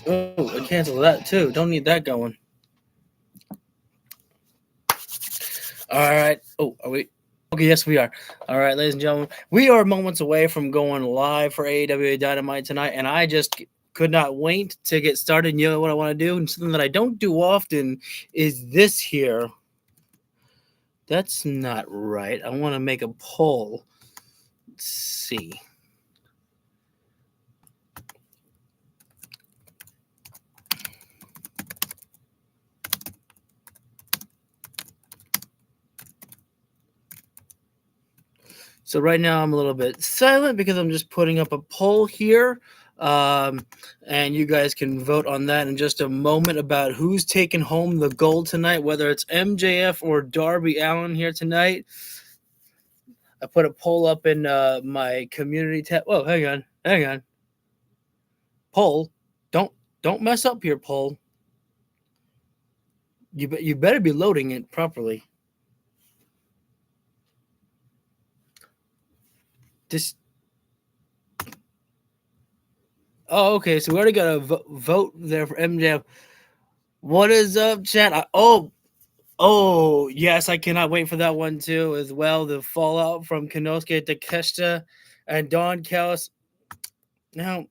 Oh, I cancel that too. Don't need that going. All right. Oh, are we? Okay, yes, we are. All right, ladies and gentlemen, we are moments away from going live for AEW Dynamite tonight, and I just could not wait to get started. You know what I want to do, and something that I don't do often is this here. That's not right. I want to make a poll. Let's see. So right now I'm a little bit silent because I'm just putting up a poll here. And you guys can vote on that in just a moment about who's taking home the gold tonight, whether it's MJF or Darby Allin here tonight. I put a poll up in my community tab. Whoa, hang on. Poll, don't mess up your poll. You better be loading it properly. Just. Oh, okay. So we already got a vote there for MJF. What is up, chat? Oh, yes, I cannot wait for that one too, as well. The fallout from Konosuke Takeshita and Don Callis. Now,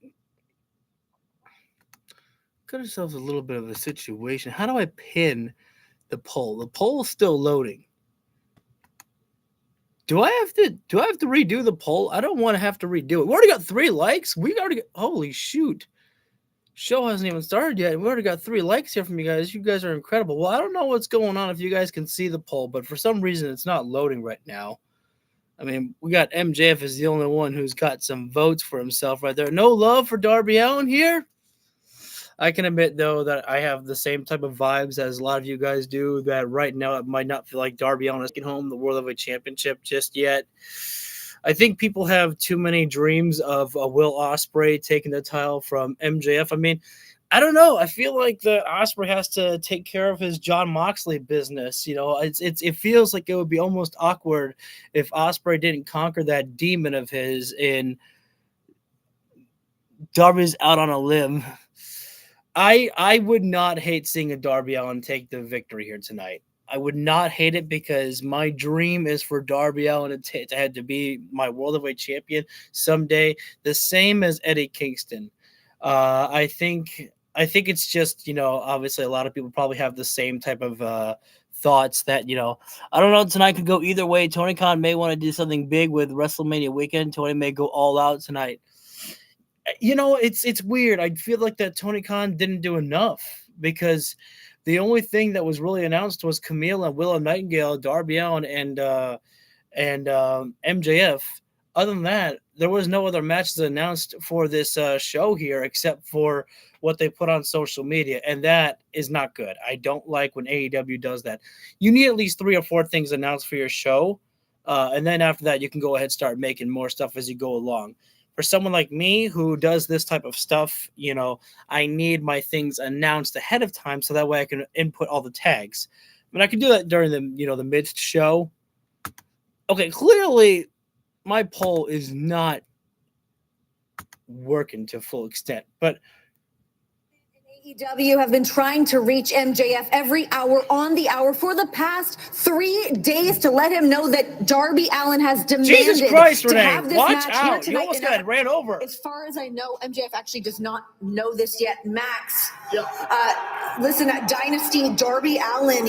got ourselves a little bit of a situation. How do I pin the poll? The poll's still loading. Do I have to redo the poll? I don't want to have to redo it. We already got 3 likes. Holy shoot. Show hasn't even started yet. We already got 3 likes here from you guys. You guys are incredible. Well, I don't know what's going on if you guys can see the poll, but for some reason it's not loading right now. I mean, we got MJF is the only one who's got some votes for himself right there. No love for Darby Allin here. I can admit, though, that I have the same type of vibes as a lot of you guys do, that right now it might not feel like Darby Allin is getting home the World Heavyweight Championship just yet. I think people have too many dreams of Will Ospreay taking the title from MJF. I mean, I don't know. I feel like the Ospreay has to take care of his Jon Moxley business. You know, it feels like it would be almost awkward if Ospreay didn't conquer that demon of his and Darby's out on a limb. I would not hate seeing a Darby Allin take the victory here tonight. I would not hate it because my dream is for Darby Allin to be my World Heavyweight Champion someday, the same as Eddie Kingston. I think it's just, you know, obviously a lot of people probably have the same type of thoughts that, you know, I don't know, tonight could go either way. Tony Khan may want to do something big with WrestleMania weekend. Tony may go all out tonight. You know, it's weird. I feel like that Tony Khan didn't do enough because the only thing that was really announced was Camille and Willow Nightingale, Darby Allin, and MJF. Other than that, there was no other matches announced for this show here except for what they put on social media, and that is not good. I don't like when AEW does that. You need at least 3 or 4 things announced for your show, and then after that, you can go ahead and start making more stuff as you go along. For someone like me who does this type of stuff, you know, I need my things announced ahead of time so that way I can input all the tags. I mean, I can do that during the midst show. Okay, clearly my poll is not working to full extent, but AEW have been trying to reach MJF every hour on the hour for the past 3 days to let him know that Darby Allin has demanded Jesus Christ, to Renee, have this watch match out. here tonight. You almost got ran over. As far as I know, MJF actually does not know this yet. Max, listen, at Dynasty, Darby Allin.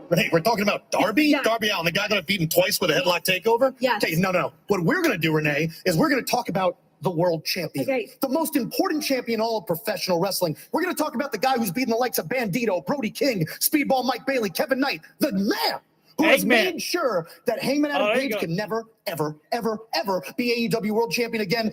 Renee, we're talking about Darby? Yeah. Darby Allin, the guy that I've beaten twice with a headlock takeover? Yeah. Okay, no. What we're going to do, Renee, is we're going to talk about the world champion. Okay. The most important champion in all of professional wrestling. We're going to talk about the guy who's beaten the likes of Bandito, Brody King, Speedball Mike Bailey, Kevin Knight, the man who has made sure that Hangman Adam Page can never, ever, ever, ever be AEW world champion again.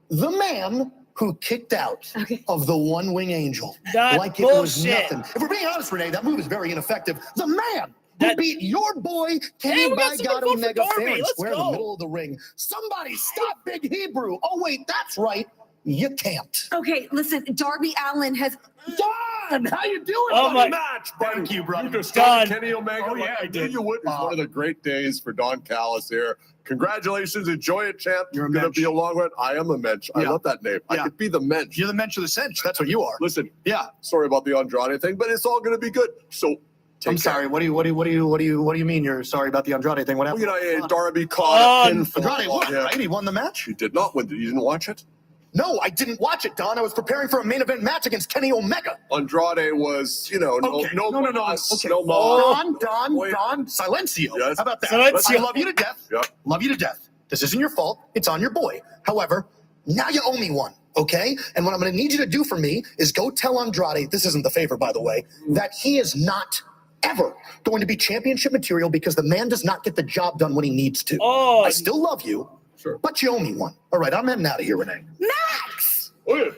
The man who kicked out of the one-wing angel like it was nothing. If we're being honest, Renee, that move is very ineffective. The man who beat your boy Kenny by God Omega fair and square in the middle of the ring. Somebody stop Big Hebrew. Oh, wait, that's right. you can't. Okay, listen, Darby Allin has... Don, how you doing? Oh my match, Thank you, brother. You just Don. Kenny Omega. Oh, yeah, like I did. You would. It's one of the great days for Don Callis here. Congratulations. Enjoy it, champ. You're a going to mensch. be a long run. I am a mensch. I Yeah. love that name. I Yeah. could be the mensch. You're the mensch of the cinch. That's what you are. Listen, Yeah. sorry about the Andrade thing, but it's all going to be good. So take I'm care. sorry. What do you mean you're sorry about the Andrade thing? What Well, happened? Darby caught a pinfall. Andrade won, Yeah. right? He won the match? He did not win. You didn't watch it? No, I didn't watch it, Don. I was preparing for a main event match against Kenny Omega. Andrade was, no Okay. no. Okay. No more. Don, Silencio. Yes. How about that? Silencio. I love you to death. Yep. Love you to death. This isn't your fault. It's on your boy. However, now you owe me one, okay? And what I'm going to need you to do for me is go tell Andrade, this isn't the favor, by the way, that he is not ever going to be championship material because the man does not get the job done when he needs to. Oh. I still love you, Sure. but you owe me one. All right, I'm heading out of here, Renee. Max! Oh, yeah.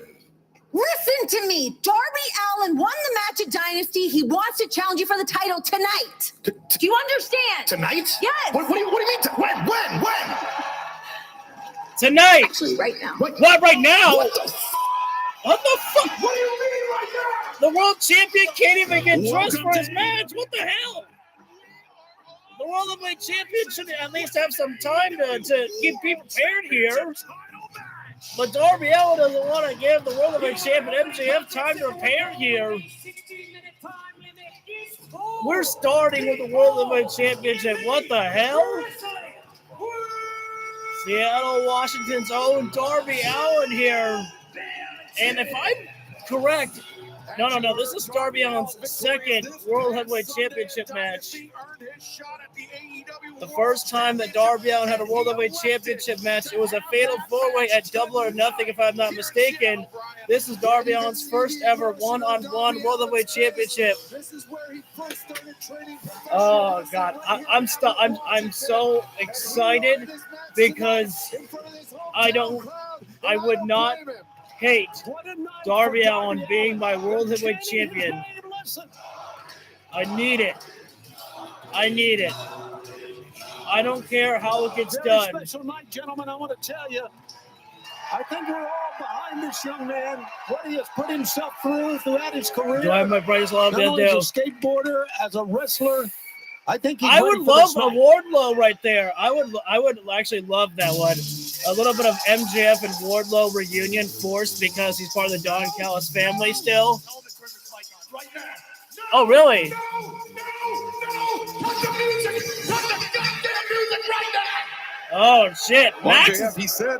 Listen to me. Darby Allin won the match at Dynasty. He wants to challenge you for the title tonight. Do you understand? Tonight? Yes. What do you mean? When? Tonight. Actually, right now. What, right now? What the What the fuck? What do you mean right now? The world champion can't even get dressed for his match. What the hell? The world heavyweight champion should at least have some time to get people prepared here. But Darby Allin doesn't want to give the world heavyweight champion MJF time to prepare here. We're starting with the world heavyweight championship. What the hell? Seattle, Washington's own Darby Allin here. And if I'm correct, no, this is Darby Allin's second World Heavyweight Championship match. The first time that Darby Allin had a World Heavyweight Championship match, it was a fatal four-way at Double or Nothing, if I'm not mistaken. This is Darby Allin's first ever one-on-one World Heavyweight Championship. Oh God, I'm so excited because I would not hate Darby Allin being my World Heavyweight Champion. I need it. I don't care how it gets done. Special night, gentlemen. I want to tell you, I think we're all behind this young man, what he has put himself throughout his career. Do I have my brightest love Not that only day? as a skateboarder, as a wrestler. I think he's I ready would for love this a night. Wardlow right there. I would actually love that one. A little bit of MJF and Wardlow reunion forced because he's part of the Don Callis family still. Oh, really? Oh, shit. Max MJF, is... he said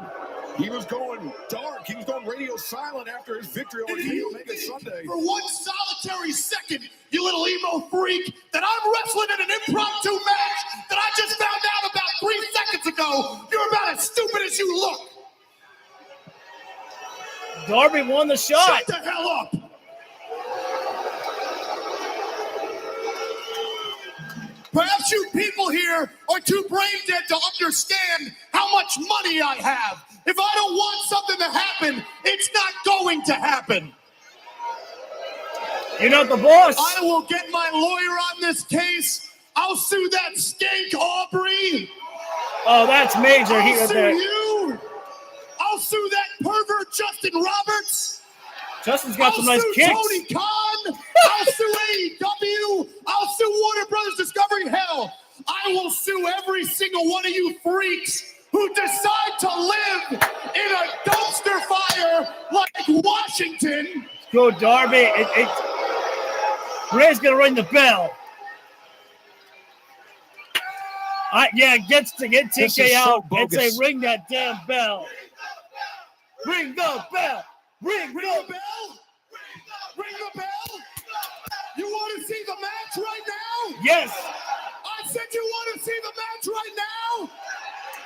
he was going dark. He was going radio silent after his victory over Kenny Omega Sunday. For one solitary second, you little emo freak, that I'm wrestling in an impromptu match that I just found out about 3 seconds ago. You're about as stupid as you look. Darby won the shot. Shut the hell up. Perhaps you people here are too brain dead to understand how much money I have. If I don't want something to happen, it's not going to happen. You're not the boss. I will get my lawyer on this case. I'll sue that skank Aubrey. Oh, that's major heat I'll right sue there. you. I'll sue that pervert Justin Roberts. Justin's got some nice sue kicks. Tony Khan. I'll sue AEW. I'll sue Warner Brothers Discovery. Hell, I will sue every single one of you freaks who decide to live in a dumpster fire like Washington. Go, Darby. Ray's gonna ring the bell. Get This TK is so out and bogus. say, ring that damn bell. Ring the bell. Ring the bell. Ring the bell. You want to see the match right now? Yes. I said you want to see the match right now?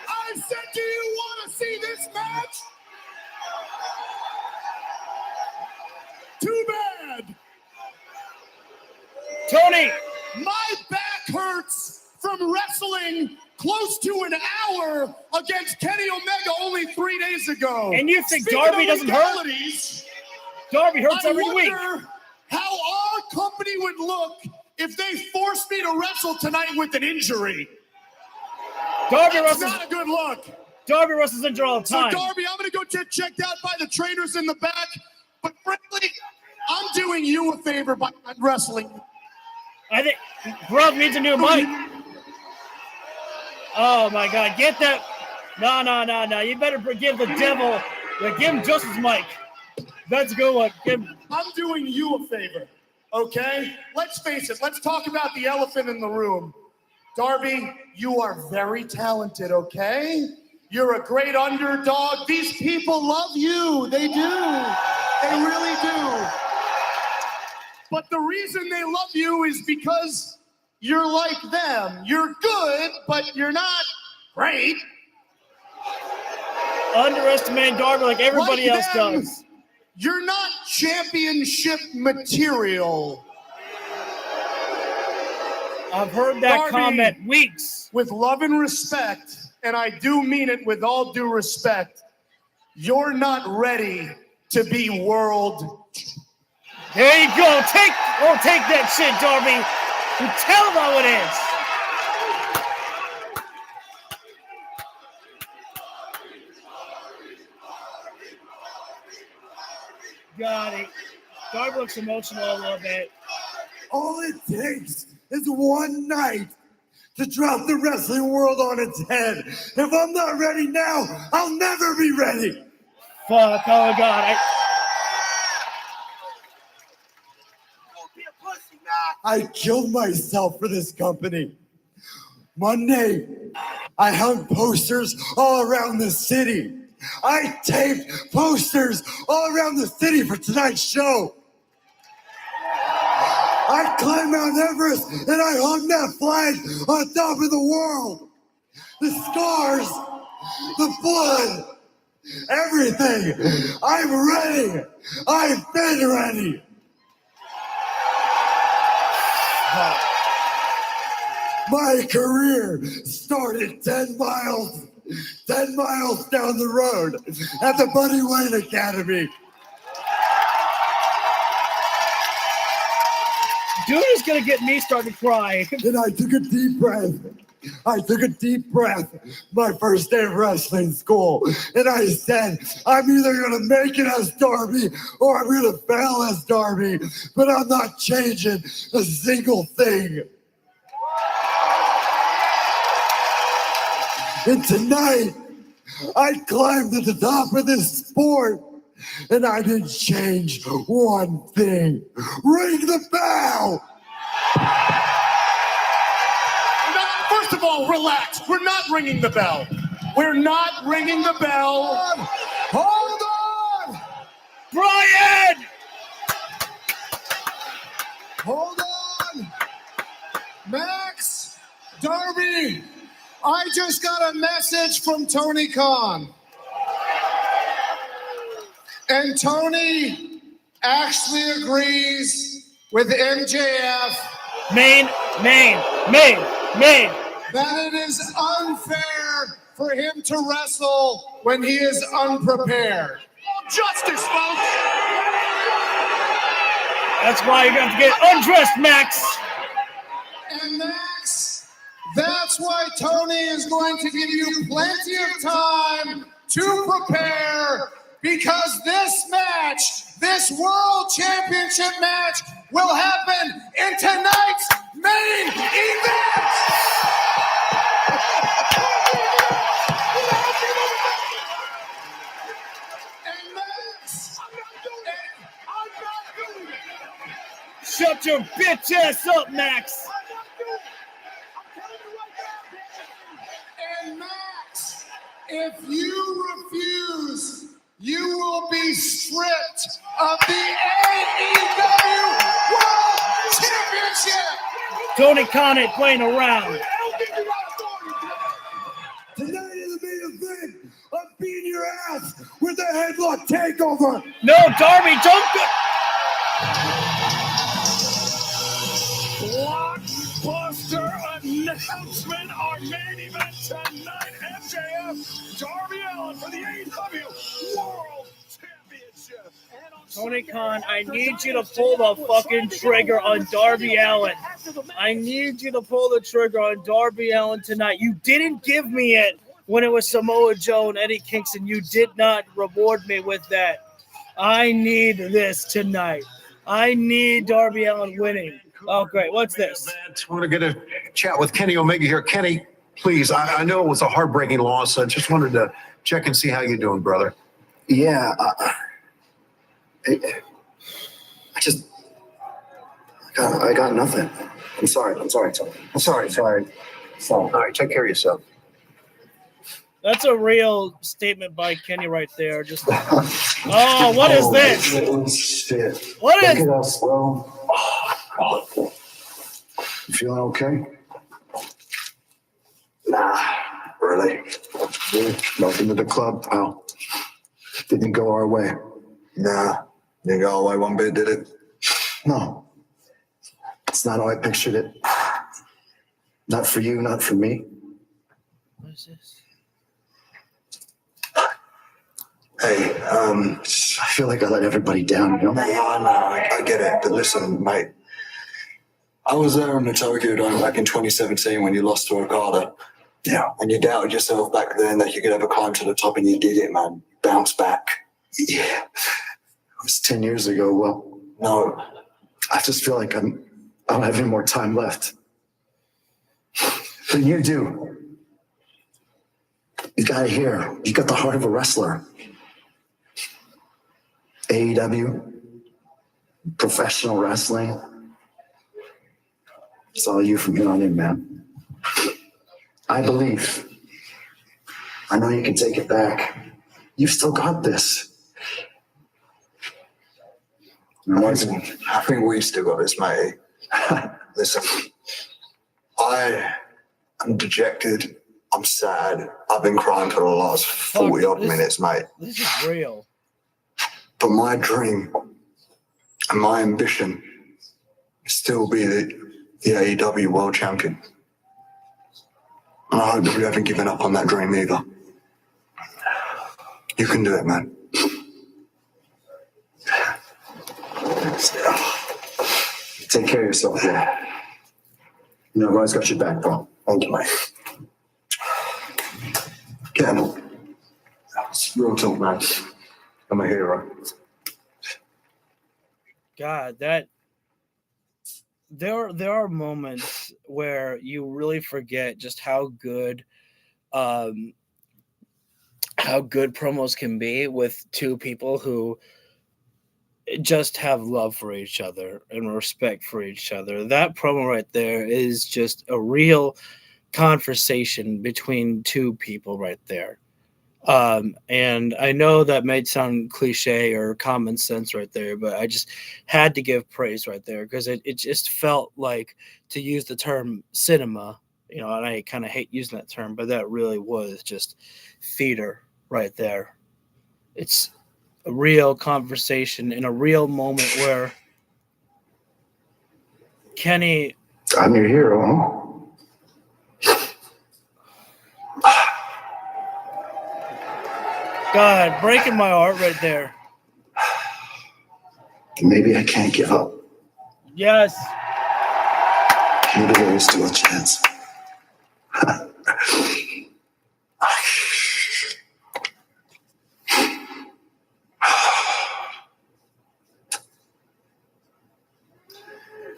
I said, do you want to see this match? Too bad. Tony. My back hurts from wrestling close to an hour against Kenny Omega only 3 days ago. And you think Speaking Darby of doesn't hurt? legalities, Darby hurts I every week. wonder how our company would look if they forced me to wrestle tonight with an injury. Darby That's wrestles. not a good look. Darby wrestles injured all the So time. Darby, I'm going to go get checked out by the trainers in the back. But frankly, I'm doing you a favor by not wrestling. I think Grubb needs a new mic. Oh my God, get that. No. You better give the devil, give him just his mic. That's a good one. I'm doing you a favor, okay? Let's face it. Let's talk about the elephant in the room. Darby, you are very talented, okay? You're a great underdog. These people love you. They do. They really do. But the reason they love you is because you're like them. You're good, but you're not great. Underestimate Darby like everybody else does. You're not championship material. I've heard that Darby, comment weeks. With love and respect, and I do mean it with all due respect, you're not ready to be world. There you go. Take that shit, Darby. You tell them how it is. Got it. Darby looks emotional a little bit. All it takes is one night to drop the wrestling world on its head. If I'm not ready now, I'll never be ready. Fuck, oh God. I killed myself for this company. Monday, I hung posters all around the city. I taped posters all around the city for tonight's show. I climbed Mount Everest and I hung that flag on top of the world. The scars, the blood, everything. I'm ready. I've been ready. My career started 10 miles down the road at the Buddy Wayne Academy. Dude is going to get me starting to cry. And I took a deep breath my first day of wrestling school. And I said, I'm either going to make it as Darby or I'm going to fail as Darby. But I'm not changing a single thing. And tonight, I climbed to the top of this sport, and I didn't change one thing. Ring the bell! First of all, relax. We're not ringing the bell. We're not ringing the bell. Hold on! Brian! Hold on. Max, Darby, I just got a message from Tony Khan. And Tony actually agrees with MJF that it is unfair for him to wrestle when he is unprepared. Justice, folks! That's why you're going to have to get undressed, Max. And Max, that's why Tony is going to give you plenty of time to prepare, because this match, this World Championship match, will happen in tonight's main event! And Max, I'm not doing it! Shut your bitch ass up, Max. And Max, if you refuse, you will be stripped of the AEW World Championship! Tony Khan ain't playing around. Tonight in the main event, I'm beating your ass with a headlock takeover. No, Darby, don't go. Blockbuster announcement, our main event tonight, MJF Darby Allin for the AEW World Championship. Tony Khan, I need you to pull the fucking trigger on Darby Allin. I need you to pull the trigger on Darby Allin tonight. You didn't give me it when it was Samoa Joe and Eddie Kingston. You did not reward me with that. I need this tonight. I need Darby Allin winning. Oh, great. What's this? I want to get a chat with Kenny Omega here. Kenny, please, I know it was a heartbreaking loss. I just wanted to check and see how you're doing, brother. Yeah, I got nothing. I'm sorry. All right, take care of yourself. That's a real statement by Kenny right there. Just oh, what is this? Oh, shit. What is? Look at us, bro. Oh, God. You feeling okay? Nah, really. Welcome to the club, pal. Didn't go our way. Nah, didn't go our way one bit, did it? No. It's not how I pictured it. Not for you, not for me. What is this? Hey, I feel like I let everybody down, you know? I get it. But listen, mate. I was there in the Tokyo Dome back in 2017 when you lost to Okada. Yeah. And you doubted yourself back then that you could ever climb to the top, and you did it, man. Bounce back. Yeah. It was 10 years ago. Well, no. I just feel like I don't have any more time left. But you do. You got it here. You got the heart of a wrestler. AEW, professional wrestling. It's all you from here on in, man. I believe. I know you can take it back. You've still got this. I think we still got this, mate. Listen, I'm dejected. I'm sad. I've been crying for the last 40 odd minutes, mate. This is real. But my dream and my ambition is still be the AEW World Champion. And I hope that we haven't given up on that dream either. You can do it, man. Take care of yourself, yeah. You know, I've got your back, bro. Thank you, mate. Ken, it's real talk, man. I'm a hero. God, that there are moments where you really forget just how good promos can be with two people who just have love for each other and respect for each other. That promo right there is just a real conversation between two people right there. And I know that may sound cliche or common sense right there, but I just had to give praise right there because it just felt like, to use the term cinema, you know, and I kind of hate using that term, but that really was just theater right there. It's a real conversation in a real moment where Kenny... I'm your hero, huh? God, breaking my heart right there. Maybe I can't give up. Yes. Maybe there is still a chance.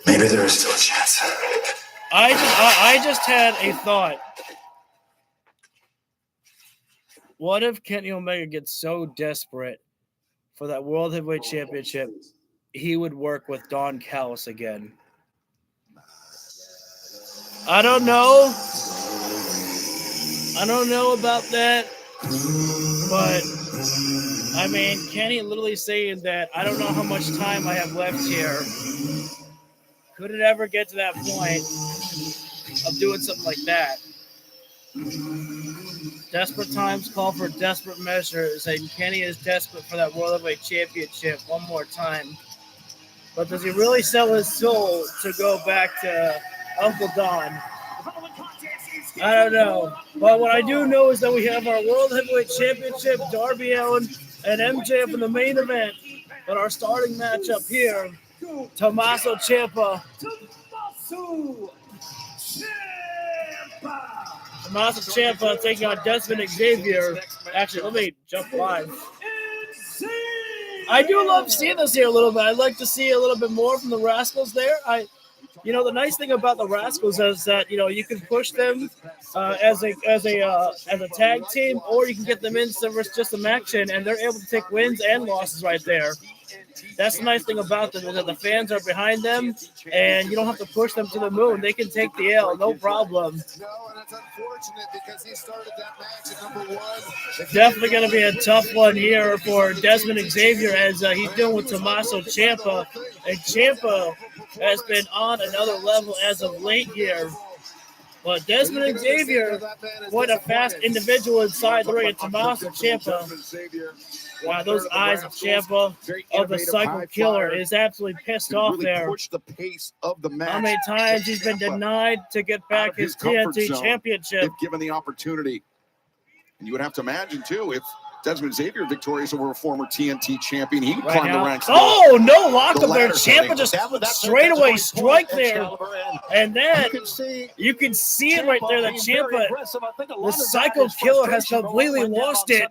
Maybe there is still a chance. I just had a thought. What if Kenny Omega gets so desperate for that World Heavyweight Championship, he would work with Don Callis again? I don't know. I don't know about that. But, I mean, Kenny literally saying that, I don't know how much time I have left here. Could it ever get to that point of doing something like that? Desperate times call for desperate measures, and Kenny is desperate for that World Heavyweight Championship one more time. But does he really sell his soul to go back to Uncle Don? I don't know. But what I do know is that we have our World Heavyweight Championship, Darby Allin and MJF in the main event. But our starting matchup here, Tommaso Ciampa Tommaso Ciampa taking on Desmond Xavier. Actually, let me jump live. I do love seeing this here a little bit. I'd like to see a little bit more from the Rascals there. The nice thing about the Rascals is that you can push them as a tag team, or you can get them in just some action, and they're able to take wins and losses right there. That's the nice thing about them, is that the fans are behind them, and you don't have to push them to the moon. They can take the L, no problem. No, and it's unfortunate because he started that match at number 1. Definitely going to be a tough one here for Desmond Xavier, as he's dealing with Tommaso Ciampa. And Ciampa has been on another level as of late here. But Desmond Xavier, what a fast individual inside the ring of Tommaso Ciampa. Wow, those eyes of Ciampa, of the Cycle Killer, is absolutely pissed off there. How many times he's been denied to get back his TNT championship. If given the opportunity. And you would have to imagine, too, if Desmond Xavier victorious over a former TNT champion, he would climb the ranks. Oh, no lock up there. Ciampa just straight away strike there. And then you can see it right there that Ciampa, the Cycle Killer, has completely lost it.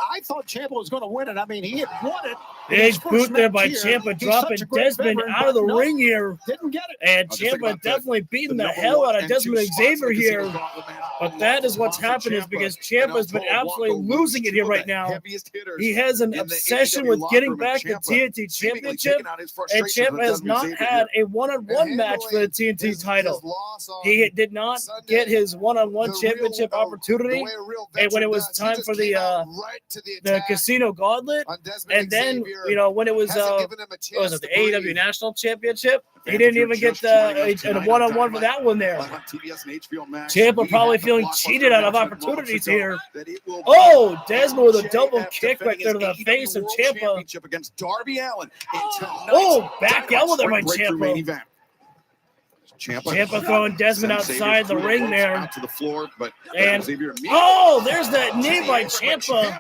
I thought Ciampa was going to win it. I mean, he had won it. Big boot there by Ciampa, dropping Desmond out of the ring here. Didn't get it. And Ciampa definitely beating the hell out of Desmond Xavier here. But that is what's happened, is because Ciampa's been absolutely losing it here right now. He has an obsession with getting back the TNT championship, and Ciampa has not had a one-on-one match for the TNT title. He did not get his one-on-one championship opportunity, and when it was time for the Casino Gauntlet, and then when it was the AEW National Championship, he didn't even get a one-on-one for that one there. Ciampa probably feeling cheated out of opportunities here. Oh, Desmond with a double kick right there to the face of Ciampa. Against Darby Allin. Oh, back elbow there by Ciampa. Ciampa throwing Desmond outside the ring there. To the floor, but and there's that knee by Ciampa.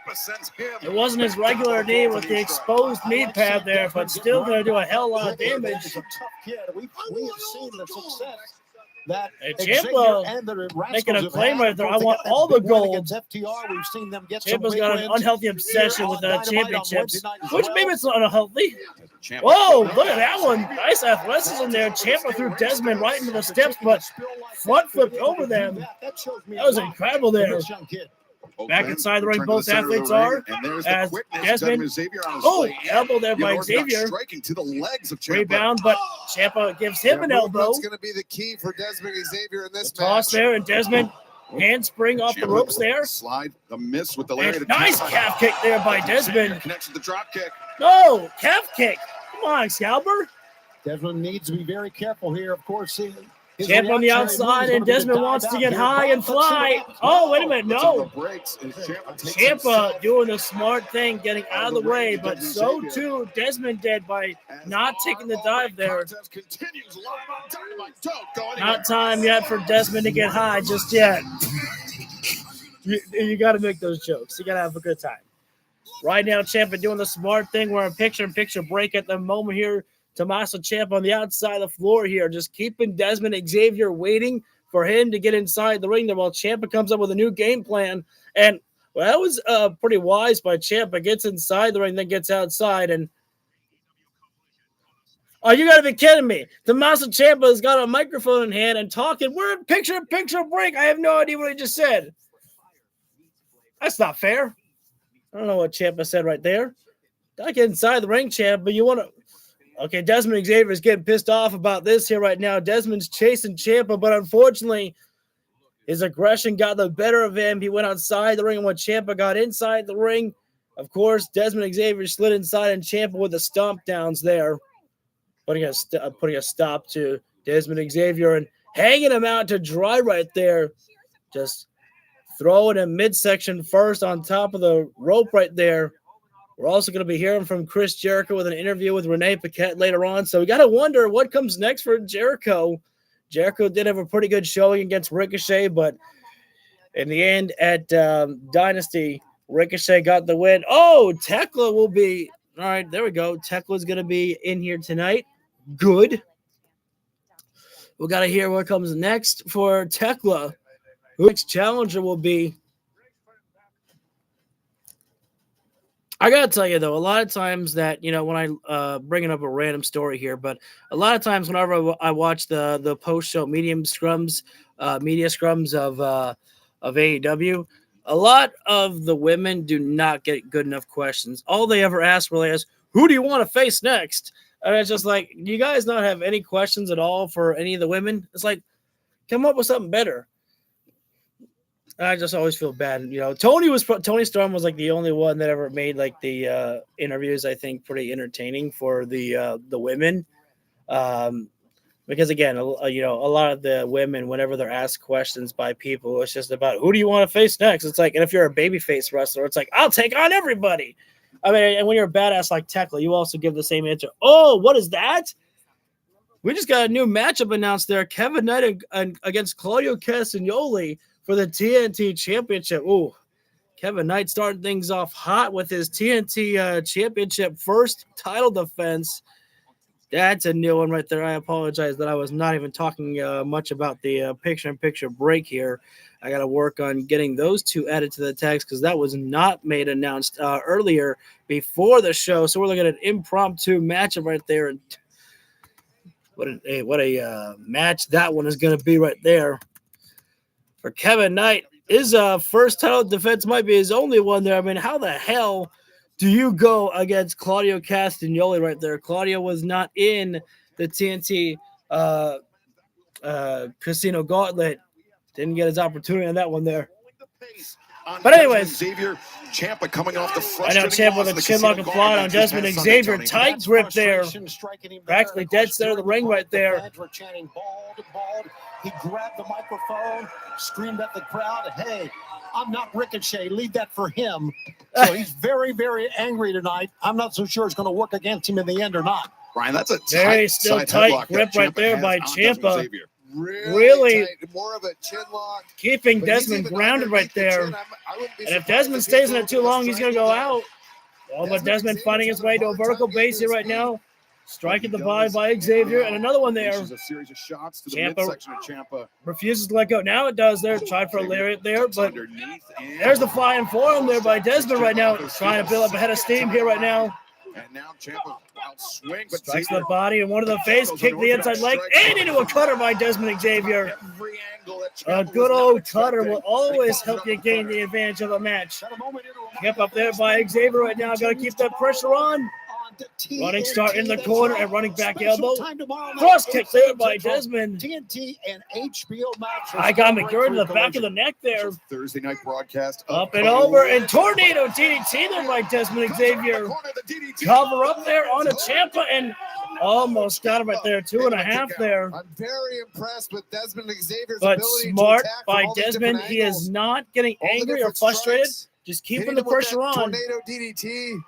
It wasn't his regular knee with the exposed knee pad there, but still going to do a hell lot of damage. He's a tough kid. We've seen the success that Ciampa making a claim right there. I want all the gold. FTR, we've seen them get Ciampa's got an unhealthy obsession with the championships, which maybe it's not unhealthy. Whoa, look at that one. Nice athleticism there. Ciampa threw Desmond right into the steps, but front flipped over them. That was incredible there. Back inside the ring, both athletes are. As Desmond, elbow there by Xavier. Rebound, but Ciampa gives him an elbow. That's going to be the key for Desmond Xavier in this match. Toss there, and Desmond handspring off the ropes there. Slide the miss with the lariat. Nice calf kick there by Desmond. Connects with the drop kick. No, calf kick. Come on, Scalper. Desmond needs to be very careful here. Of course, Ciampa on the outside, and Desmond wants to get high and fly. Oh, wait a minute, no. Ciampa doing the smart thing, getting out of the way, but so too Desmond did by not taking the dive there. Not time yet for Desmond to get high just yet. You got to make those jokes. You got to have a good time. Right now, Ciampa doing the smart thing. We're in picture-in-picture break at the moment here. Tommaso Ciampa on the outside of the floor here, just keeping Desmond Xavier waiting for him to get inside the ring there while Ciampa comes up with a new game plan. And that was pretty wise by Ciampa. Gets inside the ring, then gets outside. And you got to be kidding me. Tommaso Ciampa has got a microphone in hand and talking. We're in picture-in-picture break. I have no idea what he just said. That's not fair. I don't know what Ciampa said right there. Gotta get inside the ring, Ciampa, but you want to... Okay, Desmond Xavier is getting pissed off about this here right now. Desmond's chasing Ciampa, but unfortunately, his aggression got the better of him. He went outside the ring, and when Ciampa got inside the ring, of course, Desmond Xavier slid inside, and Ciampa with the stomp downs there, putting a stop to Desmond Xavier and hanging him out to dry right there. Just throwing him midsection first on top of the rope right there. We're also going to be hearing from Chris Jericho with an interview with Renee Paquette later on. So we got to wonder what comes next for Jericho. Jericho did have a pretty good showing against Ricochet, but in the end at Dynasty, Ricochet got the win. Oh, Tekla will be – all right, there we go. Tekla's going to be in here tonight. Good. We got to hear what comes next for Tekla who the next challenger will be. I gotta tell you though, a lot of times that when I bringing up a random story here, but a lot of times whenever I watch the post show media scrums of AEW, a lot of the women do not get good enough questions. All they ever ask really is, "Who do you want to face next?" And it's just like, do you guys not have any questions at all for any of the women? It's like, come up with something better. I just always feel bad. Tony Storm was like the only one that ever made like the interviews, I think, pretty entertaining for the women. Because again, a lot of the women, whenever they're asked questions by people, it's just about who do you want to face next? It's like, and if you're a babyface wrestler, it's like, I'll take on everybody. I mean, and when you're a badass like Tekla, you also give the same answer. Oh, what is that? We just got a new matchup announced there. Kevin Knight against Claudio Castagnoli for the TNT Championship. Ooh, Kevin Knight starting things off hot with his TNT Championship first title defense. That's a new one right there. I apologize that I was not even talking much about the picture-in-picture break here. I got to work on getting those two added to the text because that was not made announced earlier before the show. So we're looking at an impromptu matchup right there. And what a match that one is going to be right there. For Kevin Knight, his first title defense might be his only one there. I mean, how the hell do you go against Claudio Castagnoli right there? Claudio was not in the TNT Casino Gauntlet. Didn't get his opportunity on that one there. But anyways, Xavier Ciampa coming off the I know Ciampa with a chinlock applied on Desmond Xavier. Tight grip there. Practically dead center of the ring right there. He grabbed the microphone, screamed at the crowd, "Hey, I'm not Ricochet. Leave that for him." So he's very, very angry tonight. I'm not so sure it's going to work against him in the end or not. Brian, that's a very tight grip right there by Ciampa. Really tight, more of a chin lock, keeping Desmond grounded right there. And if Desmond stays in it too long, he's going to go out. Oh, but Desmond finding his way to a vertical base here right now. Striking the body by Xavier, and another one there. Ciampa refuses to let go. Now it does there. Tried for a lariat there, but there's the flying forearm there by Desmond right now. Trying to build up a head of steam here right now. And now Ciampa swing, but strikes the body and one of the face, kick the inside leg, and into a cutter by Desmond Xavier. A good old cutter will always help you gain the advantage of a match. Kept up there by Xavier right now. Got to keep that pressure on. Running start in the corner and running back elbow. Cross kick there by Desmond. TNT and HBO Max. I got McGurn to the back of the neck there. Thursday night broadcast. Up and over and tornado DDT there by Desmond Xavier. Cover up there on a Ciampa and almost got him right there. 2.5 there. I'm very impressed with Desmond Xavier's but ability smart to attack by from all the Desmond. He angles. is not getting angry or frustrated. Just keeping the pressure on. Tornado DDT.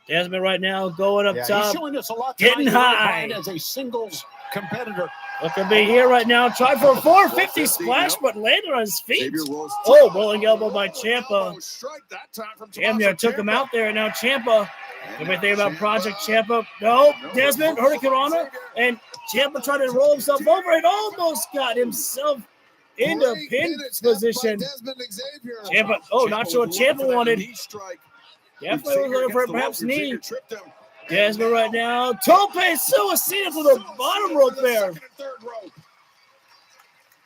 Desmond right now going up top, He's showing us a lot getting high as a singles competitor. Look at me here right now. Tried for a 450 splash, but landed on his feet. Oh, rolling elbow by Ciampa. Damn near took him out there. And now Ciampa. Everything about Project Ciampa. No, Desmond, Hurricanrana. And Ciampa tried to roll himself over and almost got himself into pin position. Ciampa, not sure what Ciampa wanted. Definitely was looking for perhaps knee. Desmond right now. Tope Suicida to the bottom rope there.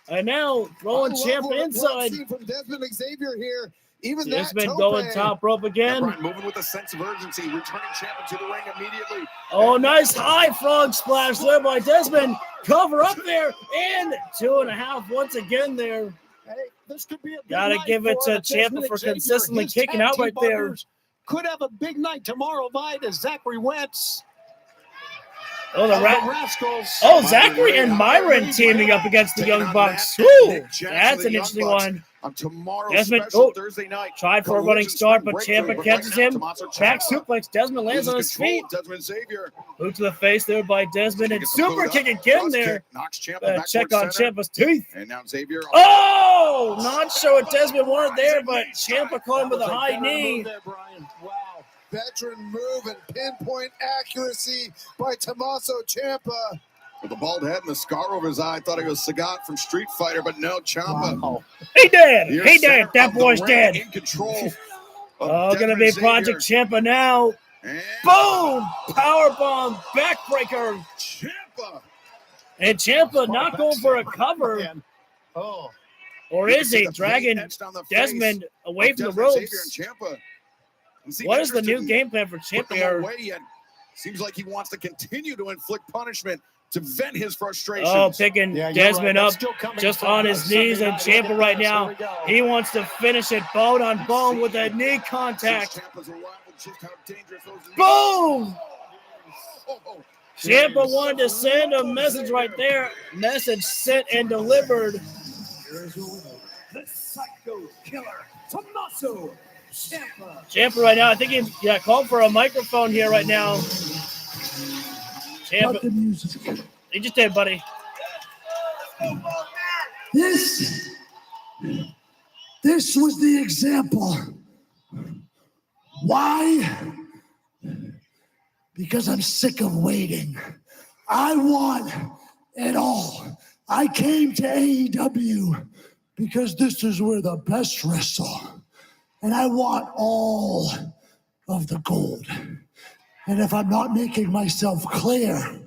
And now throwing Ciampa inside. From Desmond Xavier here. Even Desmond going top rope again. Moving with a sense of urgency, returning Ciampa to the ring immediately. Oh, nice high frog splash there by Desmond. Cover up there and 2.5 once again there. Hey, this could be a big Gotta night give it to Desmond Ciampa for Xavier. consistently His kicking tag out team right there. partners could have a big night tomorrow night as Zachary Wentz. Oh, the Rascals. Oh, Zachary and Myron teaming up against the Young Bucks. Woo! That's an interesting one. On tomorrow's Desmond Thursday night. Tried for a running start, but Ciampa catches him. Back suplex. Desmond lands on his feet. Desmond Xavier. Boot to the face there by Desmond. And super kick again there. Check on Ciampa's teeth. And now Xavier. Oh! Not sure what Desmond wanted there, but Ciampa caught him with a high knee. Wow. Veteran move and pinpoint accuracy by Tommaso Ciampa. With the bald head and the scar over his eye, I thought he was Sagat from Street Fighter, but no, Ciampa. Wow. He dead. Here He dead. center That of the boy's ring, dead. In control. Oh, gonna be Project Ciampa now. And Boom! Powerbomb backbreaker. Ciampa. And Ciampa not going for a cover. Man. Oh, Or You is can see he the paint dragging etched on the face Desmond away of from the Desmond Xavier ropes? and Ciampa. And seemed What is the new interested in game plan for putting Ciampa him here? away, yet seems like he wants to continue to inflict punishment to vent his frustrations. Oh, picking yeah, you're Desmond right. up That's still coming just from on his Sunday knees, and night. Ciampa right Here now, we go. he wants to finish it bone on bone with a knee Since contact. Ciampa's arrival, just how dangerous those knees- Boom! Oh. Ciampa wanted to send a message right there. Message sent and delivered. The Psycho Killer, Tommaso Ciampa. Ciampa right now, I think he called for a microphone here right now. Ciampa, he just did, buddy. This was the example. Why? Because I'm sick of waiting. I want it all. I came to AEW because this is where the best wrestle. And I want all of the gold. And if I'm not making myself clear,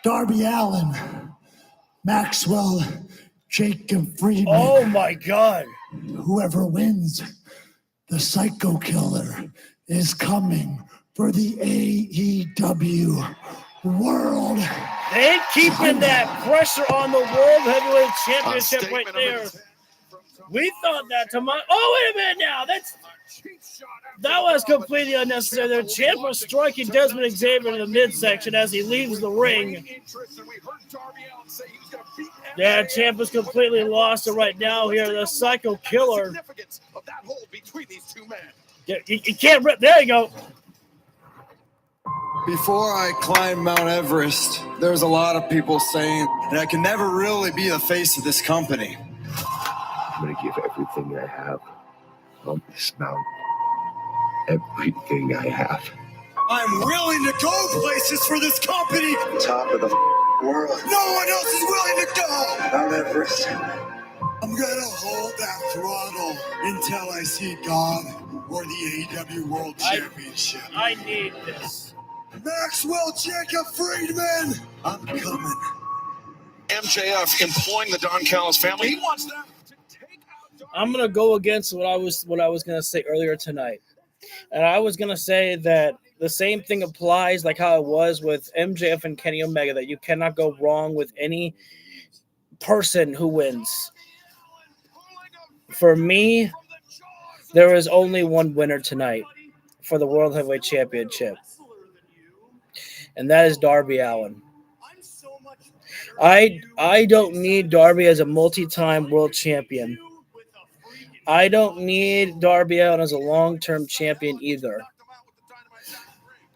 Darby Allin, Maxwell, Jacob Friedman, Oh my God. whoever wins, the Psycho Killer is coming for the AEW World. They ain't keeping that pressure on the World Heavyweight Championship right there. We thought that tomorrow. Oh, wait a minute now. That was completely unnecessary. There, Ciampa striking Desmond Xavier in the midsection as he leaves the ring. Yeah, Ciampa's completely lost it right now here. The Psycho Killer. Yeah, you can't rip. There you go. Before I climbed Mount Everest, there was a lot of people saying that I can never really be the face of this company. I'm going to give everything I have on this mountain. Everything I have. I'm willing to go places for this company. Top of the world. No one else is willing to go. Mount Everest. I'm gonna hold that throttle until I see God or the AEW World Championship. I need this. Maxwell Jacob Friedman, I'm coming. MJF employing the Don Callis family. He wants them to take out I'm gonna go against what I was gonna say earlier tonight, and I was gonna say that the same thing applies like how it was with MJF and Kenny Omega, that you cannot go wrong with any person who wins. For me, there is only one winner tonight for the World Heavyweight Championship, and that is Darby Allin. I don't need Darby as a multi-time world champion. I don't need Darby Allin as a long-term champion either.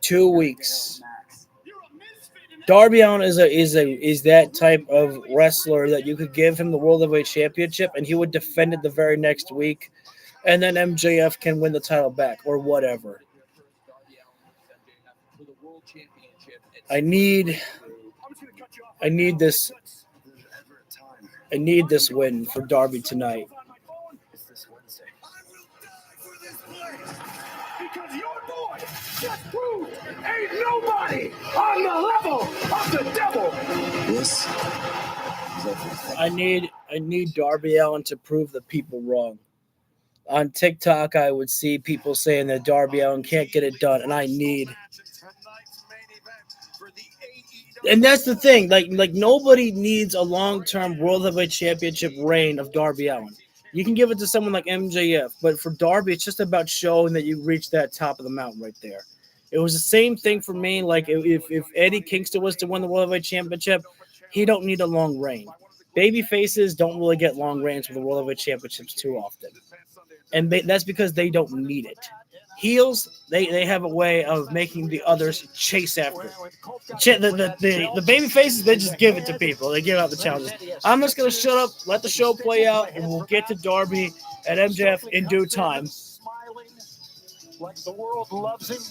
2 weeks. Darby Allin is that type of wrestler that you could give him the World Heavyweight Championship and he would defend it the very next week, and then MJF can win the title back or whatever. I need this win for Darby tonight. Because your boy just proved ain't nobody on the level of the devil. This is everything. I need Darby Allin to prove the people wrong. On TikTok, I would see people saying that Darby Allin can't get it done, and I need. And that's the thing, like nobody needs a long-term World Heavyweight Championship reign of Darby Allin. You can give it to someone like MJF, but for Darby, it's just about showing that you reached that top of the mountain right there. It was the same thing for me. Like if Eddie Kingston was to win the World Heavyweight Championship, he don't need a long reign. Baby faces don't really get long reigns for the World Heavyweight Championships too often, and that's because they don't need it. Heels, they have a way of making the others chase after. The baby faces, they just give it to people. They give out the challenges. I'm just going to shut up, let the show play out, and we'll get to Darby and MJF in due time. Smiling like the world loves him.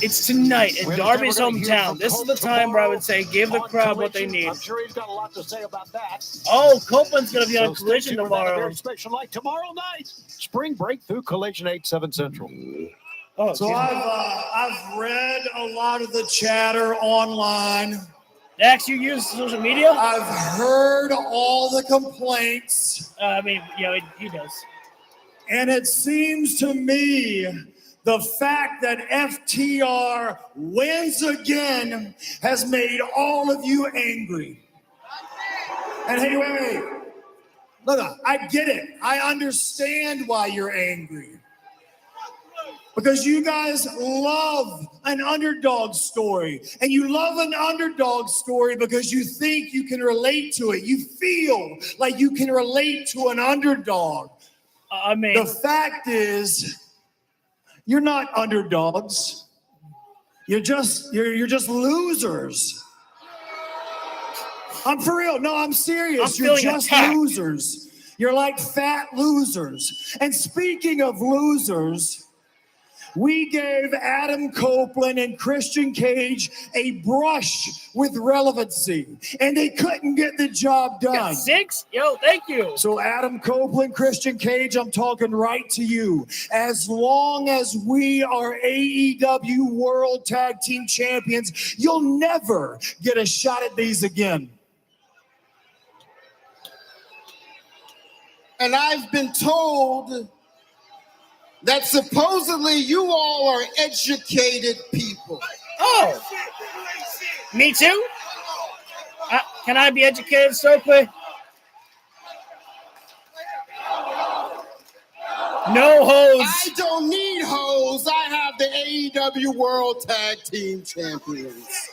It's tonight in Darby's hometown. This is the time where I would say give the crowd what they need. I'm sure he's got a lot to say about that. Oh, Copeland's going to be on So Collision stay tuned for that tomorrow. very special night tomorrow night. Spring Breakthrough Collision 8/7 Central. Oh, So I've read a lot of the chatter online. Dax, you use social media? I've heard all the complaints. I mean, he does. And it seems to me the fact that FTR wins again has made all of you angry. And hey, wait. Look, I get it. I understand why you're angry. Because you guys love an underdog story. And you love an underdog story because you think you can relate to it. You feel like you can relate to an underdog. I mean, the fact is, you're not underdogs. You're just losers. I'm for real. No, I'm serious. You're just losers. You're like fat losers. And speaking of losers, we gave Adam Copeland and Christian Cage a brush with relevancy, and they couldn't get the job done. Got 6? Yo, thank you. So Adam Copeland, Christian Cage, I'm talking right to you. As long as we are AEW World Tag Team Champions, you'll never get a shot at these again. And I've been told that supposedly you all are educated people. Oh, me too? Can I be educated, Stokely? No hose. I don't need hose. I have the AEW World Tag Team Champions.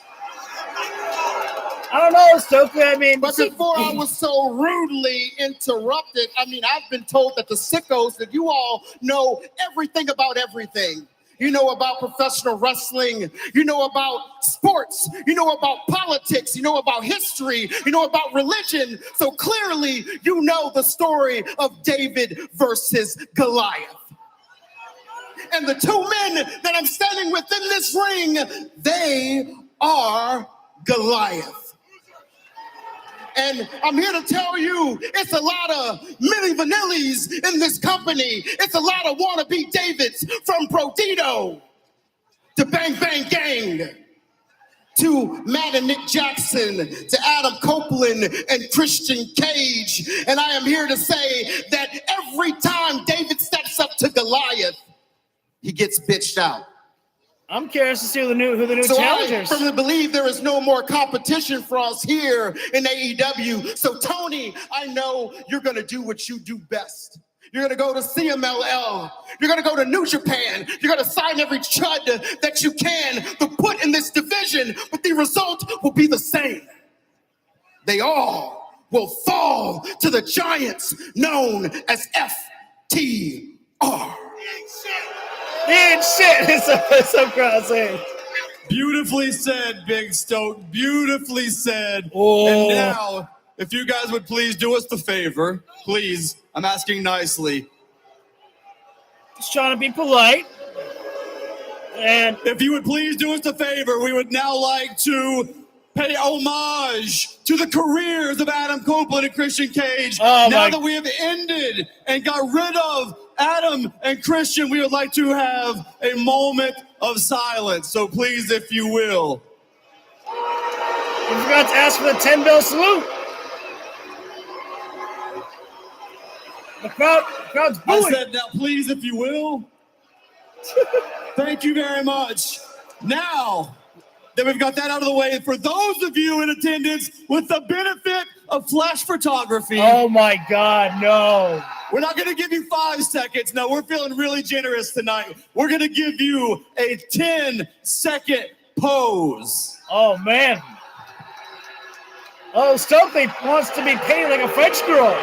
I don't know, Stokely. I mean, but before I was so rudely interrupted, I mean, I've been told that the sickos, that you all know everything about everything. You know about professional wrestling. You know about sports. You know about politics. You know about history. You know about religion. So clearly, you know the story of David versus Goliath. And the two men that I'm standing with in this ring, they are Goliath. And I'm here to tell you, it's a lot of Milli Vanillis in this company. It's a lot of wannabe Davids, from Brodito to Bang Bang Gang to Matt and Nick Jackson to Adam Copeland and Christian Cage. And I am here to say that every time David steps up to Goliath, he gets bitched out. I'm curious to see who the new challengers. I firmly believe there is no more competition for us here in AEW. So Tony, I know you're going to do what you do best. You're going to go to CMLL. You're going to go to New Japan. You're going to sign every chud that you can to put in this division, but the result will be the same. They all will fall to the giants known as FTR. He ain't shit. Some crowd saying. Beautifully said, Big Stoke. Beautifully said. Oh. And now, if you guys would please do us the favor, please, I'm asking nicely. Just trying to be polite. And if you would please do us the favor, we would now like to pay homage to the careers of Adam Copeland and Christian Cage. Now that we have ended and got rid of Adam and Christian, we would like to have a moment of silence. So please, if you will. You forgot to ask for the 10-bell salute. The crowd's booing. I said, now please, if you will. Thank you very much. Now that we've got that out of the way, for those of you in attendance with the benefit of flash photography. Oh my God, no. We're not going to give you 5 seconds. No, we're feeling really generous tonight. We're going to give you a 10-second pose. Oh, man. Oh, Stokely wants to be painted like a French girl.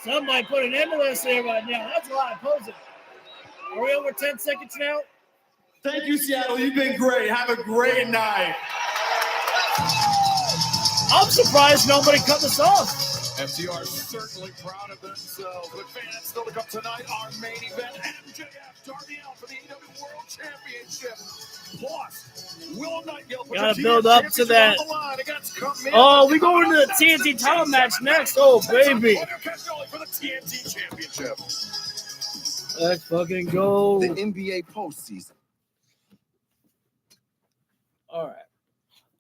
Somebody put an MLS there right now. That's a lot of posing. Are we over 10 seconds now? Thank you, Seattle. You've been great. Have a great night. I'm surprised nobody cut us off. FTR certainly proud of themselves. But fans, still to come tonight, our main event, MJF Darby Allin for the AEW World Championship. Plus, Will Nightingale puts gotta build up to that. Oh, we going to the TNT title match next. Oh, baby. For the TNT Championship. Let's fucking go. The NBA postseason. All right.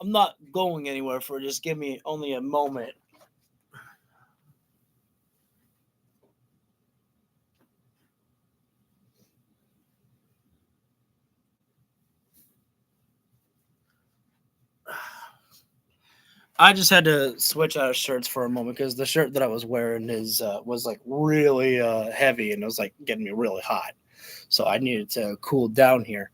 I'm not going anywhere for just give me only a moment. I just had to switch out of shirts for a moment because the shirt that I was wearing was like really heavy and it was like getting me really hot. So I needed to cool down here.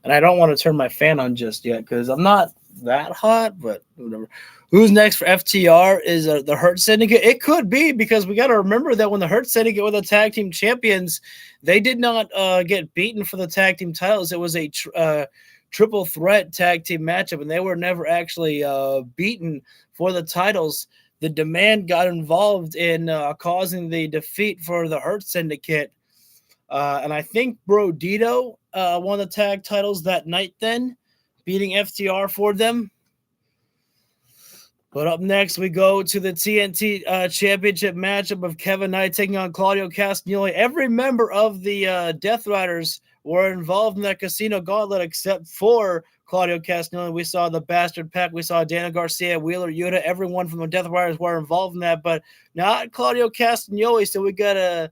And I don't want to turn my fan on just yet because I'm not that hot, but whatever. Who's next for FTR is the Hurt Syndicate. It could be because we got to remember that when the Hurt Syndicate were the tag team champions, they did not get beaten for the tag team titles. It was a triple threat tag team matchup, and they were never actually beaten for the titles. The Demand got involved in causing the defeat for the Hurt Syndicate. And I think Bro Dito won the tag titles that night then, beating FTR for them. But up next, we go to the TNT Championship matchup of Kevin Knight taking on Claudio Castagnoli. Every member of the Death Riders were involved in that Casino Gauntlet except for Claudio Castagnoli. We saw the Bastard Pack. We saw Daniel Garcia, Wheeler Yuta. Everyone from the Death Riders were involved in that, but not Claudio Castagnoli. So we got to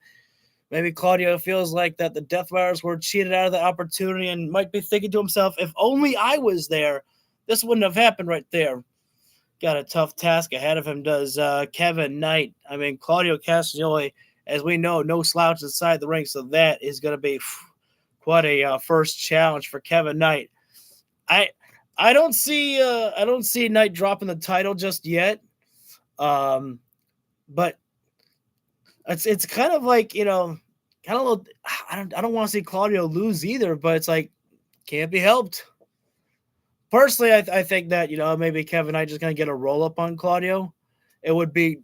maybe Claudio feels like that the Death Riders were cheated out of the opportunity and might be thinking to himself, if only I was there, this wouldn't have happened right there. Got a tough task ahead of him, does Kevin Knight. I mean, Claudio Castagnoli, as we know, no slouch inside the ring, so that is going to be quite a first challenge for Kevin Knight. I don't see Knight dropping the title just yet, but it's kind of like, you know, kind of a little, I don't want to see Claudio lose either, but it's like can't be helped. Personally, I think that, you know, maybe Kevin Knight just gonna get a roll up on Claudio. It would be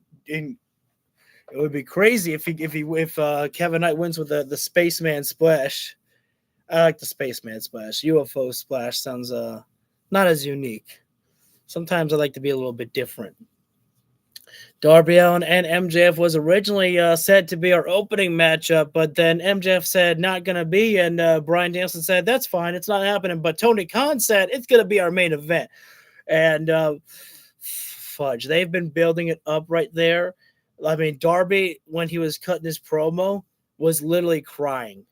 crazy if Kevin Knight wins with the Spaceman Splash. I like the Spaceman Splash. UFO Splash sounds not as unique. Sometimes I like to be a little bit different. Darby Allin and MJF was originally said to be our opening matchup, but then MJF said not going to be, and Bryan Danielson said that's fine, it's not happening. But Tony Khan said it's going to be our main event, and fudge, they've been building it up right there. I mean, Darby, when he was cutting his promo, was literally crying.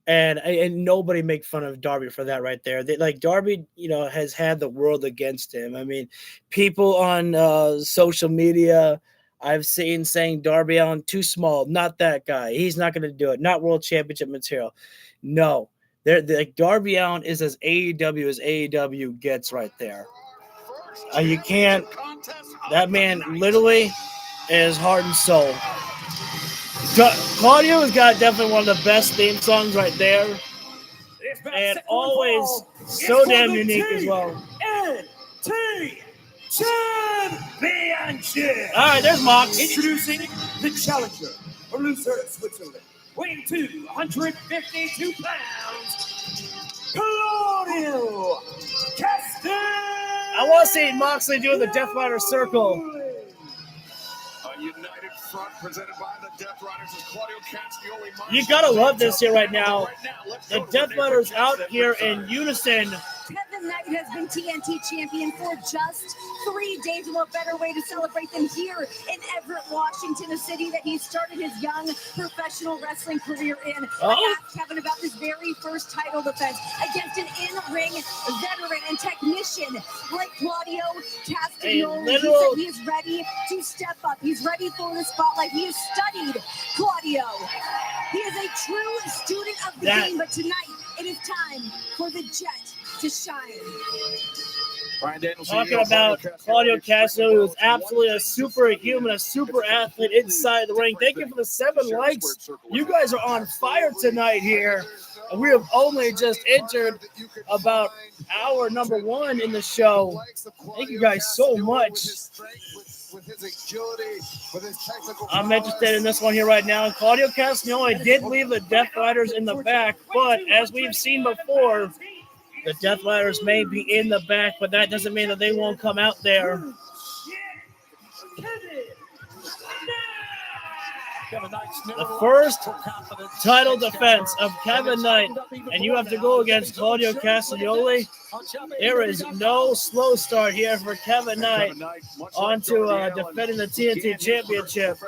And nobody make fun of Darby for that right there. Like Darby, you know, has had the world against him. I mean, people on social media I've seen saying Darby Allin too small, not that guy. He's not going to do it. Not world championship material. No, they're like Darby Allin is as AEW gets right there. You can't. That man literally is heart and soul. Claudio has got definitely one of the best theme songs right there, and always so damn unique as well. TNT Championship. All right, there's Mox. Introducing the challenger from Lucerne, Switzerland, weighing 252 pounds, Claudio Castagnoli. I want to see Moxley doing the Death Rider circle. A united front presented by the Death Riders is Claudio Castagnoli. You gotta love this here right now. The Death Riders out here in unison. Kevin Knight has been TNT champion for just 3 days, and what better way to celebrate than here in Everett, Washington, a city that he started his young professional wrestling career in. I asked Kevin about his very first title defense against an in-ring veteran and technician like Claudio Castagnoli. He said he is ready to step up. He's ready for the spotlight. He has studied Claudio. He is a true student of the game, but tonight it is time for the Jet to shine. Talking about Claudio Castagnoli, who's absolutely a superhuman, a super athlete inside the ring. Thank you for the 7 likes. You guys are on fire tonight here. We have only just entered about hour number 1 in the show. Thank you guys so much. with his agility, with his technical I'm interested in this one here right now. Claudio Castagnoli did leave the Death Riders in the back, but as we've seen before, the Death Riders may be in the back, but that doesn't mean that they won't come out there. The first title defense of Kevin Knight, and you have to go against Claudio Castagnoli. There is no slow start here for Kevin Knight onto defending the TNT Championship.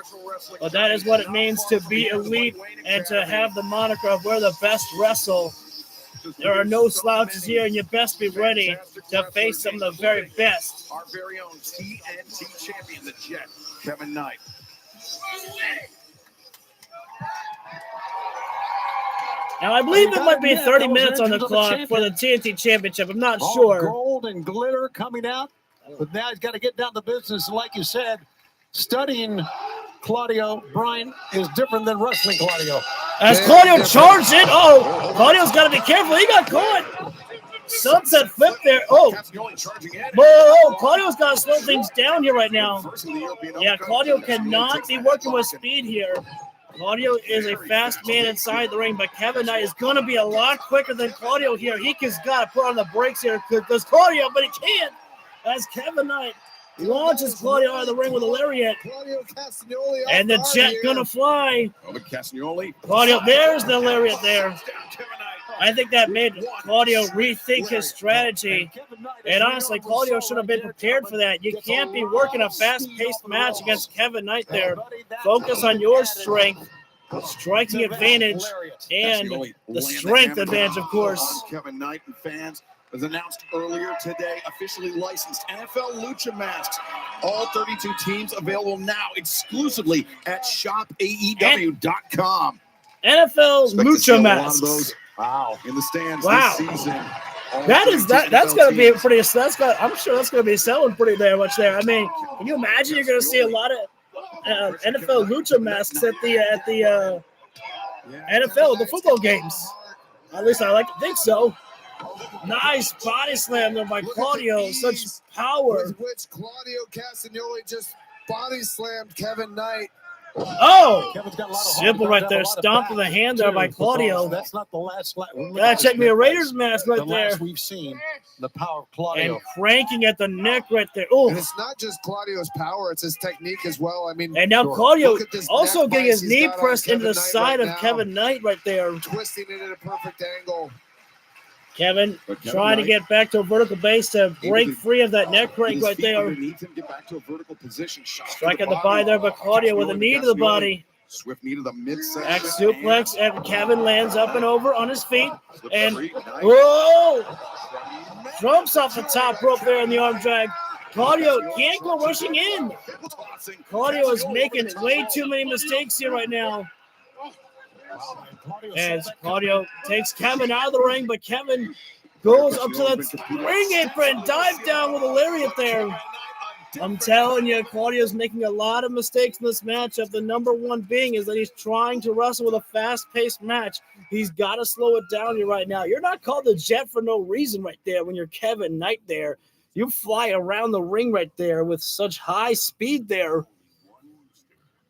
But that is what it means to be elite and to have the moniker of we're the best wrestle. There are no slouches here, and you best be ready to face some of the very best. Our very own TNT champion, the Jet, Kevin Knight. Now, I believe it might be 30 minutes on the clock for the TNT Championship. I'm not sure. Gold and glitter coming out. But now he's got to get down to business. Like you said, studying Claudio, Brian, is different than wrestling Claudio. As Claudio charged it. Oh, Claudio's got to be careful. He got caught. Sunset flip there. Oh, whoa, Claudio's got to slow things down here right now. Yeah, Claudio cannot be working with speed here. Claudio is a fast man inside the ring, but Kevin Knight is going to be a lot quicker than Claudio here. He has got to put on the brakes here because Claudio, but he can't. As Kevin Knight launches Claudio out of the ring with a lariat. And the Jet going to fly. Claudio, there's the lariat there. I think that made Claudio rethink his strategy. And honestly, Claudio should have been prepared for that. You can't be working a fast-paced match against Kevin Knight there. Focus on your strength, striking advantage, and the strength advantage, of course. Kevin Knight and fans was announced earlier today, officially licensed NFL Lucha masks. All 32 teams available now exclusively at shopaew.com. NFL Lucha masks. Wow, in the stands this season. That's going to be pretty. I'm sure that's going to be selling pretty damn much there. I mean, can you imagine you're going to see a lot of NFL Lucha masks at the NFL, the football games? At least I like to think so. Nice body slam there by Claudio. Such power. Which Claudio Castagnoli just body slammed Kevin Knight. Oh, simple right there. Stomp to the hand there by Claudio. That's not the last. Gotta check me a Raiders mask right there. We've seen the power of Claudio. And cranking at the neck right there. Oh, and it's not just Claudio's power; it's his technique as well. I mean, and now Claudio also getting his knee pressed into the side of Kevin Knight right there, twisting it at a perfect angle. Kevin trying to get back to a vertical base to break free of that neck break right there. Striking the body there by Claudio with a knee to the body. Swift knee to the midsection. Back suplex, and Kevin lands up and over on his feet. And whoa! Jumps off the top rope there in the arm drag. Claudio can't go rushing in. Claudio is making way too many mistakes here right now. As Claudio takes Kevin out of the ring, but Kevin goes up to the ring apron, dive down with a lariat there. I'm telling you, Claudio's making a lot of mistakes in this matchup. The number one being is that he's trying to wrestle with a fast-paced match. He's got to slow it down here right now. You're not called the Jet for no reason right there when you're Kevin Knight there. You fly around the ring right there with such high speed there.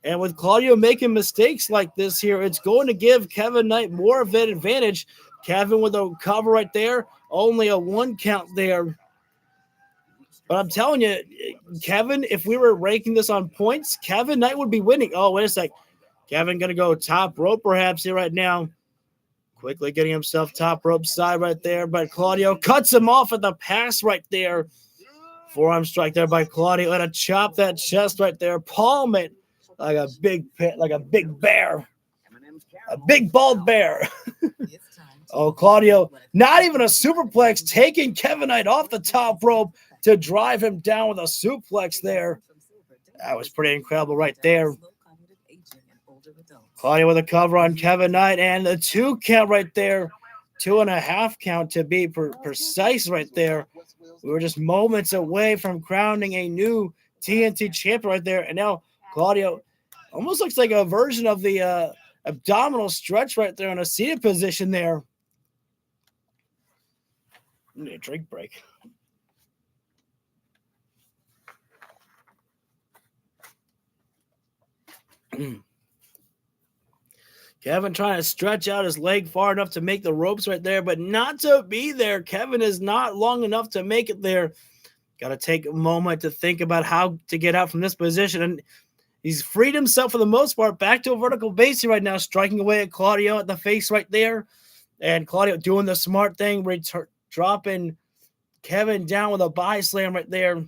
And with Claudio making mistakes like this here, it's going to give Kevin Knight more of an advantage. Kevin with a cover right there, only a 1 count there. But I'm telling you, Kevin, if we were ranking this on points, Kevin Knight would be winning. Oh, wait a sec. Kevin going to go top rope perhaps here right now. Quickly getting himself top rope side right there. But Claudio cuts him off at the pass right there. Forearm strike there by Claudio. And a chop that chest right there. Palm it. Like a big bear, a big bald bear. Oh, Claudio, not even a superplex, taking Kevin Knight off the top rope to drive him down with a suplex there. That was pretty incredible right there. Claudio with a cover on Kevin Knight and the 2 count right there. 2.5 count to be precise right there. We were just moments away from crowning a new TNT champion right there. And now Claudio almost looks like a version of the abdominal stretch right there in a seated position there. Need a drink break. Kevin trying to stretch out his leg far enough to make the ropes right there, but not to be there. Kevin is not long enough to make it there. Got to take a moment to think about how to get out from this position. And he's freed himself for the most part back to a vertical base right now, striking away at Claudio at the face right there. And Claudio doing the smart thing, dropping Kevin down with a body slam right there.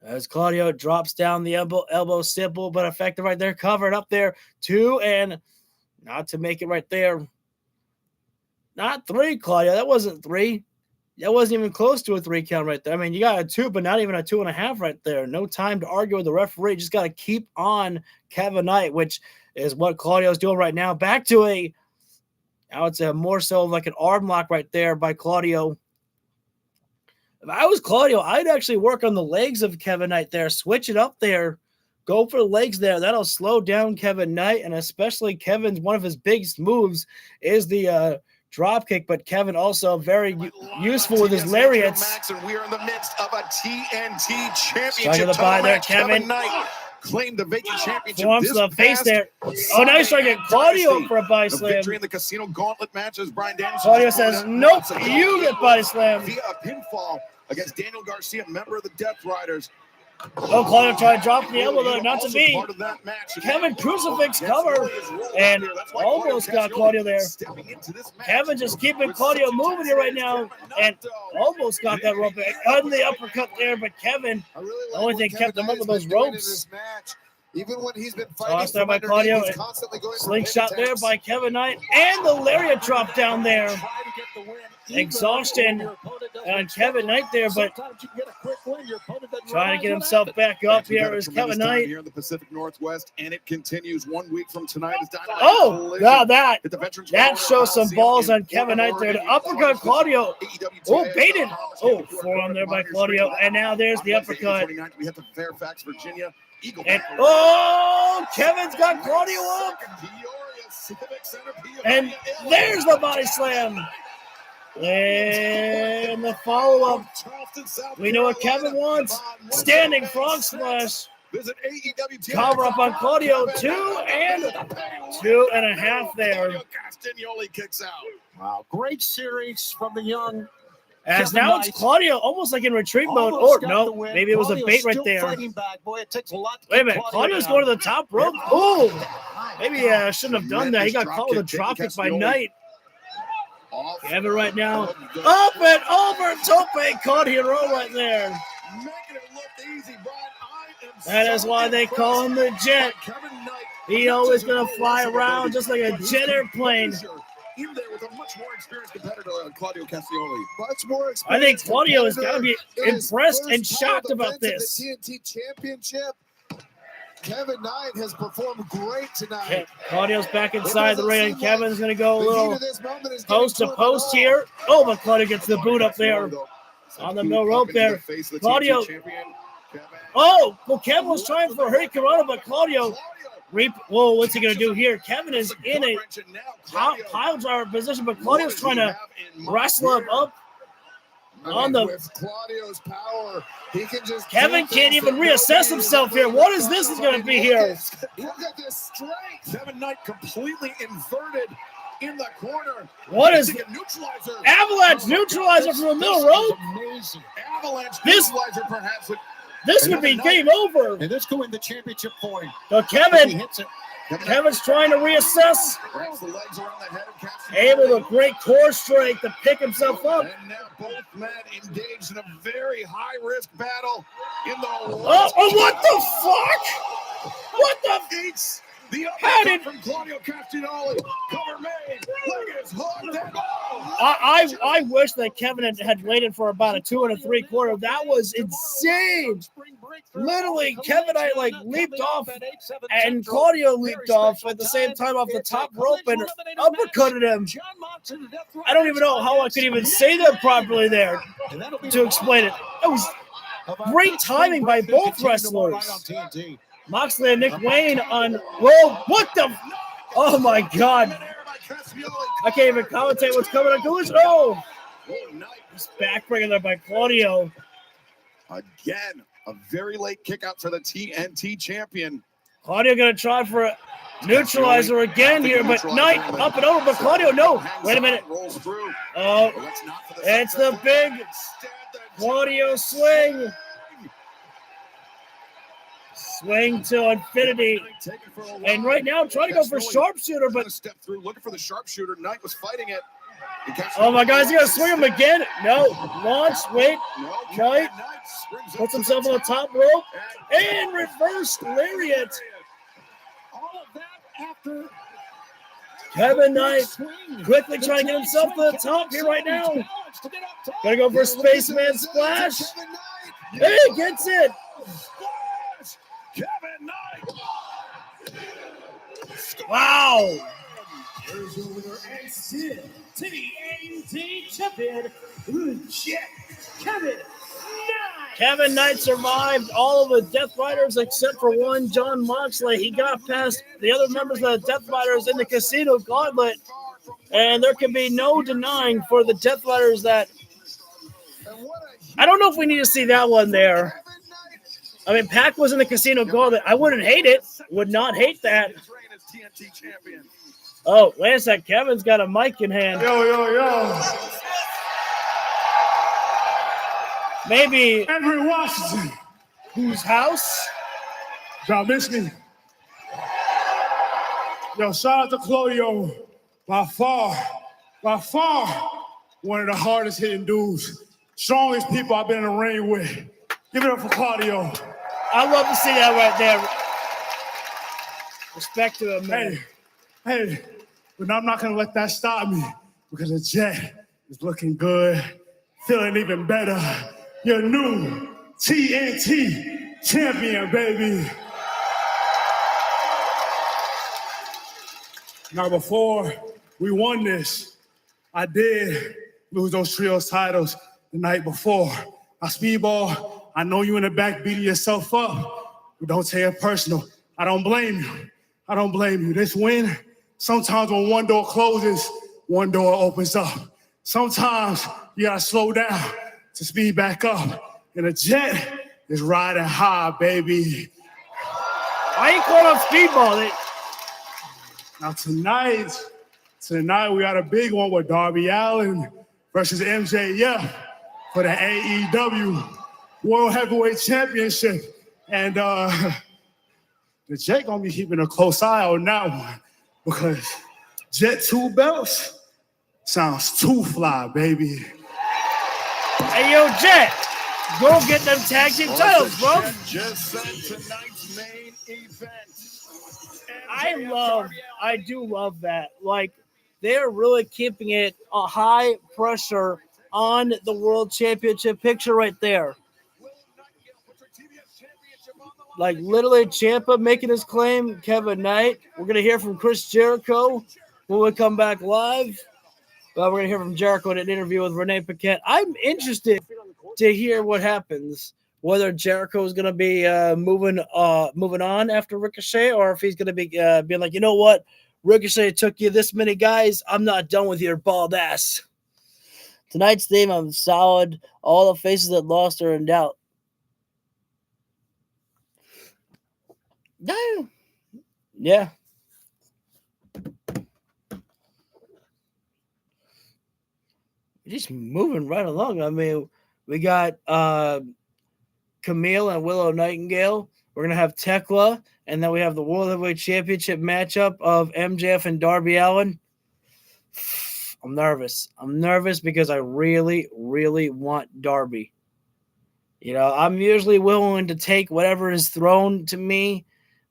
As Claudio drops down the elbow simple but effective right there, covered up there. 2 and not to make it right there. Not 3, Claudio. That wasn't 3. That wasn't even close to a 3 count right there. I mean, you got a 2, but not even a 2.5 right there. No time to argue with the referee. Just got to keep on Kevin Knight, which is what Claudio's doing right now. Back to I would say more so like an arm lock right there by Claudio. If I was Claudio, I'd actually work on the legs of Kevin Knight there. Switch it up there. Go for the legs there. That'll slow down Kevin Knight, and especially Kevin's one of his biggest moves is the drop kick, but Kevin also very useful with his lariats. Max, and we are in the midst of a TNT championship. Striking the body there, Kevin. Knight claimed the vacant championship. Forms to the face there. Oh, now he's trying to get Claudio for a body slam. Victory in the casino gauntlet matches. Brian Danielson. Claudio says, nope, you get body slam. Via a pinfall against Daniel Garcia, member of the Death Riders. Oh, Claudio tried to drop the elbow there, not to be. Kevin crucifix cover and almost got Claudio there. Kevin just keeping Claudio moving here right now and almost got that rope. On the uppercut there, but Kevin, the only thing kept him up with those ropes. Even when he's been fighting tossed there by Claudio. Slingshot there by Kevin Knight. And the lariat drop down there. Exhaustion on Kevin Knight there, but trying to get himself back up here is Kevin Knight. Here in the Pacific Northwest, and it continues 1 week from tonight. Oh, God, that shows some balls on Kevin Knight there. The uppercut, Claudio. Oh, baited. Oh, forearm there by Claudio. And now there's the uppercut. We have to Fairfax, Virginia. And, oh, Kevin's got Claudio up. And there's the body slam. And the follow-up. We know what Kevin wants. Standing frog splash. Cover up on Claudio. 2 and 2.5 there. Wow, great series from the young. As now it's Claudio almost like in retreat mode. Or no, maybe it was a bait right there. Wait a minute, Claudio's going to the top rope. Oh, maybe I shouldn't have done that. He got caught with a drop kick by Knight. Kevin right now. Up and over. Tope caught hero right there. That is why they call him the Jet. He always going to fly around just like a jet airplane. In there with a much more experienced competitor, Claudio Castagnoli. Much more experienced. I think Claudio has got to be impressed and shocked about this. The TNT Championship. Kevin Knight has performed great tonight. Claudio's back inside the ring, and Kevin's going to go a little post to post here. Oh, but Claudio gets the boot up there on the middle rope there. Claudio. Oh, well, Kevin was trying for a Hurricane, but Claudio. Whoa, what's he going to do here? Kevin is in a pile driver position, but Claudio's trying to wrestle him up on the. With Claudio's power, he can just. Kevin can't even reassess himself here. What is this going to be here? Look at this strength. Kevin Knight completely inverted in the corner. What is Avalanche neutralizer from the middle rope? Amazing. Avalanche neutralizer, perhaps. This could be game over. And this could win the championship for him. So Kevin's trying to reassess. Able to great core strength to pick himself up. And now both men engaged in a very high-risk battle in the. Oh, what the fuck? What the? The uppercut from Claudio Castagnoli. Cover made. Leg is hooked. And I wish that Kevin had waited for about a 2 3/4. That was insane. Literally, Kevin leaped off, and Claudio leaped off at the same time off the top rope and uppercutted him. I don't even know how I could even say that properly there to explain it. It was great timing by both wrestlers. Moxley and Nick Wayne on. Whoa, what the? Oh my God. I can't even commentate what's coming on Collision. Oh, this backbreaker there by Claudio. Again, a very late kick out for the TNT champion. Claudio going to try for a neutralizer again here, but Knight up and over, but Claudio, no. Wait a minute. Oh, it's the big Claudio swing. Swing to infinity. And right now, trying to go for sharpshooter, but step through, looking for the sharpshooter. Knight was fighting it. Oh my God, he's going to swing him again. No, launch, wait. Knight puts himself on the top rope and reverse lariat. All of that after Kevin Knight quickly trying to get himself to the top here right now. Gonna go for a spaceman splash. Hey, gets it. Kevin Knight. Wow. Here's your winner and still TNT champion, Kevin Knight. Kevin Knight survived all of the Death Riders except for one, John Moxley. He got past the other members of the Death Riders in the Casino Gauntlet. And there can be no denying for the Death Riders that I don't know if we need to see that one there. I mean, Pac was in the Casino Gauntlet. I wouldn't hate it. Would not hate that. Oh, wait a sec. Kevin's got a mic in hand. Yo. Maybe Everett Washington. whose house? Y'all miss me? Yo, shout out to Claudio. By far, one of the hardest hitting dudes. Strongest people I've been in the ring with. Give it up for Claudio. I love to see that right there. Respect to him, man. Hey, but I'm not gonna let that stop me because the Jet is looking good, feeling even better. Your new TNT champion, baby. Now, before we won this, I did lose those trios titles the night before. Now, Speedball, I know you in the back beating yourself up, but don't take it personal. I don't blame you. This win, sometimes when one door closes, one door opens up. Sometimes you gotta slow down to speed back up. And the Jet is riding high, baby. I ain't calling up Speedball. Now tonight we got a big one with Darby Allin versus MJF for the AEW World Heavyweight Championship. And the Jet gonna be keeping a close eye on that one because Jet 2 belts sounds too fly, baby. Hey, yo, Jet, go get them tag team titles, bro. Just said tonight's main event. I do love that. Like, they're really keeping it a high pressure on the World Championship picture right there. Like, literally, Ciampa making his claim, Kevin Knight. We're going to hear from Chris Jericho when we come back live. We're going to hear from Jericho in an interview with Renee Paquette. I'm interested to hear what happens, whether Jericho is going to be moving on after Ricochet, or if he's going to be being like, you know what, Ricochet took you this many guys. I'm not done with your bald ass. Tonight's theme, I'm solid. All the faces that lost are in doubt. Yeah. Just moving right along. I mean, we got Camille and Willow Nightingale. We're going to have Tekla, and then we have the World Heavyweight Championship matchup of MJF and Darby Allin. I'm nervous. I'm nervous because I really, really want Darby. You know, I'm usually willing to take whatever is thrown to me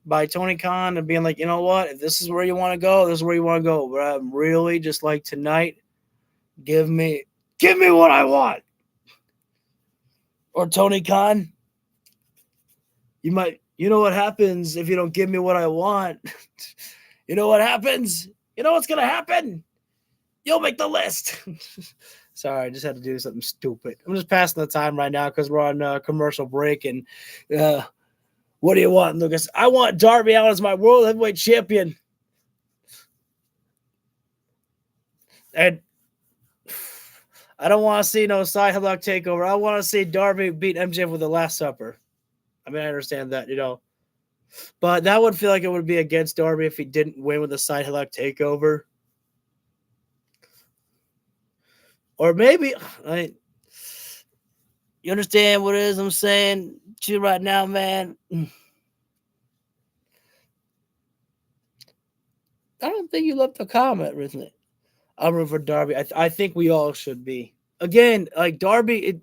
by Tony Khan and being like, you know what, if this is where you want to go, this is where you want to go. But I'm really just like tonight, give me what I want. Or Tony Khan, you know what happens if you don't give me what I want. You know what happens? You know what's going to happen? You'll make the list. Sorry, I just had to do something stupid. I'm just passing the time right now because we're on commercial break. And what do you want, Lucas? I want Darby Allin as my World Heavyweight Champion. And I don't want to see no side headlock takeover. I want to see Darby beat MJF with the Last Supper. I mean, I understand that, you know. But that would feel like it would be against Darby if he didn't win with a side headlock takeover. Or maybe, you understand what it is I'm saying to you right now, man? I don't think you left a comment, isn't it? I'm rooting for Darby. I think we all should be. Again, like Darby,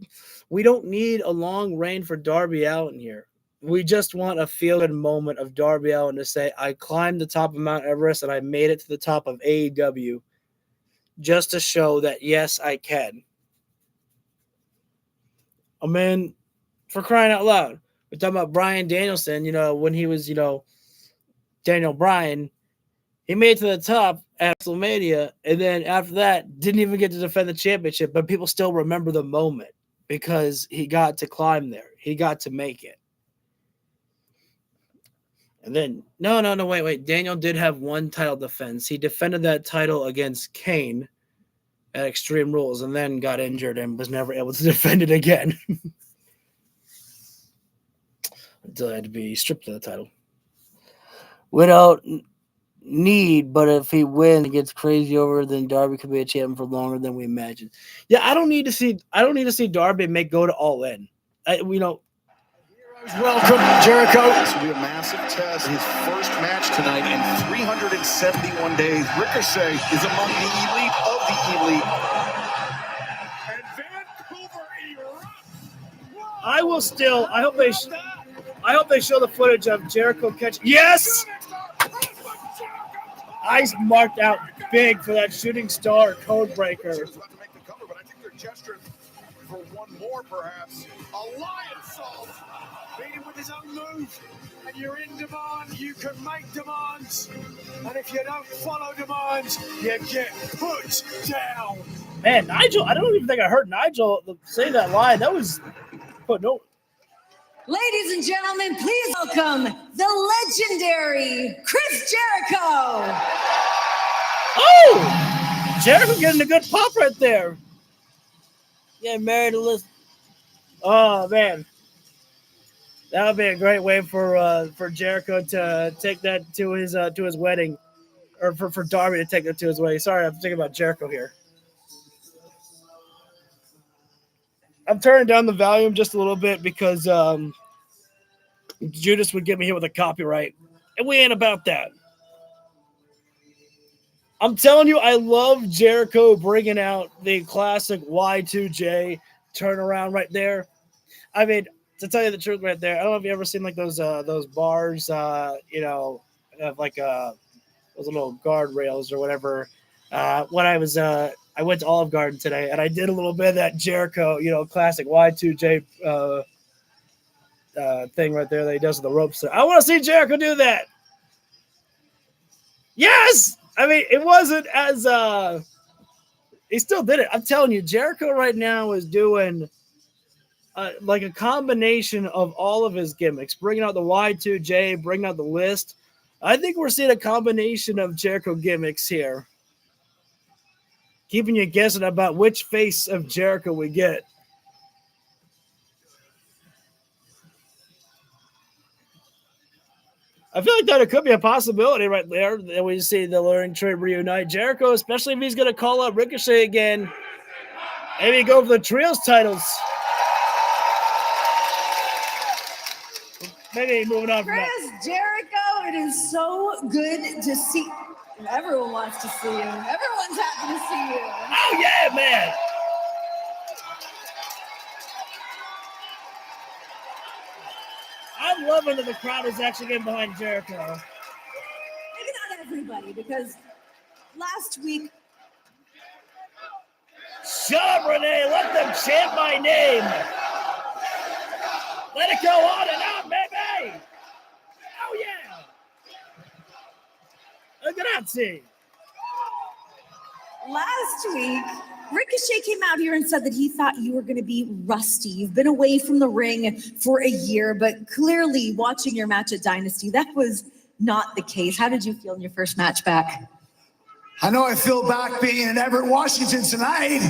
we don't need a long reign for Darby Allin here. We just want a feel-good moment of Darby Allin to say, I climbed the top of Mount Everest and I made it to the top of AEW just to show that, yes, I can. I mean, for crying out loud. We're talking about Bryan Danielson, when he was, Daniel Bryan. He made it to the top at WrestleMania, and then after that, didn't even get to defend the championship, but people still remember the moment because he got to climb there. He got to make it. And then, wait. Daniel did have one title defense. He defended that title against Kane at Extreme Rules and then got injured and was never able to defend it again. Until he had to be stripped of the title. Without need, but if he wins and gets crazy over, then Darby could be a champion for longer than we imagine. Yeah, I don't need to see Darby go to All In. Welcome, Jericho. This will be a massive test. His first match tonight in 371 days. Ricochet is among the elite of the elite. And Vancouver erupts. I hope they show the footage of Jericho catch. Yes! I marked out big for that shooting star code breaker. About to make the cover, but I think they're gesturing for one more, perhaps. Alliance Salt. Beat him with his own move, and you're in demand. You can make demands, and if you don't follow demands, you get put down. Man, Nigel, I don't even think I heard Nigel say that line. That was put no. Ladies and gentlemen, please welcome the legendary Chris Jericho. Oh, Jericho getting a good pop right there. Yeah, married to Liz. Oh man, that would be a great way for Jericho to take that to his wedding, or for Darby to take that to his wedding. Sorry, I'm thinking about Jericho here. I'm turning down the volume just a little bit because Judas would get me hit with a copyright, and we ain't about that. I'm telling you, I love Jericho bringing out the classic Y2J turnaround right there. I mean, to tell you the truth right there, I don't know if you ever seen like those bars, have like those little guardrails or whatever. When I went to Olive Garden today, and I did a little bit of that Jericho, classic Y2J thing right there that he does with the ropes. I want to see Jericho do that. Yes! I mean, it wasn't as he still did it. I'm telling you, Jericho right now is doing like a combination of all of his gimmicks, bringing out the Y2J, bringing out the list. I think we're seeing a combination of Jericho gimmicks here, keeping you guessing about which face of Jericho we get. I feel like that it could be a possibility right there that we see the Learning Tree reunite. Jericho, especially if he's going to call up Ricochet again. Maybe go for the trios titles. Maybe moving on from that. Chris Jericho, it is so good to see. Everyone wants to see you. Everyone's happy to see you. Oh, yeah, man. I'm loving that the crowd is actually getting behind Jericho. Maybe not everybody, because last week. Shut up, Renee. Let them chant my name. Let it go on and on, baby. Oh, yeah. Grazie. Last week, Ricochet came out here and said that he thought you were going to be rusty. You've been away from the ring for a year, but clearly watching your match at Dynasty, that was not the case. How did you feel in your first match back? I know I feel back being in Everett, Washington tonight.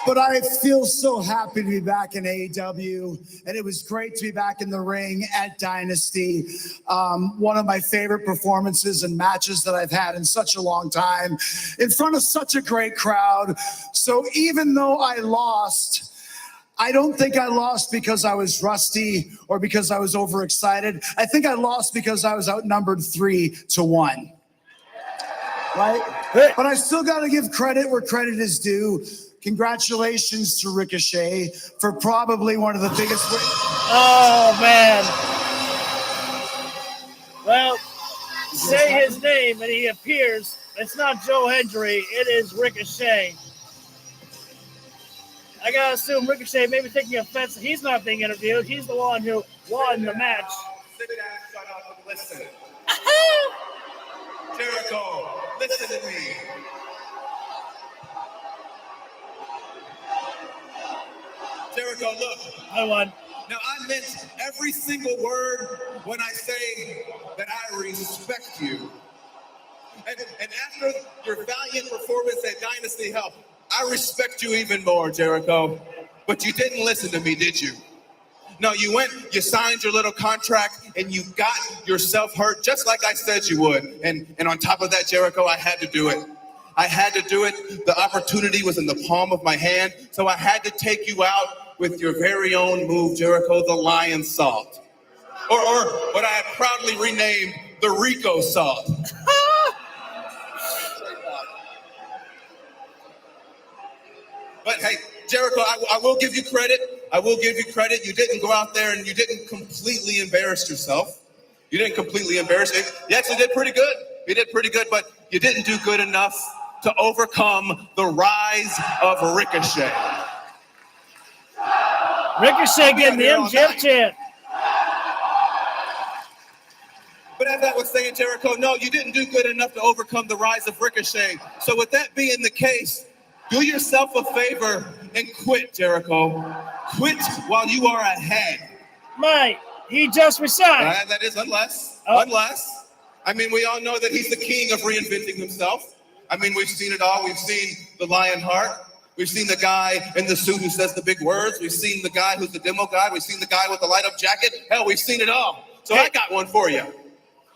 But I feel so happy to be back in AEW, and it was great to be back in the ring at Dynasty. One of my favorite performances and matches that I've had in such a long time, in front of such a great crowd. So even though I lost, I don't think I lost because I was rusty or because I was overexcited. I think I lost because I was outnumbered 3-1. Right? But I still got to give credit where credit is due. Congratulations to Ricochet for probably one of the biggest. Oh, man. Well, say his name and he appears. It's not Joe Hendry. It is Ricochet. I got to assume Ricochet may be taking offense. He's not being interviewed. He's the one who won the match. Sit down, shut up, and listen. Jericho, listen to me. Jericho, look. I won. Now, I meant every single word when I say that I respect you. And after your valiant performance at Dynasty Health, I respect you even more, Jericho. But you didn't listen to me, did you? No, you went, you signed your little contract, and you got yourself hurt just like I said you would. And on top of that, Jericho, I had to do it. I had to do it. The opportunity was in the palm of my hand, so I had to take you out with your very own move, Jericho, the Lion Salt. Or what I have proudly renamed the Rico Salt. But hey, Jericho, I will give you credit. I will give you credit. You didn't go out there and you didn't completely embarrass yourself. You didn't completely embarrass it. You actually did pretty good. You did pretty good, but you didn't do good enough to overcome the rise of Ricochet. Ricochet getting the MJF chant. But as I was saying, Jericho, no, you didn't do good enough to overcome the rise of Ricochet. So with that being the case, do yourself a favor and quit, Jericho. Quit while you are ahead. Mate, he just resigned. That is unless. I mean, we all know that he's the king of reinventing himself. I mean, we've seen it all. We've seen the Lion Heart. We've seen the guy in the suit who says the big words. We've seen the guy who's the demo guy. We've seen the guy with the light-up jacket. Hell, we've seen it all. So I got one for you.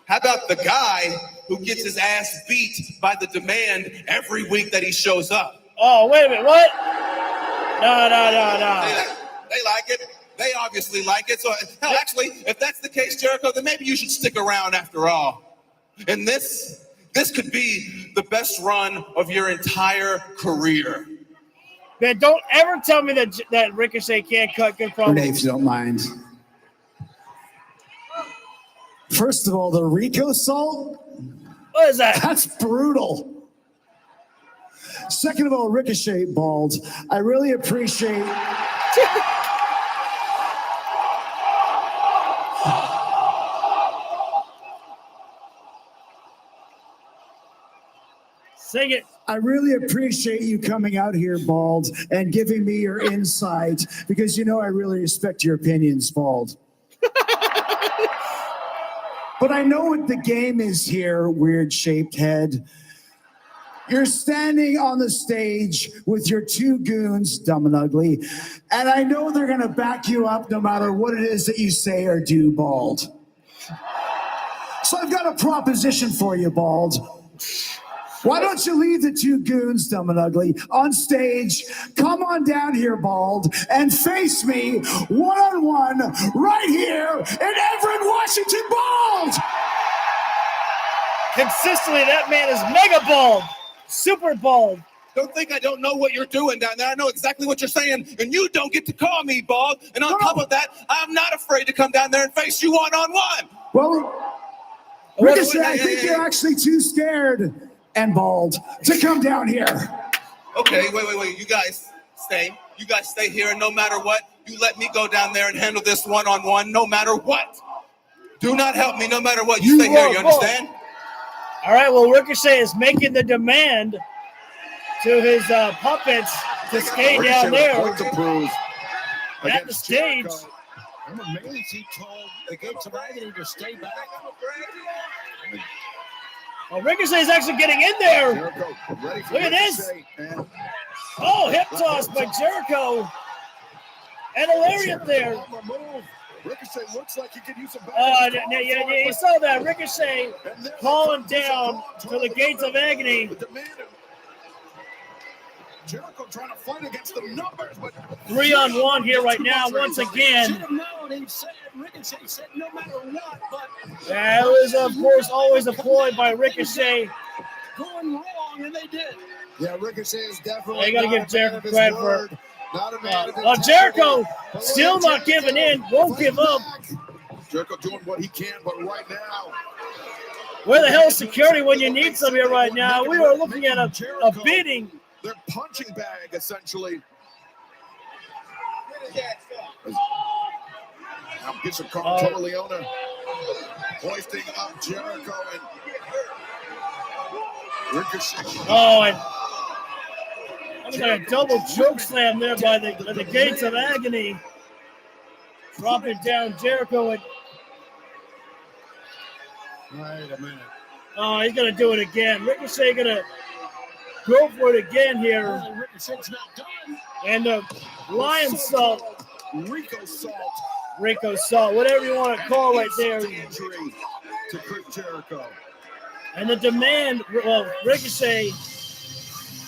How about the guy who gets his ass beat by the Demand every week that he shows up? Oh, wait a minute. What? No. They like it. They obviously like it. So, hell, actually, if that's the case, Jericho, then maybe you should stick around after all. And this could be the best run of your entire career. Man, don't ever tell me that Ricochet can't cut good promos. Renee, if you don't mind. First of all, the Rico Salt? What is that? That's brutal. Second of all, Ricochet, Bald. I really appreciate... Sing it. I really appreciate you coming out here, Bald, and giving me your insight, because you know I really respect your opinions, Bald. But I know what the game is here, weird-shaped head. You're standing on the stage with your two goons, Dumb and Ugly, and I know they're going to back you up no matter what it is that you say or do, Bald. So I've got a proposition for you, Bald. Why don't you leave the two goons, Dumb and Ugly, on stage, come on down here, Bald, and face me one-on-one right here in Everett, Washington, Bald! Consistently, that man is mega bald. Super bald. Don't think I don't know what you're doing down there. I know exactly what you're saying, and you don't get to call me, Bald. And on top of that, I'm not afraid to come down there and face you one-on-one. Well, Ricochet, I think you're actually too scared and bald to come down here. Okay, wait. You guys stay. You guys stay here, and no matter what, you let me go down there and handle this one-on-one no matter what. Do not help me no matter what. You stay here, you understand? All right, well, Ricochet is making the demand to his puppets to stay down there at the stage. Jericho. I'm amazed he told the Gates of Agony to stay back. Well, Ricochet is actually getting in there. Jericho, ready for Look at this. Man. Oh, hip toss by Jericho. And a lariat there. Ricochet looks like he could use some Yeah, you saw that. Ricochet calling down to the gates of agony. Jericho trying to fight against the numbers, but 3-on-1 here right now, once again. Should have known. He said, Ricochet said no matter what, but That was, of course, always a ploy by Ricochet. going wrong, and they did. Yeah, Ricochet is definitely. They got to give Jericho credit for it. Not a man of Jericho still not giving in, won't give up. Jericho doing what he can, but right now, Where the hell is security when you need some here right now? We are looking at a beating. their punching bag, essentially. Now gets a Carl Leona hoisting up Jericho and Ricochet. Oh, and that was like a double choke slam there by the gates of agony. Dropping down Jericho and Wait a minute. oh, he's gonna do it again. Ricochet gonna go for it again here. Ricochet's not done. And the Lion Salt, Rico Salt, whatever you want to call right there. Injury to Chris Jericho. And the demand, well, Ricochet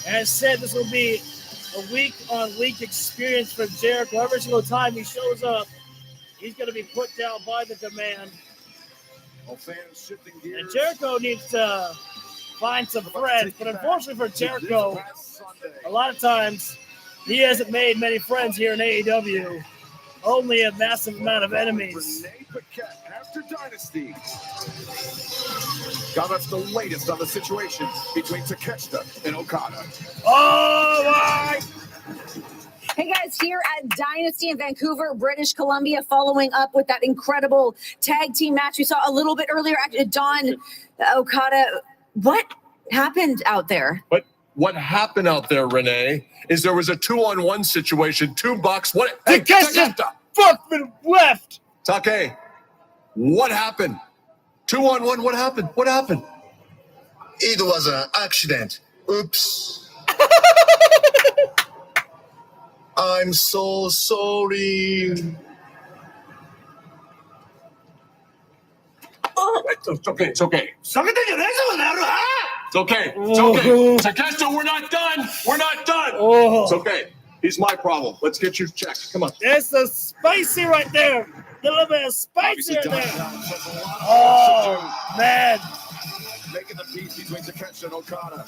has said this will be a week-on-week experience for Jericho. Every single time he shows up, he's going to be put down by the demand. Fans shifting gears. And Jericho needs to find some friends, but unfortunately for Jericho, a lot of times he hasn't made many friends here in AEW. Only a massive amount of enemies. Renee Paquette after Dynasty got us the latest on the situation between Takeshita and Okada. Oh my! Hey guys, here at Dynasty in Vancouver, British Columbia, following up with that incredible tag team match we saw a little bit earlier. Don Okada, what happened out there? But what happened out there, Renee, is there was a 2-on-1 situation. $2. What? Hey, Takeshita fucking left. Take, what happened? 2-on-1. What happened? What happened? It was an accident. Oops. I'm so sorry. It's okay. It's okay. It's okay. It's okay. Takeshita, we're not done. We're not done. It's okay. He's my problem. Let's get you checked. Come on. That's the spicy right there. A little bit of spicy right there. Oh, man. Making the peace between Takeshita and Okada.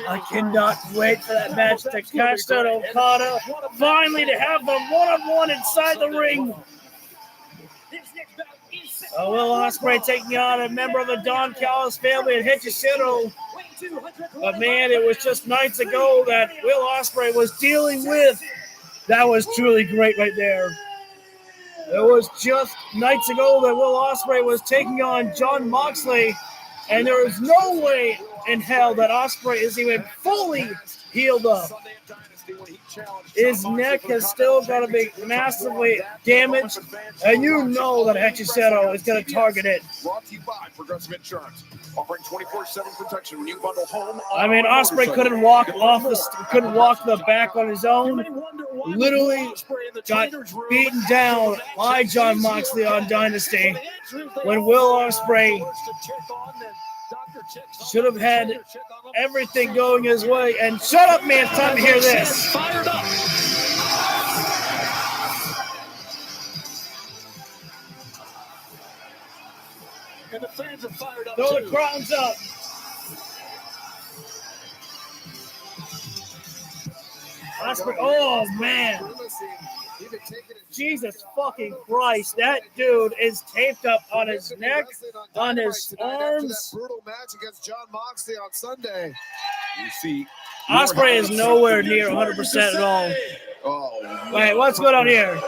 I cannot wait for that match. Takeshita and Okada. Finally to have them one-on-one inside the ring. Will Ospreay taking on a member of the Don Callis family at Hechishiro. But man, it was just nights ago that Will Ospreay was dealing with. That was truly great right there. It was just nights ago that Will Ospreay was taking on Jon Moxley, and there is no way in hell that Ospreay is even fully healed up. His neck has still got to be massively damaged, and you know that Hechishiro is going to target it. Brought to you by Progressive Insurance, offering 24/7 protection when you bundle home. I mean, Ospreay couldn't walk the back on his own. Literally got beaten down by Jon Moxley on Dynasty when Will Ospreay should have had everything going his way. And shut up, man. It's time to hear this. Fired up. And the fans are fired up. Throw the crowns up. Ospreay, oh man. Jesus fucking Christ. That dude is taped up on his neck, on his arms. Brutal match against Jon Moxley on Sunday. You see, Ospreay is nowhere near 100% at all. Oh, wait, what's going on here?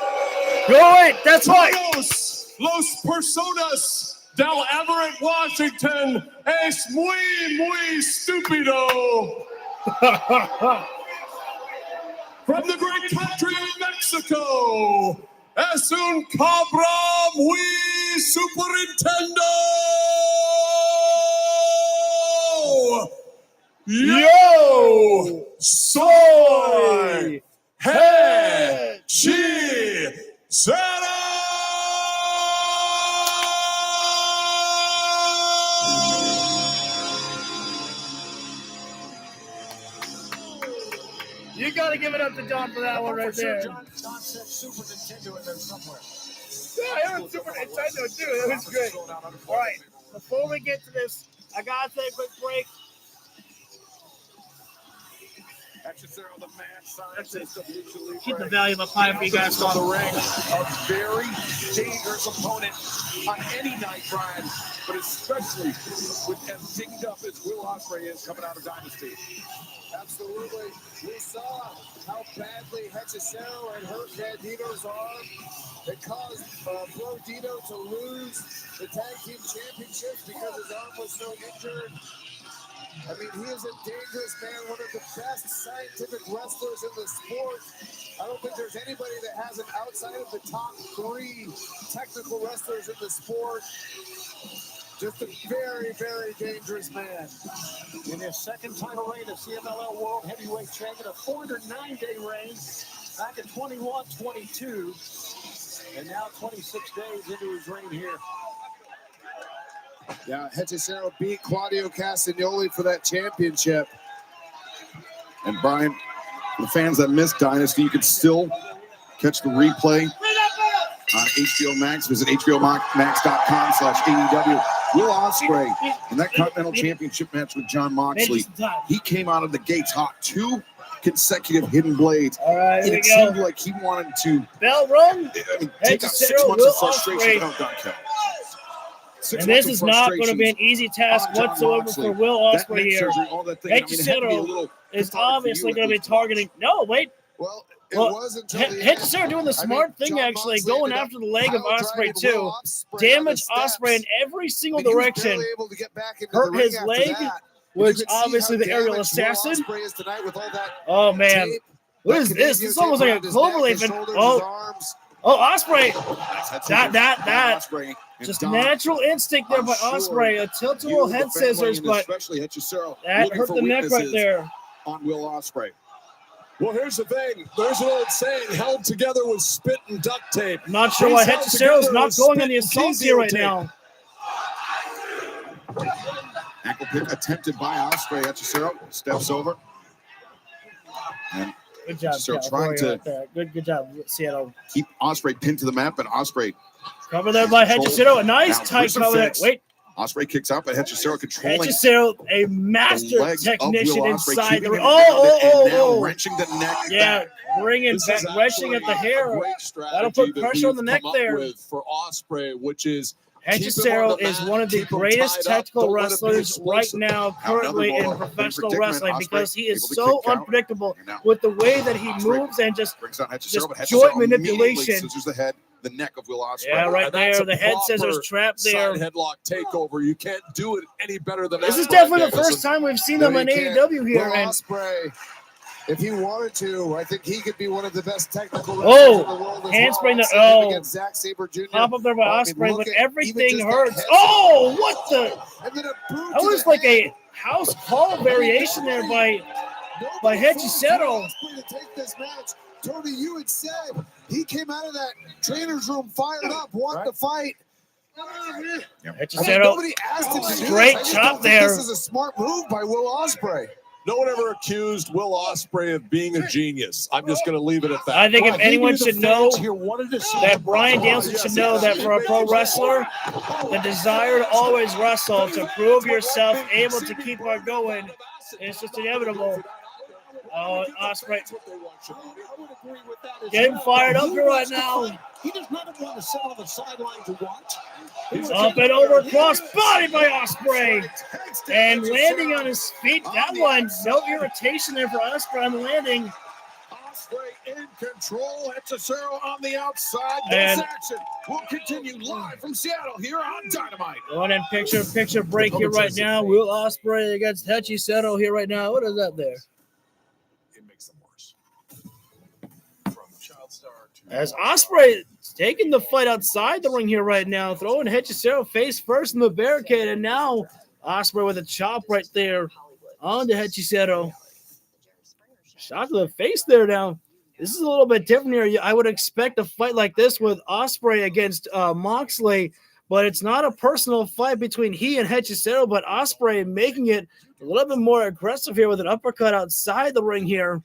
Go wait, that's right. Los Personas del Everett, Washington, es muy estúpido. From the great country of Mexico, es un cabra muy superintendo. Yo soy You got to give it up to John for that one right there. John said Super Nintendo in there somewhere. Yeah, I heard Super Nintendo too. That was great. All right, before we get to this, I got to take a quick break. Keep the value of a pie for you guys on the ring. A very dangerous opponent on any night, Brian, but especially with as dinged up as Will Ospreay is coming out of Dynasty. Absolutely. We saw how badly Hechicero and hurt Bandito's arm. It caused Bro Dito to lose the tag team championships because his arm was so injured. I mean, he is a dangerous man, one of the best scientific wrestlers in the sport. I don't think there's anybody that has him outside of the top 3 technical wrestlers in the sport. Just a very, very dangerous man. In his second title reign as CMLL World Heavyweight Champion, a 409-day reign back in 21-22, and now 26 days into his reign here. Yeah, Hechicero beat Claudio Castagnoli for that championship. And Brian, the fans that missed Dynasty, you can still catch the replay on HBO Max. Visit hbomax.com/AEW. Will Ospreay in that Continental Championship match with John Moxley, he came out of the gates hot. 2 consecutive hidden blades. All right, and it seemed like he wanted to bell run. take out 6 months of frustration. And this is not going to be an easy task whatsoever for Will Ospreay here. Hechicero is obviously going to be targeting. No, wait. Well, it was until Hechicero doing the smart thing, actually, going after the leg of Ospreay too. Damage Ospreay in every single direction. Hurt his leg, which obviously the aerial assassin. Oh, man. What is this? This is almost like a Cloverleaf. Ospreay. That. Just natural instinct there by Ospreay. A tilt-a-whirl head scissors, but that hurt the neck right there. On Will Ospreay. Well, here's the thing. There's an old saying, held together with spit and duct tape. I'm not sure why Hechicero's not going on the assault here right now. Ankle pick attempted by Ospreay. Hechicero steps over. And good job, trying to good job, Seattle. Keep Ospreay pinned to the mat, but Ospreay cover there by Hechicero. A nice tight cover there. Wait. Ospreay kicks out, but Hechicero controlling. Hechicero, a master technician inside the ring. Wrenching the neck. Yeah, bringing back, wrenching at the hair. That'll put pressure on the neck there. For Ospreay, which is Hechicero is one of the greatest tactical wrestlers right now, currently in professional wrestling, because he is so unpredictable with the way that he moves and just joint manipulation. Scissors the head, the neck of Will Ospreay. Yeah, right there, the head scissors trapped there. Headlock takeover. You can't do it any better than that. This is definitely the first time we've seen them in AEW here. Will Ospreay, if he wanted to, I think he could be one of the best technical wrestlers in the world. Handspring against Zack Sabre Jr. Pop up there by Ospreay, but everything hurts. Oh, what the? That was like a house call variation there by Hechicero. Tony, you had said he came out of that trainer's room fired up, wanted to fight. Hechicero, nobody asked him to do great this. chop there. This is a smart move by Will Ospreay. No one ever accused Will Ospreay of being a genius. I'm just going to leave it at that. I think if anyone should know that Bryan Danielson should know that for a pro wrestler, the desire to always wrestle, to prove yourself able to keep on going, it's just inevitable. Oh, Ospreay. Get him fired up here right now. He does not want to sit on the sideline to watch. Up and over, cross body by Ospreay. And landing on his feet. That one, no irritation there for Ospreay on the landing. Ospreay in control. Hechicero on the outside. This action will continue live from Seattle here on Dynamite. One in picture break here right now. Will Ospreay against Hechicero here right now. What is that there? As Ospreay taking the fight outside the ring here right now, throwing Hechicero face first in the barricade, and now Ospreay with a chop right there onto Hechicero. Shot to the face there now. This is a little bit different here. I would expect a fight like this with Ospreay against Moxley, but it's not a personal fight between he and Hechicero, but Ospreay making it a little bit more aggressive here with an uppercut outside the ring here.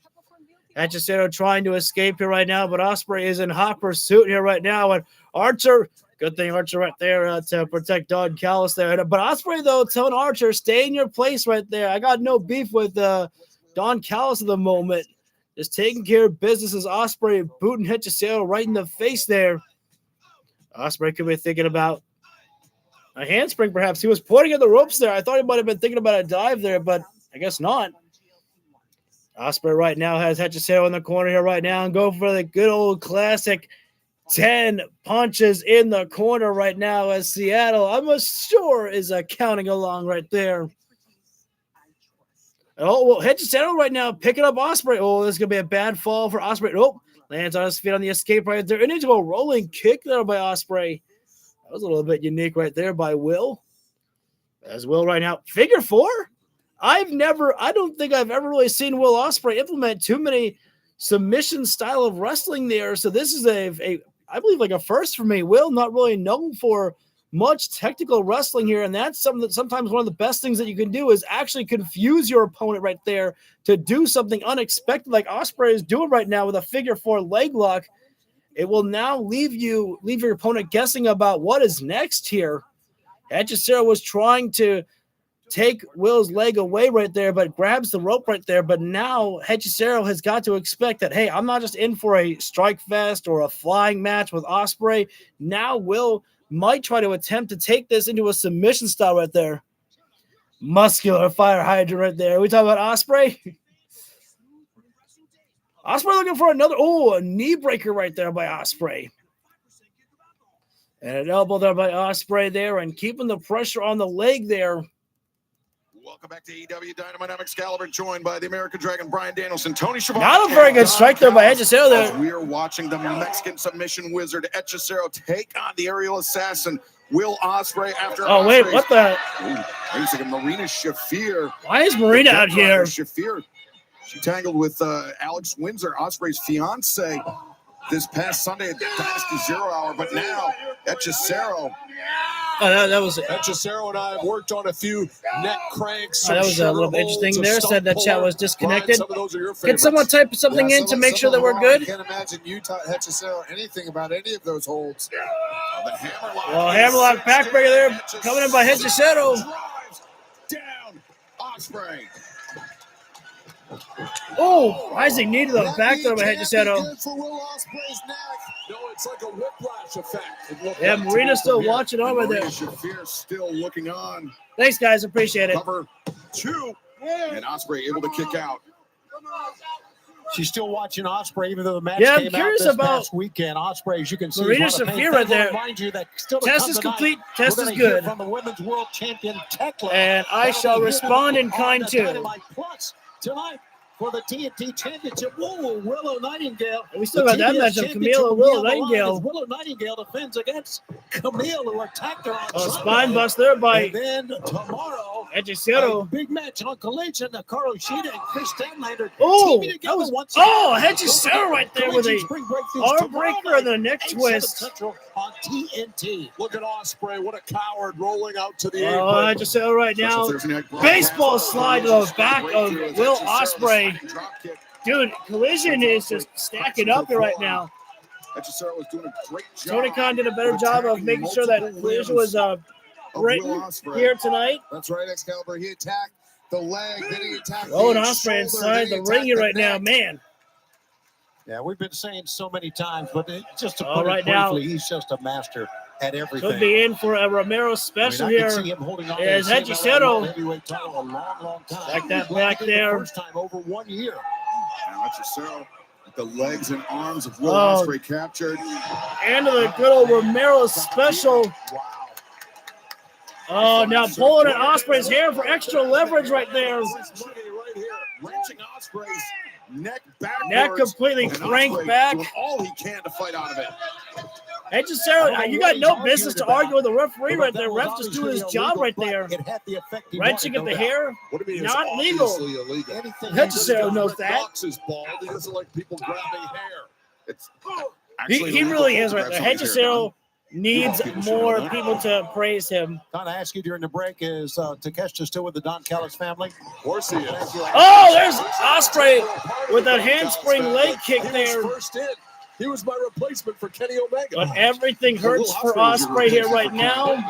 Hechicero trying to escape here right now, but Ospreay is in hot pursuit here right now. And Archer, good thing Archer right there to protect Don Callis there. But Ospreay, though, telling Archer, stay in your place right there. I got no beef with Don Callis at the moment. Just taking care of business as Ospreay booting Hechicero right in the face there. Ospreay could be thinking about a handspring, perhaps. He was pointing at the ropes there. I thought he might have been thinking about a dive there, but I guess not. Ospreay right now has Hechicero in the corner here right now and go for the good old classic 10 punches in the corner right now as Seattle, I'm sure, is counting along right there. Oh, well, Hechicero right now picking up Ospreay. Oh, this is going to be a bad fall for Ospreay. Oh, lands on his feet on the escape right there. And into a rolling kick there by Ospreay. That was a little bit unique right there by Will. As Will right now, figure four? I don't think I've ever really seen Will Ospreay implement too many submission style of wrestling there. So this is I believe like a first for me. Will not really known for much technical wrestling here, and that's something that sometimes one of the best things that you can do is actually confuse your opponent right there to do something unexpected like Ospreay is doing right now with a figure four leg lock. It will now leave your opponent guessing about what is next here. Hechicero was trying to take Will's leg away right there, but grabs the rope right there. But now Hechicero has got to expect that, hey, I'm not just in for a strike fest or a flying match with Ospreay. Now Will might try to attempt to take this into a submission style right there. Muscular fire hydrant right there. We talk about Ospreay. Ospreay looking for a knee breaker right there by Ospreay. And an elbow there by Ospreay there and keeping the pressure on the leg there. Welcome back to AEW Dynamite. I'm Excalibur, joined by the American Dragon, Brian Danielson, Tony Schiavone. Not a very good strike there by Hechicero there. We are watching the Mexican submission wizard, Hechicero, take on the aerial assassin, Will Ospreay. Oh, wait, what the? Wait a second, Marina Shafir. Why is Marina out here? Shafir, she tangled with Alex Windsor, Ospreay's fiance, this past Sunday at the Dynasty Zero Hour, but now Hechicero. Oh, that was it. Hechicero and I have worked on a few neck cranks. That was a little interesting there. Said that chat was disconnected. Can someone type something in to make sure that we're good? I can't imagine you taught Hechicero anything about any of those holds. Well, hammerlock backbreaker there, coming in by Hechicero. Down, Ospreay. Oh, rising knee to the back there by Hechicero. No, it's like a whiplash effect. Yeah, Marina's still watching over there. Shafir still looking on. Thanks, guys. Appreciate it. Cover 2. And Ospreay able to kick out. She's still watching Ospreay, even though the match I'm came curious out this about past weekend. Ospreay, as you can see, Marina is one of the Shafir right there. Remind you that still to Test come is tonight, complete. we're Test is gonna hear good. from the women's world champion Tekla. And I shall respond in kind too. Dynamite Plus tonight for the TNT Championship. Whoa, Willow Nightingale. We still got that match of Camille and Willow Nightingale. Willow Nightingale defends against Camille, who attacked her on A spine bust there by and then tomorrow, Hechicero. a big match on Collision. Carl Shida and Chris Stanlander Oh, teaming together once Hechicero right there with a Spring breakthroughs arm breaker and the neck 8/7 twist. Central on TNT. Look at Ospreay, what a coward rolling out to the Oh, apron. Hechicero right now. Baseball slide to the back of Will Ospreay. Dude, Collision is just stacking up here right now. Hechicero was doing a great job. Tony Khan did a better job of making sure that Collision was written here tonight. That's right, Excalibur. He attacked the leg, then he attacked Rowan the Ospreay shoulder, inside then he the ring here attacked right the now, neck. man. Yeah, we've been saying so many times, but just to Oh, put right it now, briefly, he's just a master at everything. Could be in for a Romero special I can here. see him holding on to Is the same Hechicero. heavyweight title a long time. Back that back there. First time over 1 year. Now Hechicero with the legs and arms of Will Oh. Ospreay captured. And the good old Romero special. Oh, now pulling at Ospreay's hair for extra leverage right there. Wrenching Ospreay's neck backwards. Neck completely And cranked Ospreay back. doing all he can to fight out of it. Hechicero, you got no business to argue with the referee right there. Ref just doing his job right there. It had the effect he Wrenching at wanted, the no doubt. hair, What do you mean? It's not legal. obviously illegal. Hechicero knows that. Fox is bald. He doesn't like people grabbing hair. It's He really is right there. Hechicero needs more people to praise him. Kind of ask you during the break, is Takeshita still with the Don Callis family? Of course he is. Oh, there's Ospreay with that handspring leg kick there. He was my replacement for Kenny Omega. But everything hurts for Ospreay here right now.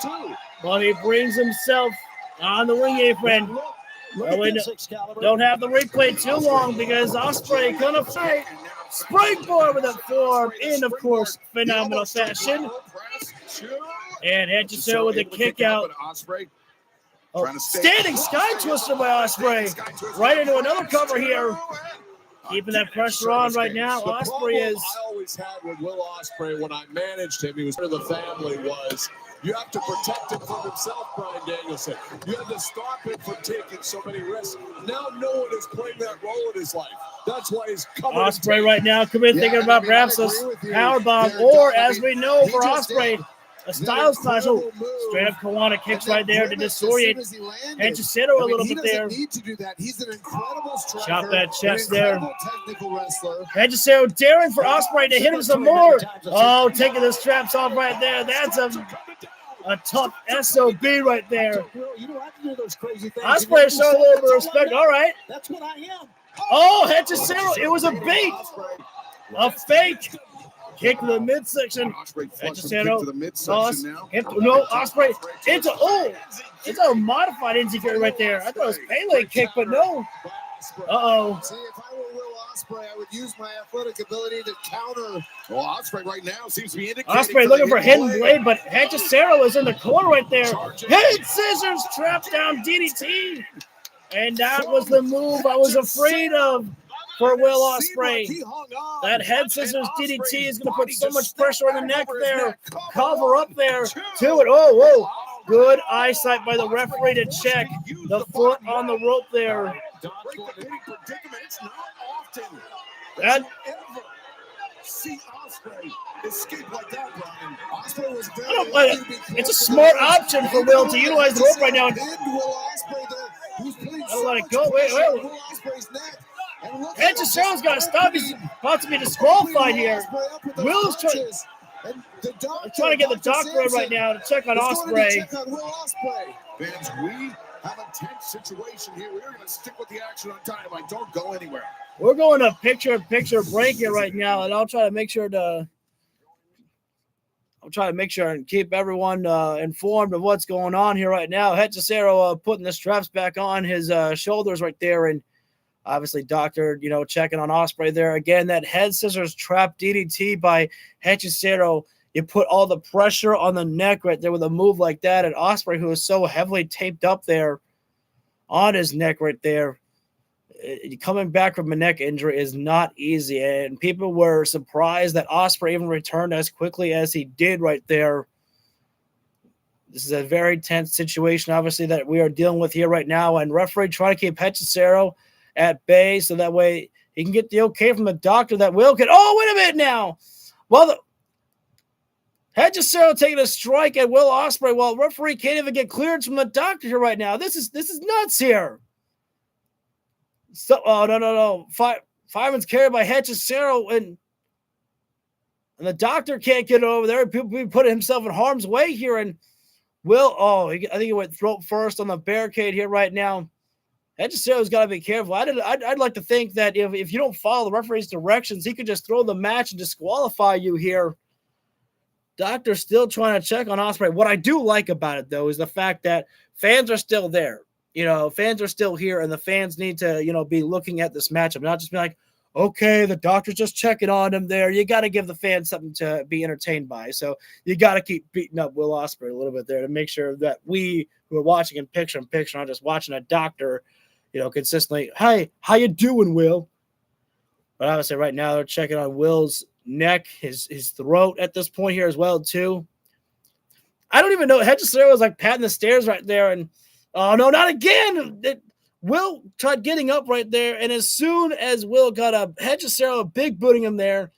But he brings himself on the ring apron. Don't have the replay too long because Ospreay gonna fight. Springboard with a forearm in, of course, phenomenal fashion. And Hedgesell with a kick out. Oh, standing sky twister by Ospreay. Right into another cover here. Keeping that pressure on right now. Ospreay is. I always had with Will Ospreay when I managed him, he was part of the family, was you have to protect him from himself, Bryan Danielson. You have to stop him from taking so many risks. Now no one is playing that role in his life. That's why he's coming. Ospreay right now, thinking about perhaps a powerbomb, or as we know for Ospreay, a Styles Clash. Oh, straight up Kiwana kicks right there to disorient Hedgesell a little bit there. He's an incredible striker. Chop that chest there. Technical wrestler. Hedgesell daring for Ospreay to hit him some more. Oh, taking the straps off right there. That's a tough SOB right there. Ospreay showed a little bit of respect. All right. That's what I am. Oh, Hedgesell. It was a bait. A fake. Kick to the midsection. Hedgesell. No, Ospreay. It's a modified NZK right there. I thought it was Pele kick, but no. Uh-oh. See, if I were Will Ospreay, I would use my athletic ability to counter. Well, Ospreay right now seems to be indicating. Ospreay looking for hidden blade, but Hedgesell is in the corner right there. Head scissors, trap down DDT. And that was the move I was afraid of for Will Ospreay. That head scissors DDT is going to put so much pressure on the neck there. Cover up there to it. Oh, whoa. Good eyesight by the referee to check the foot on the rope there. It's not often that see Ospreay escape like that, Brian. Ospreay was it's a smart option for Will to utilize the rope right now. I don't let it go. Wait. Hedgesell's got to stop. He's about to be disqualified here. Will's trying to get the doctor in right now to check on Ospreay. Fans, we have a tense situation here. We're going to stick with the action on Dynamite. Don't go anywhere. We're going to picture-in-picture break here right now, and I'll try to make sure and keep everyone informed of what's going on here right now. Hedgesell putting the straps back on his shoulders right there, and obviously Doctor, checking on Ospreay there. Again, that head scissors trap DDT by Hedgesell. You put all the pressure on the neck right there with a move like that, and Ospreay, who is so heavily taped up there on his neck right there, coming back from a neck injury is not easy, and people were surprised that Ospreay even returned as quickly as he did right there. This is a very tense situation, obviously, that we are dealing with here right now, and referee trying to keep Hedgesell at bay so that way he can get the okay from the doctor that Will can. Oh, wait a minute now. Well, Hedgesell taking a strike at Will Ospreay while referee can't even get clearance from the doctor here right now. This is nuts here. So, oh, no. Fireman's carried by Hedgesell, and the doctor can't get over there. People be putting himself in harm's way here, and Will, I think he went throat first on the barricade here right now. Hedgesell's got to be careful. I'd like to think that if you don't follow the referee's directions, he could just throw the match and disqualify you here. Doctor's still trying to check on Ospreay. What I do like about it, though, is the fact that fans are still there. Fans are still here, and the fans need to, be looking at this matchup, not just be like, okay, the doctor's just checking on him there. You got to give the fans something to be entertained by. So you got to keep beating up Will Ospreay a little bit there to make sure that we who are watching in picture-in-picture, not just watching a doctor, consistently, hey, how you doing, Will? But obviously right now they're checking on Will's neck, his throat at this point here as well, too. I don't even know. Hedgesell was like patting the stairs right there, and oh, no, not again. Will tried getting up right there, and as soon as Will got up, Hedgesell big booting him there.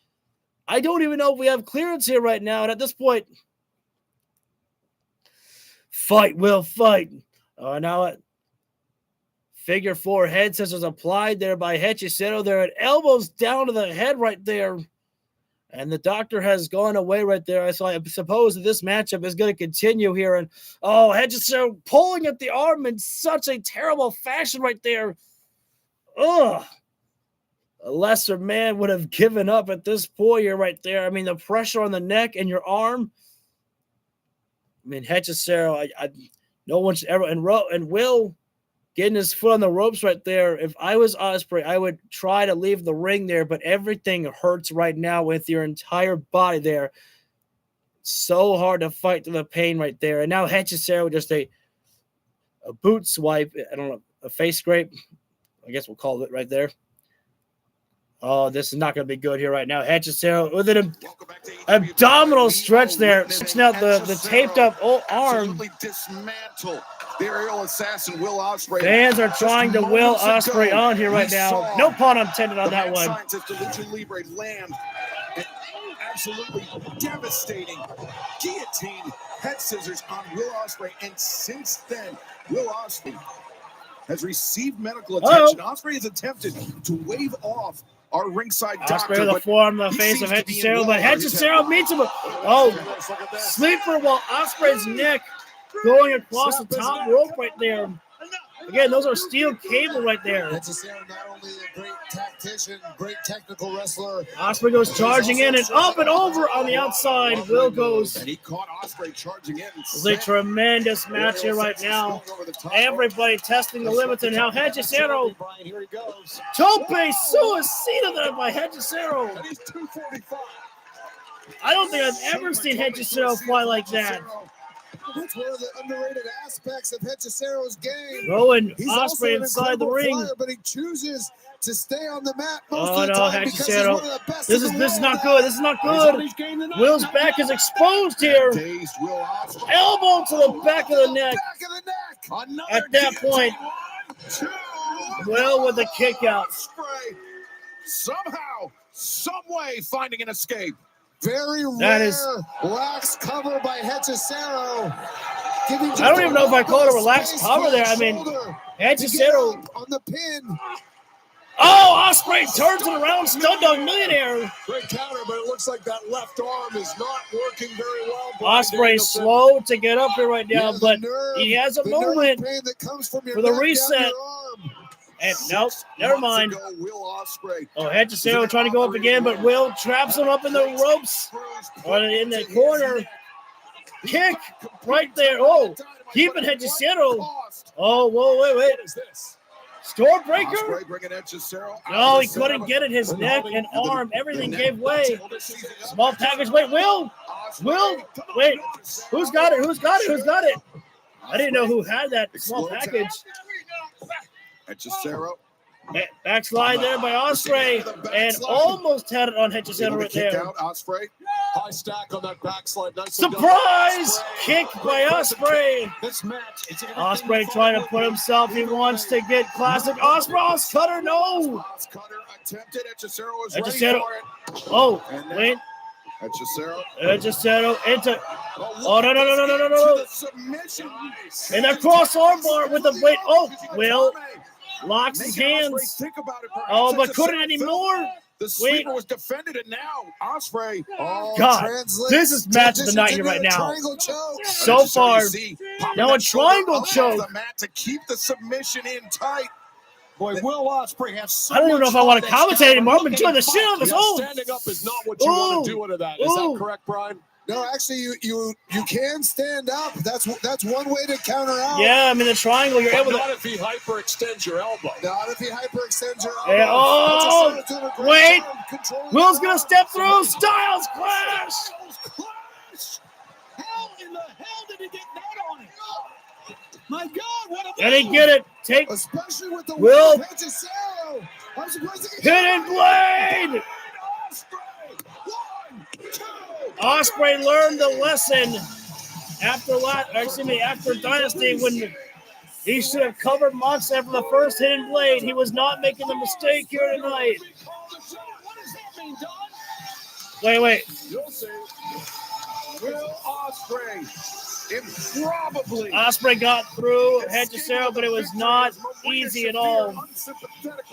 I don't even know if we have clearance here right now, and at this point, fight, Will, fight. Oh, now it. Figure four head scissors applied there by Hedgesell there, and elbows down to the head right there. And the doctor has gone away right there. So I suppose that this matchup is going to continue here. And Hedgesero pulling at the arm in such a terrible fashion right there. Ugh. A lesser man would have given up at this point here right there. I mean, the pressure on the neck and your arm. I mean, Hedgesero, no one should ever, and Will getting his foot on the ropes right there. If I was Ospreay, I would try to leave the ring there, but everything hurts right now with your entire body there. So hard to fight through the pain right there. And now Hedgesero just a boot swipe. I don't know, a face scrape. I guess we'll call it right there. Oh, this is not going to be good here right now. Hedgesero with an abdominal stretch there. Stretching out the taped up arm. Dismantle the aerial assassin, Will Ospreay. Fans are trying to Will Ospreay on here right now. No pun intended on that one. Scientist Lucha Libre land an absolutely devastating guillotine head scissors on Will Ospreay. And since then, Will Ospreay has received medical attention. Ospreay has attempted to wave off our ringside doctor. Ospreay with a forearm in the face of Hedgesero, but Hedgesero meets him. Sleeper while Ospreay's neck going across the top rope right there. Again, those are steel cable right there. Hedgesero not only a great tactician, great technical wrestler. Ospreay goes charging in and up and over on the outside. Will goes. And he caught Ospreay charging in. It's a tremendous match here right now. Everybody testing the limits, and now Hedgesero. Tope Suicida there by Hedgesero. And he's 245. I don't think I've ever seen Hedgesero fly like that. That's one of the underrated aspects of Hedgesero's game. Throwing He's Ospreay inside the ring. Flyer, but he chooses to stay on the mat most Oh of the no, time because he's one Hedgesero. of the best This in the is world. not good. This is not good. Will's back is exposed here. Dazed Will Ospreay. Elbow to the back of the neck. Another At that point, Will with a kick out. Ospreay somehow, some way finding an escape. Very That rare is- lax cover by Hedgesero. I don't even know if I call it a relaxed cover there. I mean, Hedgesero. On the pin. Oh, Ospreay turns it around. Stud Dog Millionaire. Great counter, but it looks like that left arm is not working very well. Brian Ospreay Danielson. slow to get up here right now, Yeah, but nerve, he has a the nerve moment pain that comes from your for the neck down reset. your arm. And nope, never mind. Months ago, Will Ospreay Oh, Hedgesero trying to go up again, but Will traps him up in the ropes or in the corner. Kick right there. Oh, keeping Hedgesero. Oh, whoa, wait. What is this? Stormbreaker? Ospreay bringing Hedgesero out No, of he the couldn't center. get it. His neck and arm, everything gave way. Small package. Wait, Will? Wait. Who's got it? I didn't know who had that small package. Hedgesero. Backslide there by Ospreay, and almost had it on Hedgesero Able to right kick there. out Ospreay. High stack on that backslide. Nicely done. Surprise kick by Ospreay. This match, it's Ospreay trying to put himself. He wants to get classic Ospreay. Cutter, no. Cutter attempted. Hedgesero was ready Hedgesero. for it. Oh, wait. Hedgesero. Hedgesero into. Oh, no. To the submission. And a cross arm bar with the weight. Oh, Will locks his Making Ospreay hands. think about it, perhaps. Oh, but Hedgesero couldn't anymore. The Wait. sleeper was defended, and now Ospreay. Oh, God, translates this is match of the night here into right a now. triangle choke. So Hedgesero, far, you see, popping now a that shoulder triangle allows choke. the mat to keep the submission in tight. Boy, Will Ospreay has so I don't even know much if I want to heart. commentate anymore. I'm enjoying the shit out of this. Yeah, Oh, standing up is not what you want to do out of that. Is Ooh. that correct, Brian? No, actually, you can stand up. That's one way to counter out. yeah, I mean the triangle. You're But able not to. if he hyperextends your elbow. Not if he hyperextends your elbow. Yeah, oh, Hedgesero's doing a great wait. job controlling Will's the gonna arm. step through. Styles clash. How in the hell did he get that on it? My God, what a And he get it. Take Especially with the Will. weight of Hedgesero. I'm surprised he hidden blade. Ospreay learned the lesson after Dynasty when he should have covered Mox after the first hidden blade. He was not making the mistake here tonight. Wait. You'll see. Will Ospreay improbably. Ospreay got through Hedgesero, but it was not easy at all.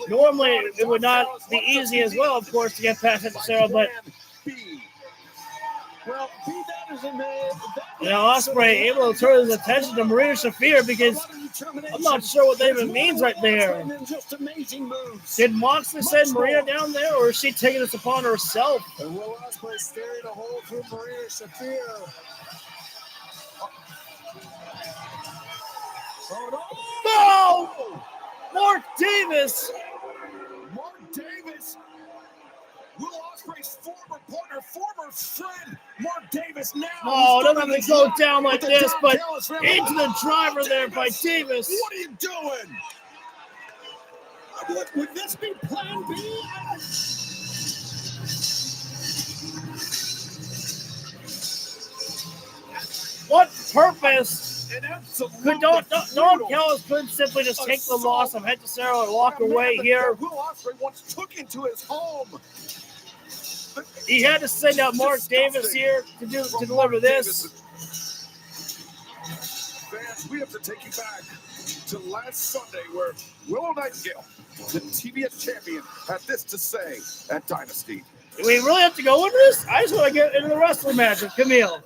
Normally, it would not be easy as well, of course, to get past Hedgesero, but Well, be that as it may, Ospreay able to turn his attention to Marina Shafir because I'm not sure what that even means right there. Did Moxley send Marina down there, or is she taking this upon herself? And Will Ospreay staring a hole through Marina Shafir. No! Mark Davis! Mark Davis! Will Ospreay's former partner, former friend, Mark Davis now. Oh, don't have to go down like this, but into the driver there by Davis. What are you doing? Would this be plan B? What purpose? Don Callis couldn't simply just take the loss of Hechicero and walk away here. Will Ospreay once took into his home. He had to send out Mark Davis here to deliver this. Fans, we have to take you back to last Sunday where Willow Nightingale, the TBS champion, had this to say at Dynasty. Do we really have to go into this? I just want to get into the wrestling match with Camille.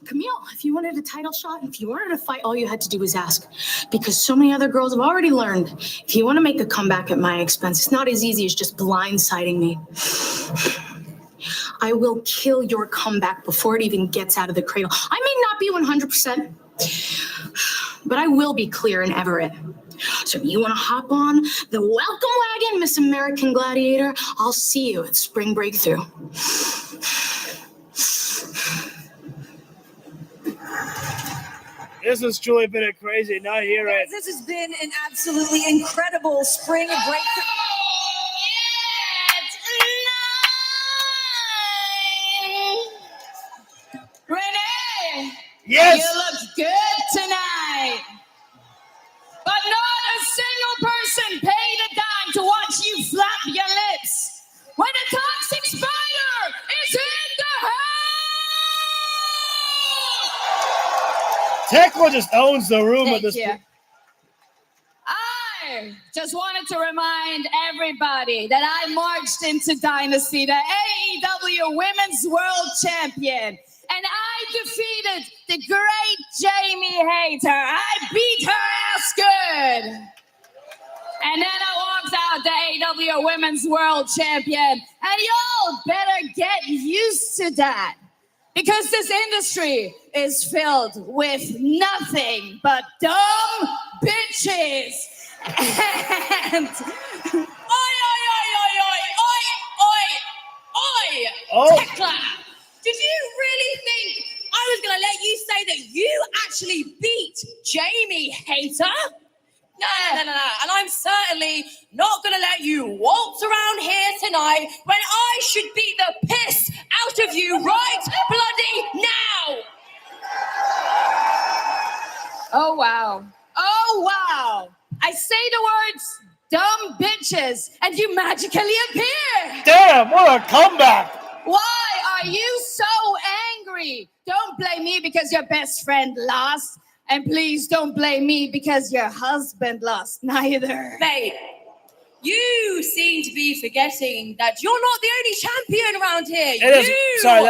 Camille, if you wanted a title shot, if you wanted to fight, all you had to do was ask. Because so many other girls have already learned, if you want to make a comeback at my expense, it's not as easy as just blindsiding me. I will kill your comeback before it even gets out of the cradle. I may not be 100%, but I will be clear in Everett. So if you want to hop on the welcome wagon, Miss American Gladiator, I'll see you at Spring Breakthrough. This has truly been a crazy night here. Guys, this has been an absolutely incredible Spring Breakthrough. Renee, yes, you look good tonight. But not a single person paid a dime to watch you flap your lips when a toxic spider is in the house. Tekla just owns the room at this point. I just wanted to remind everybody that I marched into Dynasty, the AEW Women's World Champion. And I defeated the great Jamie Hayter. I beat her ass good. And then I walked out the AEW Women's World Champion. And y'all better get used to that. Because this industry is filled with nothing but dumb bitches. And Tekla, did you really think I was going to let you say that you actually beat Jamie Hayter? No. And I'm certainly not going to let you waltz around here tonight when I should beat the piss out of you right bloody now. Oh, wow. Oh, wow. I say the words dumb bitches and you magically appear. Damn, what a comeback. Why are you so angry? Don't blame me because your best friend lost. And please don't blame me because your husband lost neither. Babe, you seem to be forgetting that you're not the only champion around here. That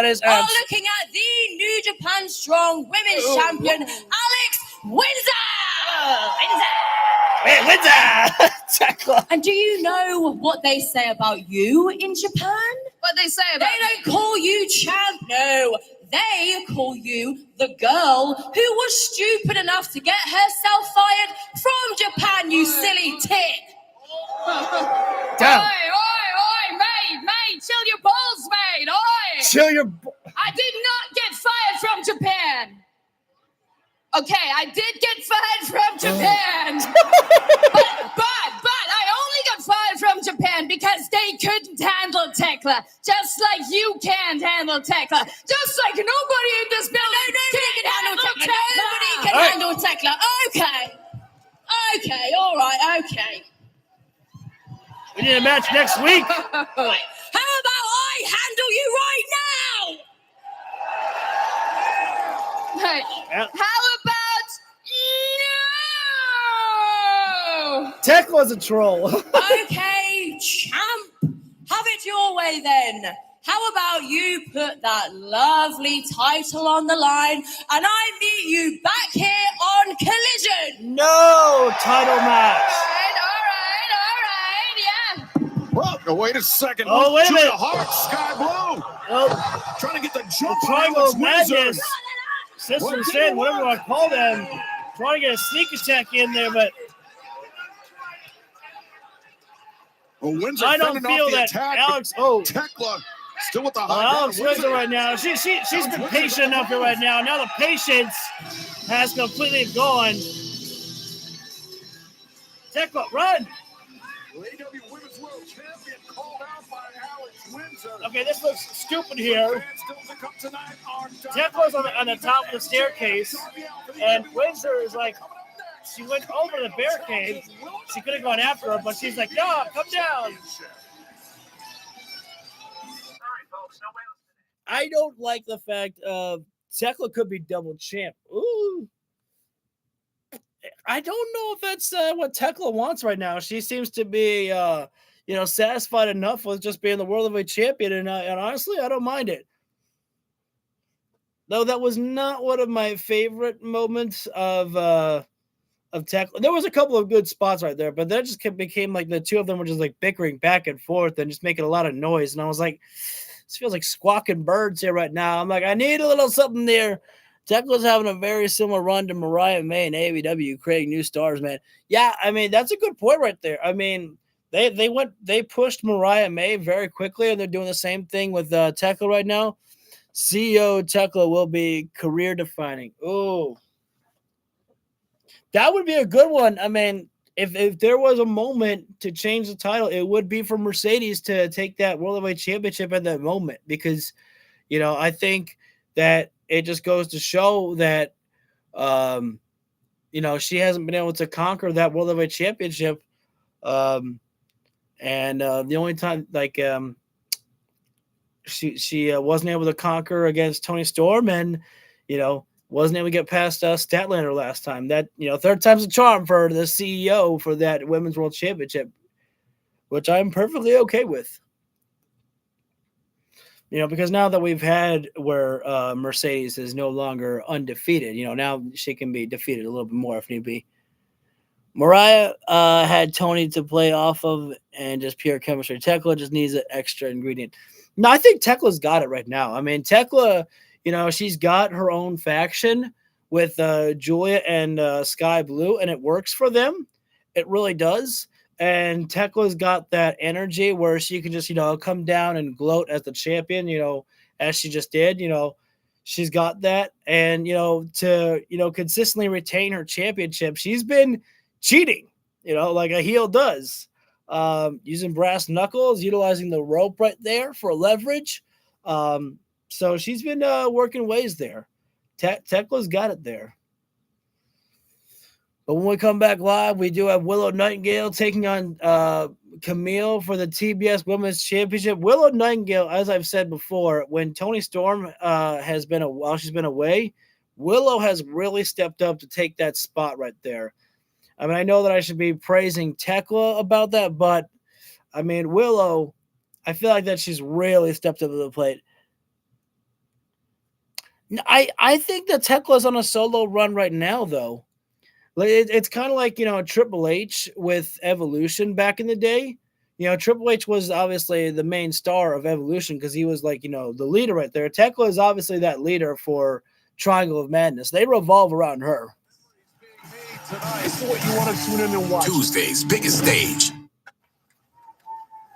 is are looking at the New Japan Strong Women's Champion, Alex Windsor. Tekla. And do you know what they say about you in Japan? What they say about They don't call you champ, no. They call you the girl who was stupid enough to get herself fired from Japan, you silly tit. Damn. Oi, mate, chill your balls, mate, oi. Chill your... I did not get fired from Japan. Okay, I did get fired from Japan. But I only got fired from Japan because they couldn't handle Tekla. Just like you can't handle Tekla. Just like nobody in this building can handle Tekla. Nobody can handle Tekla. Okay, all right, okay. We need a match next week. How about I handle you right now? Hey, how about no? Tekla's a troll. Okay, champ. Have it your way then. How about you put that lovely title on the line and I meet you back here on Collision? No title match. All right, yeah. Well, wait a second. Oh, wait a minute. Hard Sky Blue. Oh, Trying to get the jump the on Triangle Alex of Windsor. Madness. Sister Sin, whatever you want to call them. Trying to get a sneak attack in there, but Windsor I don't fending off feel the that attack, Alex. but Oh, Tekla still with the high Alex ground. Windsor right now. She's been patient enough here right now. Now the patience has completely gone. Tekla, run! AEW Women's World Champion called out by Alex Windsor. Okay, this looks stupid here. Tekla's on the top of the staircase, and Windsor is like, she went over the barricade. She could have gone after her, but she's like, no, come down. I don't like the fact Tekla could be double champ. Ooh. I don't know if that's what Tekla wants right now. She seems to be, satisfied enough with just being the World Heavyweight Champion, and honestly, I don't mind it. Though that was not one of my favorite moments of Tekla. There was a couple of good spots right there, but that just became like the two of them were just like bickering back and forth and just making a lot of noise. And I was like, this feels like squawking birds here right now. I'm like, I need a little something there. Tekla's having a very similar run to Mariah May and AEW, creating new stars, man. Yeah, I mean, that's a good point right there. I mean, they pushed Mariah May very quickly, and they're doing the same thing with Tekla right now. CEO Tekla will be career defining. Oh, that would be a good one. I mean, if there was a moment to change the title, it would be for Mercedes to take that World Heavyweight Championship at that moment, because, I think that it just goes to show that, she hasn't been able to conquer that World Heavyweight Championship. And the only time, she wasn't able to conquer against Toni Storm, and, wasn't able to get past Statlander last time. That, third time's a charm for the CEO for that Women's World Championship, which I'm perfectly okay with. Because now that we've had where Mercedes is no longer undefeated, now she can be defeated a little bit more if need be. Mariah had Toni to play off of and just pure chemistry. Tekla just needs an extra ingredient. No, I think Tekla's got it right now. I mean, Tekla, she's got her own faction with Julia and Sky Blue, and it works for them. It really does. And Tekla's got that energy where she can just, come down and gloat as the champion, as she just did. She's got that. And, to, consistently retain her championship, she's been cheating, like a heel does. Using brass knuckles, utilizing the rope right there for leverage. So she's been working ways there. Tekla's got it there. But when we come back live, we do have Willow Nightingale taking on Camille for the TBS Women's Championship. Willow Nightingale, as I've said before, when Toni Storm has been while she's been away, Willow has really stepped up to take that spot right there. I mean, I know that I should be praising Tekla about that, but I mean, Willow, I feel like that she's really stepped up to the plate. I think that Tekla's on a solo run right now, though. It's kind of like, Triple H with Evolution back in the day. Triple H was obviously the main star of Evolution because he was the leader right there. Tekla is obviously that leader for Triangle of Madness. They revolve around her. This is what you want to tune in and watch. Tuesday's biggest stage.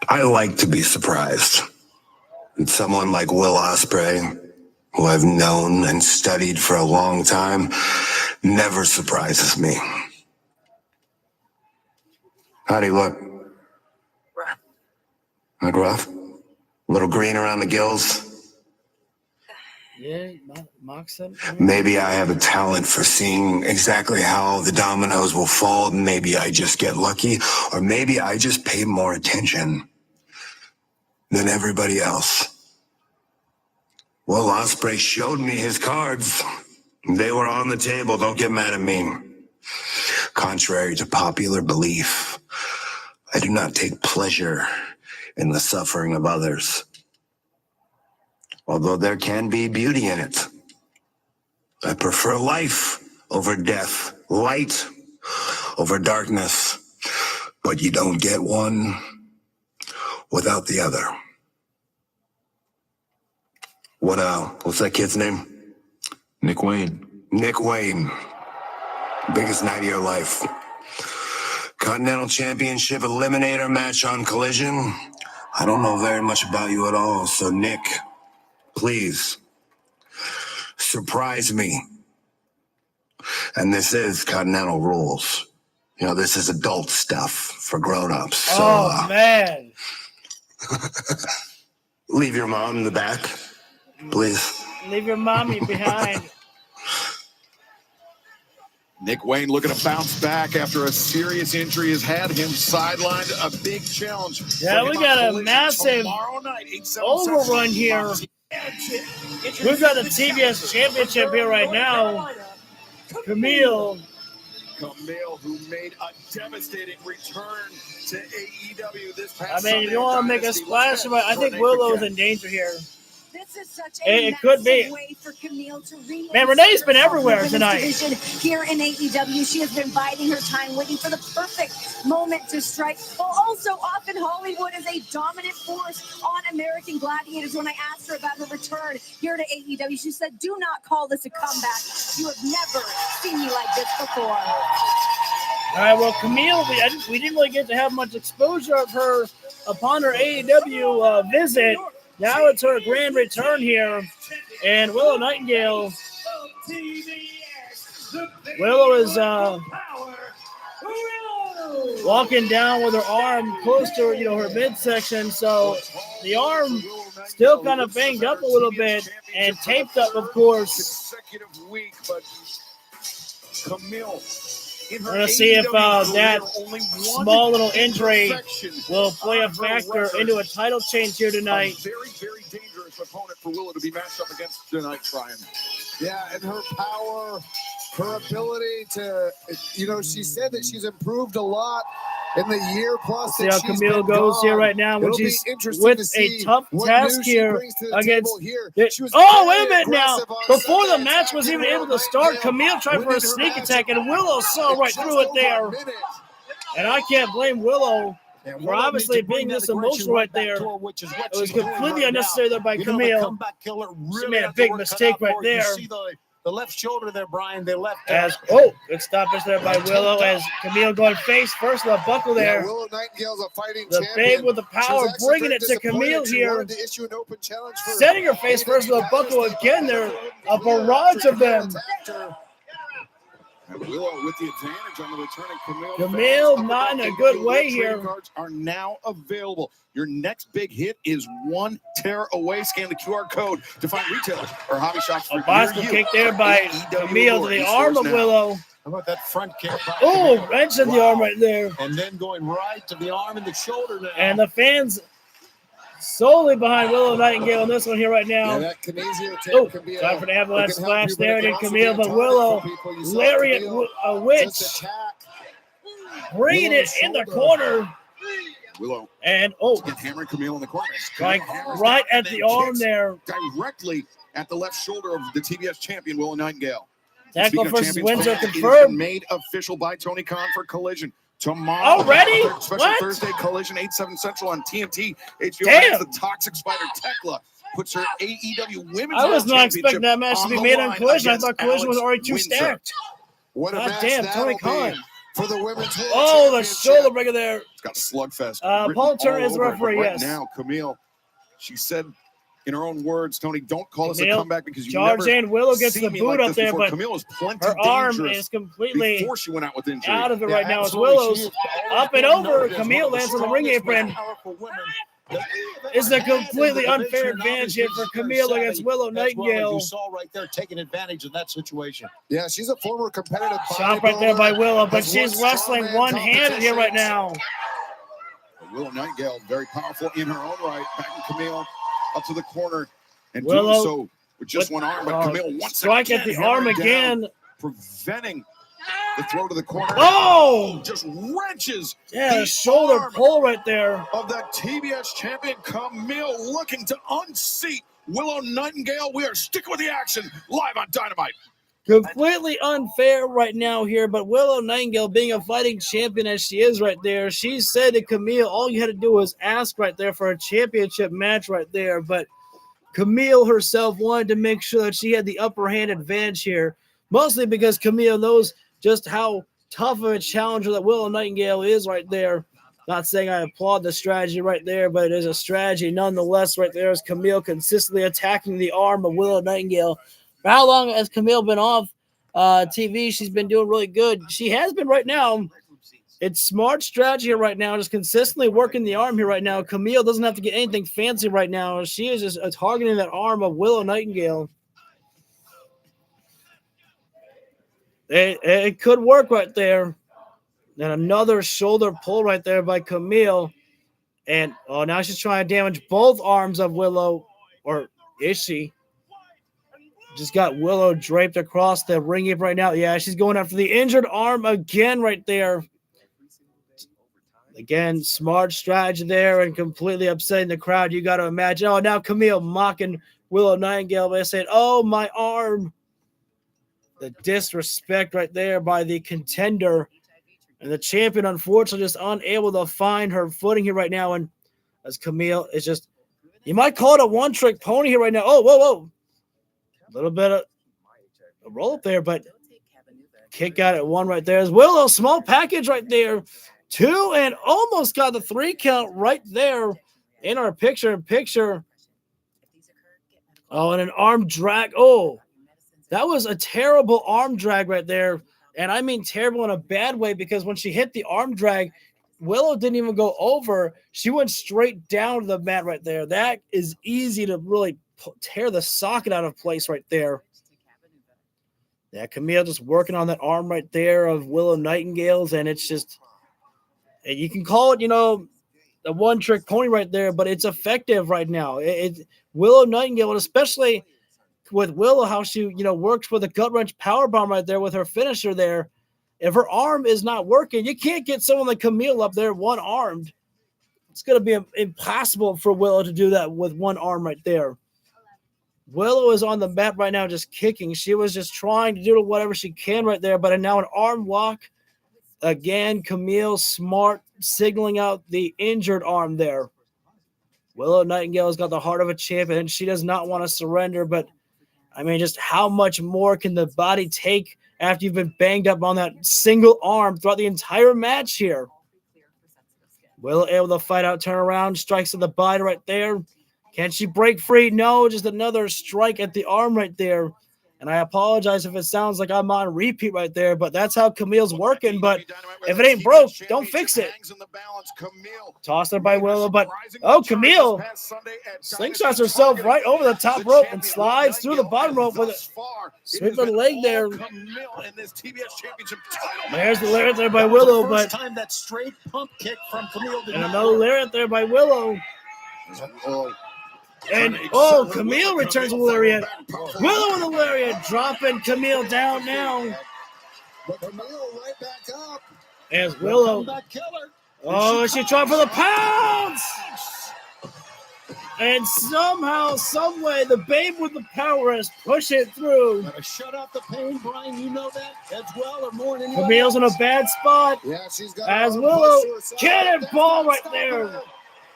I like to be surprised. And someone like Will Ospreay, who I've known and studied for a long time, never surprises me. How'd he look? Rough. Look rough? A little green around the gills? Yeah, Moxon. Maybe I have a talent for seeing exactly how the dominoes will fall. Maybe I just get lucky, or maybe I just pay more attention than everybody else. Will Ospreay showed me his cards. They were on the table. Don't get mad at me. Contrary to popular belief, I do not take pleasure in the suffering of others. although there can be beauty in it. I prefer life over death, light over darkness, but you don't get one without the other. What's that kid's name? Nick Wayne. Nick Wayne. Biggest night of your life. Continental Championship Eliminator match on Collision. I don't know very much about you at all, so Nick, please, surprise me. And this is Continental rules. You know, this is adult stuff for grown-ups. So, man. Leave your mom in the back, please. Leave your mommy behind. Nick Wayne looking to bounce back after a serious injury has had him sidelined. A big challenge. Yeah, we got a massive overrun here. We've got the TBS Championship here right now. Camille, who made a devastating return to AEW this past I mean, if you want to make a splash, I think Willow's in danger here. This is such a It could be. way for Camille to Man, Renee's been everywhere tonight. Here in AEW, she has been biding her time, waiting for the perfect moment to strike. Well, also, often Hollywood is a dominant force on American Gladiators. When I asked her about her return here to AEW, she said, "Do not call this a comeback. You have never seen me like this before." All right, well, Camille, we didn't really get to have much exposure of her upon her AEW visit. Now it's her grand return here, and Willow Nightingale. Willow is walking down with her arm close to her midsection, so the arm still kind of banged up a little bit and taped up, of course. Consecutive week, but Camille. We're going to see if that small little injury will play a factor into a title change here tonight. A very, very dangerous opponent for Willow to be matched up against tonight, Brian. Yeah, and her power, her ability to, she said that she's improved a lot in the year plus. See how Camille goes here right now when she's with a tough task here against. Oh, wait a minute now! Before the match was even able to start, Camille tried for a sneak attack, and Willow saw right through it there. And I can't blame Willow for obviously being this emotional right there. It was completely unnecessary there by Camille. She made a big mistake right there. The left shoulder there, Brian. They left. Good stoppage there by Willow as Camille going face first with a buckle there. Yeah, Willow Nightingale's a fighting the champion. babe with the power, bringing it to Camille here. Setting her face first with a buckle again there. A barrage of them. And Willow with the advantage on the returning Camille. Camille not in a good way here. Cards are now available. Your next big hit is one tear away. Scan the QR code to find retailers or hobby shops for a bicycle kick there by Camille to the arm of Willow. How about that front kick? Oh, wrench in the arm right there. And then going right to the arm and the shoulder now. And the fans solely behind Willow Nightingale in this one here right now. Yeah, that kinesio tape can be time for the avalanche splash there to Camille, but Willow, lariat, a witch, bringing it in the corner. Willow and hammering Camille in the corner, right at the arm there, directly at the left shoulder of the TBS champion Willow Nightingale. Tackle versus Windsor confirmed. Made official by Tony Khan for Collision. Tomorrow, already? Special Thursday Collision, 8/7 Central on TNT. HBO Damn. The Toxic Spider Tekla puts her AEW Women's I was World not expecting that match to be made on Collision. I thought Collision was already too stacked. What a match damn, Tony that'll Khan. be for the women's World Oh, the Championship. shoulder breaker there. It's got a slugfest. Paul Turner is the Right referee, yes. now, Camille, she said in her own words, Tony, don't call this a Camille, comeback because you Jane never Willow gets seen the me boot like up this there, before. but Camille is plenty her arm dangerous is completely before she went out with injury. out of it right now. As Willow's up and over. Camille lands on the ring apron. It's a completely unfair advantage here for Camille against Willow Nightingale. You saw right there taking advantage of that situation. Yeah, she's a former competitive Shot right there by Willow, but Has she's won wrestling strongman one-handed here right now. Willow Nightingale, very powerful in her own right. Back in Camille, up to the corner, and Willow doing so with just one arm. But Camille once strike again at the hammering arm down, again. preventing the throw to the corner. Oh! Just wrenches. Yeah, the shoulder arm pull right there. of the TBS champion Camille, looking to unseat Willow Nightingale. We are sticking with the action live on Dynamite. Completely unfair right now here, but Willow Nightingale, being a fighting champion as she is right there, she said to Camille, all you had to do was ask right there for a championship match right there, but Camille herself wanted to make sure that she had the upper hand advantage here, mostly because Camille knows just how tough of a challenger that Willow Nightingale is right there. Not saying I applaud the strategy right there, but it is a strategy nonetheless right there as Camille consistently attacking the arm of Willow Nightingale. For how long has Camille been off TV? She's been doing really good. She has been right now. It's smart strategy right now, just consistently working the arm here right now. Camille doesn't have to get anything fancy right now. She is just targeting that arm of Willow Nightingale. It could work right there. And another shoulder pull right there by Camille. And, now she's trying to damage both arms of Willow. Or is she? Just got Willow draped across the ring apron right now. Yeah, she's going after the injured arm again right there. Again, smart strategy there and completely upsetting the crowd. You got to imagine. Oh, now Camille mocking Willow Nightingale by saying, oh, my arm. The disrespect right there by the contender. And the champion, unfortunately, just unable to find her footing here right now. And as Camille is just, you might call it a one-trick pony here right now. Oh, whoa. A little bit of a roll up there, but kick out at one right there. As Willow, small package right there. 2 and almost got the 3 count right there in our picture-in-picture. Oh, and an arm drag. Oh, that was a terrible arm drag right there. And I mean terrible in a bad way because when she hit the arm drag, Willow didn't even go over. She went straight down to the mat right there. That is easy to really tear the socket out of place right there. Yeah, Camille just working on that arm right there of Willow Nightingale's, and it's just, you can call it, a one-trick pony right there, but it's effective right now. Willow Nightingale, and especially with Willow, how she, works with a gut-wrench powerbomb right there with her finisher there. If her arm is not working, you can't get someone like Camille up there one-armed. It's going to be impossible for Willow to do that with one arm right there. Willow is on the mat right now just kicking. She was just trying to do whatever she can right there, but now an arm lock. Again, Camille smart signaling out the injured arm there. Willow Nightingale has got the heart of a champion, and she does not want to surrender, but I mean, just how much more can the body take after you've been banged up on that single arm throughout the entire match here? Willow able to fight out, turn around, strikes to the body right there. Can she break free? No, just another strike at the arm right there. And I apologize if it sounds like I'm on repeat right there, but that's how Camille's working. But if it ain't broke, don't fix it. Tossed her by Willow, but Camille slingshots herself right over the top rope and slides through the bottom rope with a sweep of the leg there. There's the lariat there by Willow, but time that straight pump kick from Camille. And another lariat there by Willow. And Camille returns with lariat. Willow with a lariat, dropping Camille down now. But Camille right back up. As Willow. She tried for the pounds. And somehow, some way, the Babe with the power has pushed it through. Gotta shut out the pain, Brian. You know that as well, or more than anyone Camille's in a bad spot. Yeah, she's got as Willow, cannonball right there.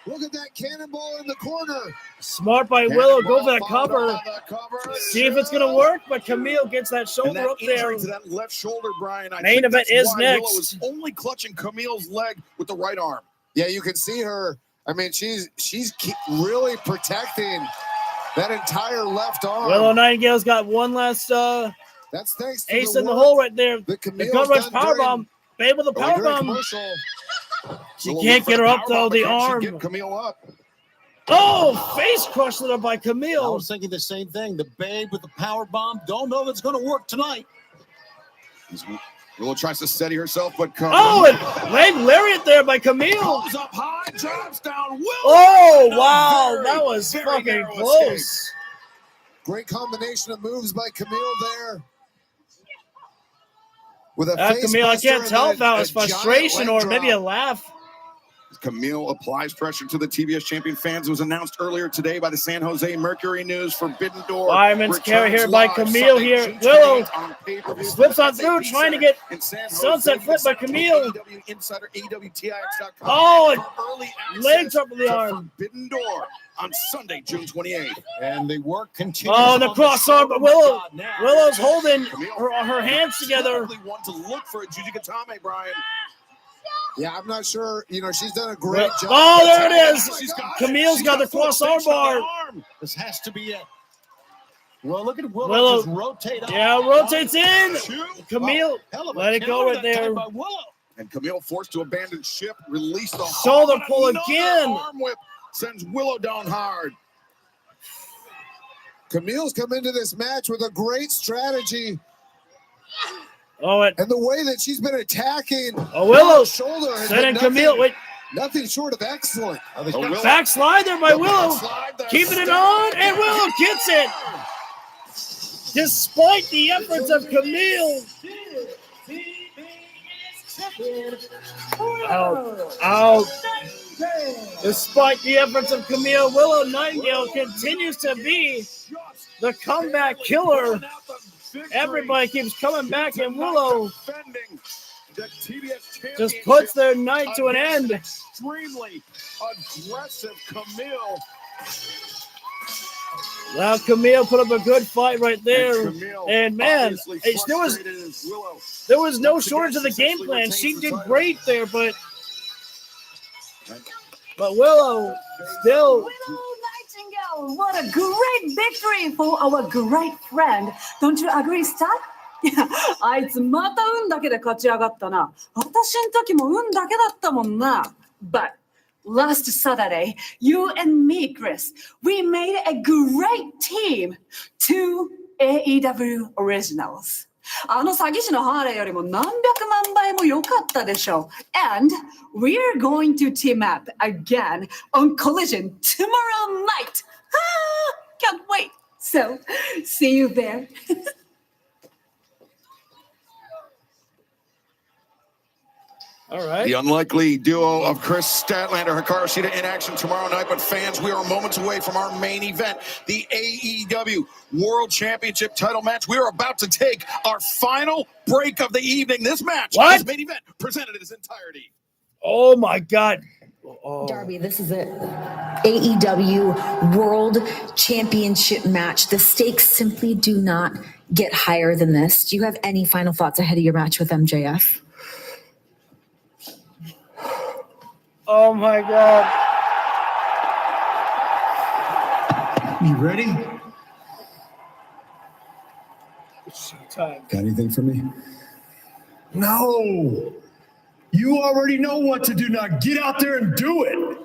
Look at that cannonball in the corner. Smart by Willow. Go for that cover. See if it's going to work, but Camille gets that shoulder up there. To that left shoulder, Brian. Main event is next. Willow is only clutching Camille's leg with the right arm. Yeah, you can see her. I mean, she's really protecting that entire left arm. Willow Nightingale's got one last that's thanks to ace in the hole right there. The gut-wrench powerbomb. Babe with the powerbomb. She can't get her up, though, the arm. Get Camille up. Face crushed it up by Camille. I was thinking the same thing. The Babe with the power bomb. Don't know if it's going to work tonight. Willow tries to steady herself, but and leg lariat there by Camille. Goes up high, drops down. Wow, that was fucking close. Great combination of moves by Camille there. With a Camille, I can't tell if that was frustration or maybe a laugh. Camille applies pressure to the TBS champion fans. It was announced earlier today by the San Jose Mercury News. Forbidden Door. Fireman's carry here by Camille here. Willow slips on through, trying to get sunset flip by Camille. Oh, and leg drop of the arm. Forbidden Door on Sunday, June 28th. And the work continues. Oh, the crossarm, but Willow's holding her hands together. One to look for a Jujikatame, Brian. Yeah, I'm not sure. You know, she's done a great job. Oh, there it is. Camille's got the cross arm bar. This has to be it. Well, look at Willow just rotate up. Yeah, rotates in. Camille, let it go right there. And Camille forced to abandon ship, release the shoulder pull again. Arm whip sends Willow down hard. Camille's come into this match with a great strategy. Oh, and the way that she's been attacking Willow shoulder sending Camille. Wait, nothing short of excellent. Backslide there by Willow, keeping it on, and Willow gets it. Despite the efforts of Camille. Out. Despite the efforts of Camille, Willow Nightingale continues to be the comeback killer. Everybody keeps coming back, and Willow just puts their night to an end. Extremely aggressive Camille. Now Camille put up a good fight right there, and man, there was no shortage of the game plan. She did great there, but Willow still. What a great victory for our great friend. Don't you agree, Star? あいつまた運だけで勝ち上がったな。私の時も運だけだったもんな。But last Saturday, you and me, Chris, we made a great team. 2 AEW Originals. あの詐欺師のハーレーよりも何百万倍も良かったでしょう。And we're going to team up again on Collision tomorrow night. Can't wait. So, see you there. All right. The unlikely duo of Chris Statlander, Hikaru Shida in action tomorrow night. But fans, we are moments away from our main event, the AEW World Championship title match. We are about to take our final break of the evening. This match, this main event, presented in its entirety. Oh, my God. Oh. Darby, this is it. AEW World Championship match. The stakes simply do not get higher than this. Do you have any final thoughts ahead of your match with MJF? Oh my God. You ready? It's showtime. Got anything for me? No. You already know what to do. Now get out there and do it.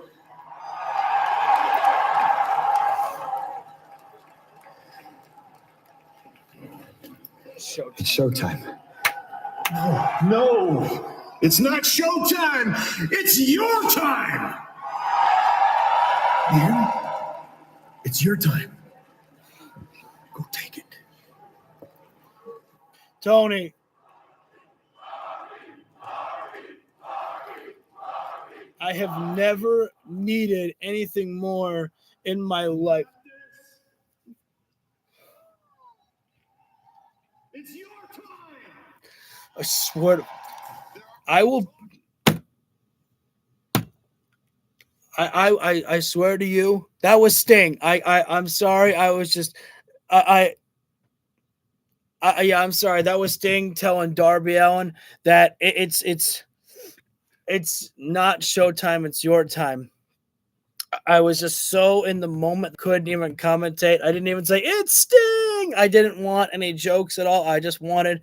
Showtime. It's showtime. No. It's not showtime. It's your time. You hear me? It's your time. Go take it. Tony. I have never needed anything more in my life. It's your time. I swear I will. I swear to you, that was Sting. I'm sorry. I was just yeah, I'm sorry. That was Sting telling Darby Allin that it's not showtime. It's your time. I was just so in the moment, couldn't even commentate. I didn't even say it's Sting. I didn't want any jokes at all. I just wanted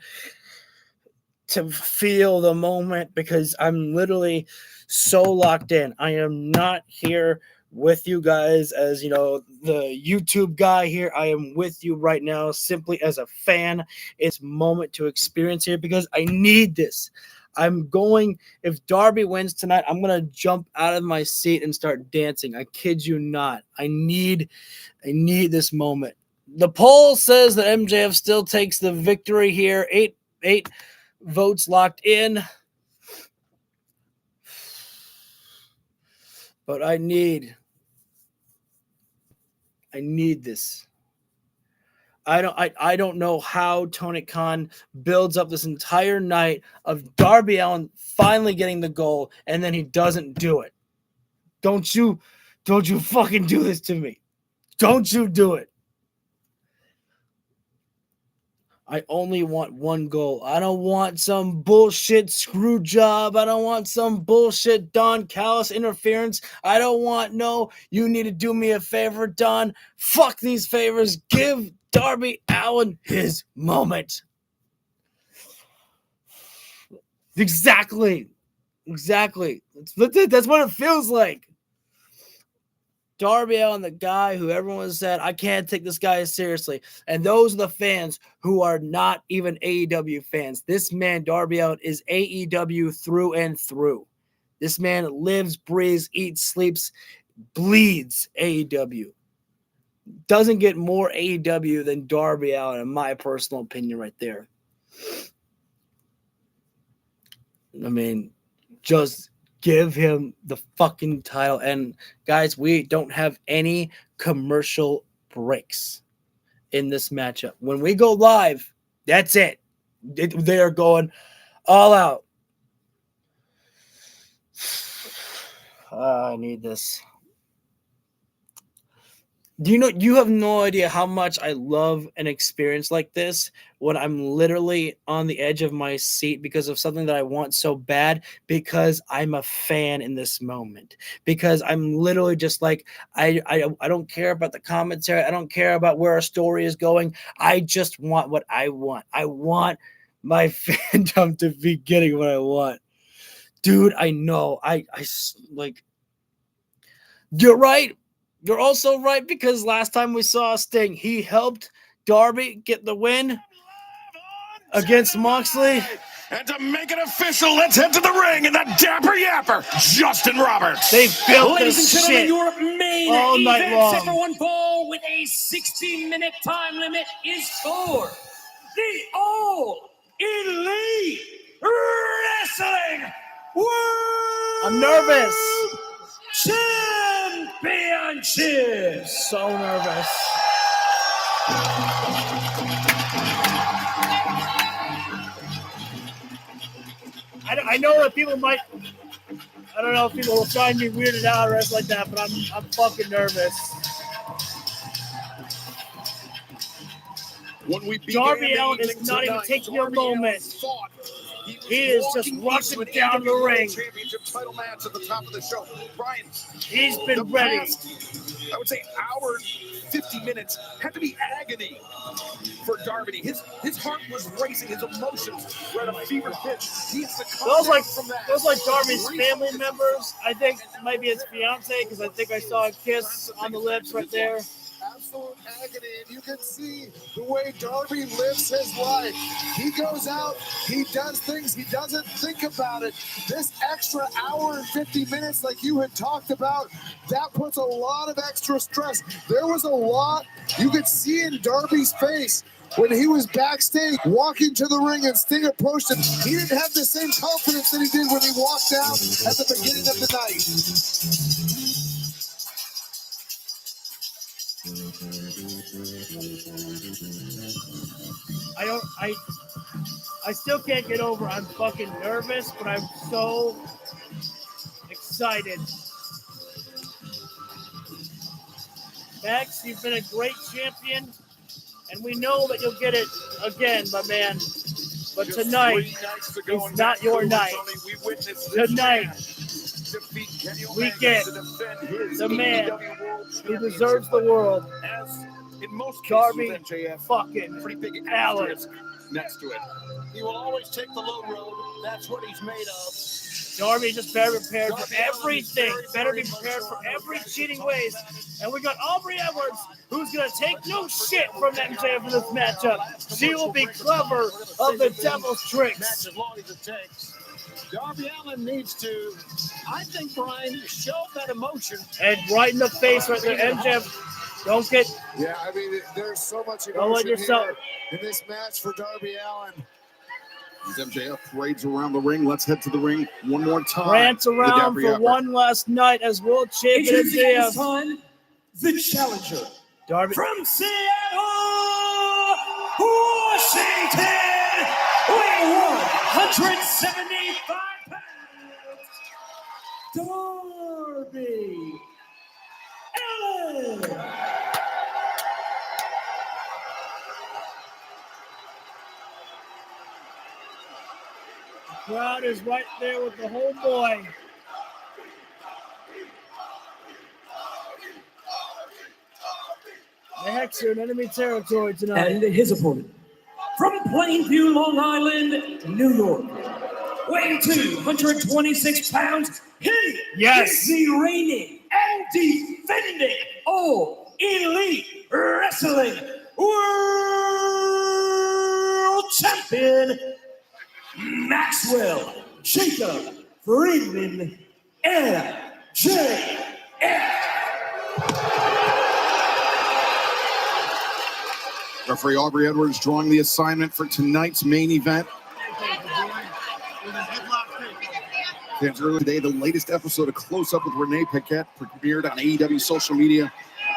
to feel the moment because I'm literally so locked in. I am not here with you guys as, you know, the YouTube guy here. I am with you right now simply as a fan. It's a moment to experience here because I need this. If Darby wins tonight, I'm going to jump out of my seat and start dancing. I kid you not. I need this moment. The poll says that MJF still takes the victory here. Eight votes locked in. But I need this. I don't know how Tony Khan builds up this entire night of Darby Allin finally getting the goal, and then he doesn't do it. Don't you fucking do this to me. Don't you do it. I only want one goal. I don't want some bullshit screw job. I don't want some bullshit Don Callis interference. I don't want you need to do me a favor, Don. Fuck these favors. Give Darby Allin his moment. Exactly. That's what it feels like. Darby Allin, the guy who everyone said, I can't take this guy seriously. And those are the fans who are not even AEW fans. This man, Darby Allin, is AEW through and through. This man lives, breathes, eats, sleeps, bleeds AEW. Doesn't get more AEW than Darby Allin, in my personal opinion, right there. I mean, just give him the fucking title. And guys, we don't have any commercial breaks in this matchup. When we go live, that's it. They are going all out. I need this. You have no idea how much I love an experience like this when I'm literally on the edge of my seat because of something that I want so bad, because I'm a fan in this moment, because I'm literally just like, I don't care about the commentary. I don't care about where our story is going. I just want what I want. I want my fandom to be getting what I want. Dude, I know. I like, you're right. You're also right, because last time we saw Sting, he helped Darby get the win against Moxley. And to make it official, let's head to the ring and the Dapper Yapper, Justin Roberts. They built Ladies this and shit gentlemen, your main all night event long. set for one fall with a 16-minute time limit is for the All Elite Wrestling World I'm nervous. Championship. So nervous. I know that people might. I don't know if people will find me weirded out or anything like that, but I'm fucking nervous. When we Darby Allin is not even taking a moment. He is just rushing down the ring. Championship title match at the top of the show. Brian, he's been ready. I would say hour and 50 minutes had to be agony for Darby. His heart was racing. His emotions were at a fever pitch. He has to come back from that. Those like Darby's family members. I think might be his fiance, because I think I saw a kiss on the lips right there. Absolute agony, and you can see the way Darby lives his life. He goes out, he does things, he doesn't think about it. This extra hour and 50 minutes, like you had talked about, that puts a lot of extra stress. There was a lot you could see in Darby's face when he was backstage walking to the ring and Sting approached him. He didn't have the same confidence that he did when he walked out at the beginning of the night. I still can't get over. I'm fucking nervous, but I'm so excited. Max, you've been a great champion, and we know that you'll get it again, my man. But tonight is not your night. Tonight, we get the man who deserves the world. In most Darby cases, MJF, fucking pretty big Allin. asterisk next to it. He will always take the low road. That's what he's made of. Darby just better prepared for everything. Better be prepared for every cheating ways. And we got Aubrey Edwards, who's going to take no shit from MJF for this matchup. She will be clever of the devil's tricks. As long as it takes. Darby Allin needs to, I think, Brian, show that emotion. And right in the face right there, MJF. Don't get. Yeah, I mean, there's so much Don't let emotion yourself. here in this match for Darby Allin. As MJF parades around the ring, let's head to the ring one more time. Prance around for one last night as world champion. Introducing this time, the challenger. Darby. From Seattle, Washington, weighing 175 pounds, Darby Allin. Crowd is right there with the whole boy. The Hex are in enemy territory tonight. And his opponent, from Plainview, Long Island, New York, weighing 226 pounds, he is the reigning and defending All Elite Wrestling World Champion, Maxwell Jacob Friedman, MJF. Referee Aubrey Edwards drawing the assignment for tonight's main event. Fans, earlier today, the latest episode of Close Up with Renee Paquette premiered on AEW social media.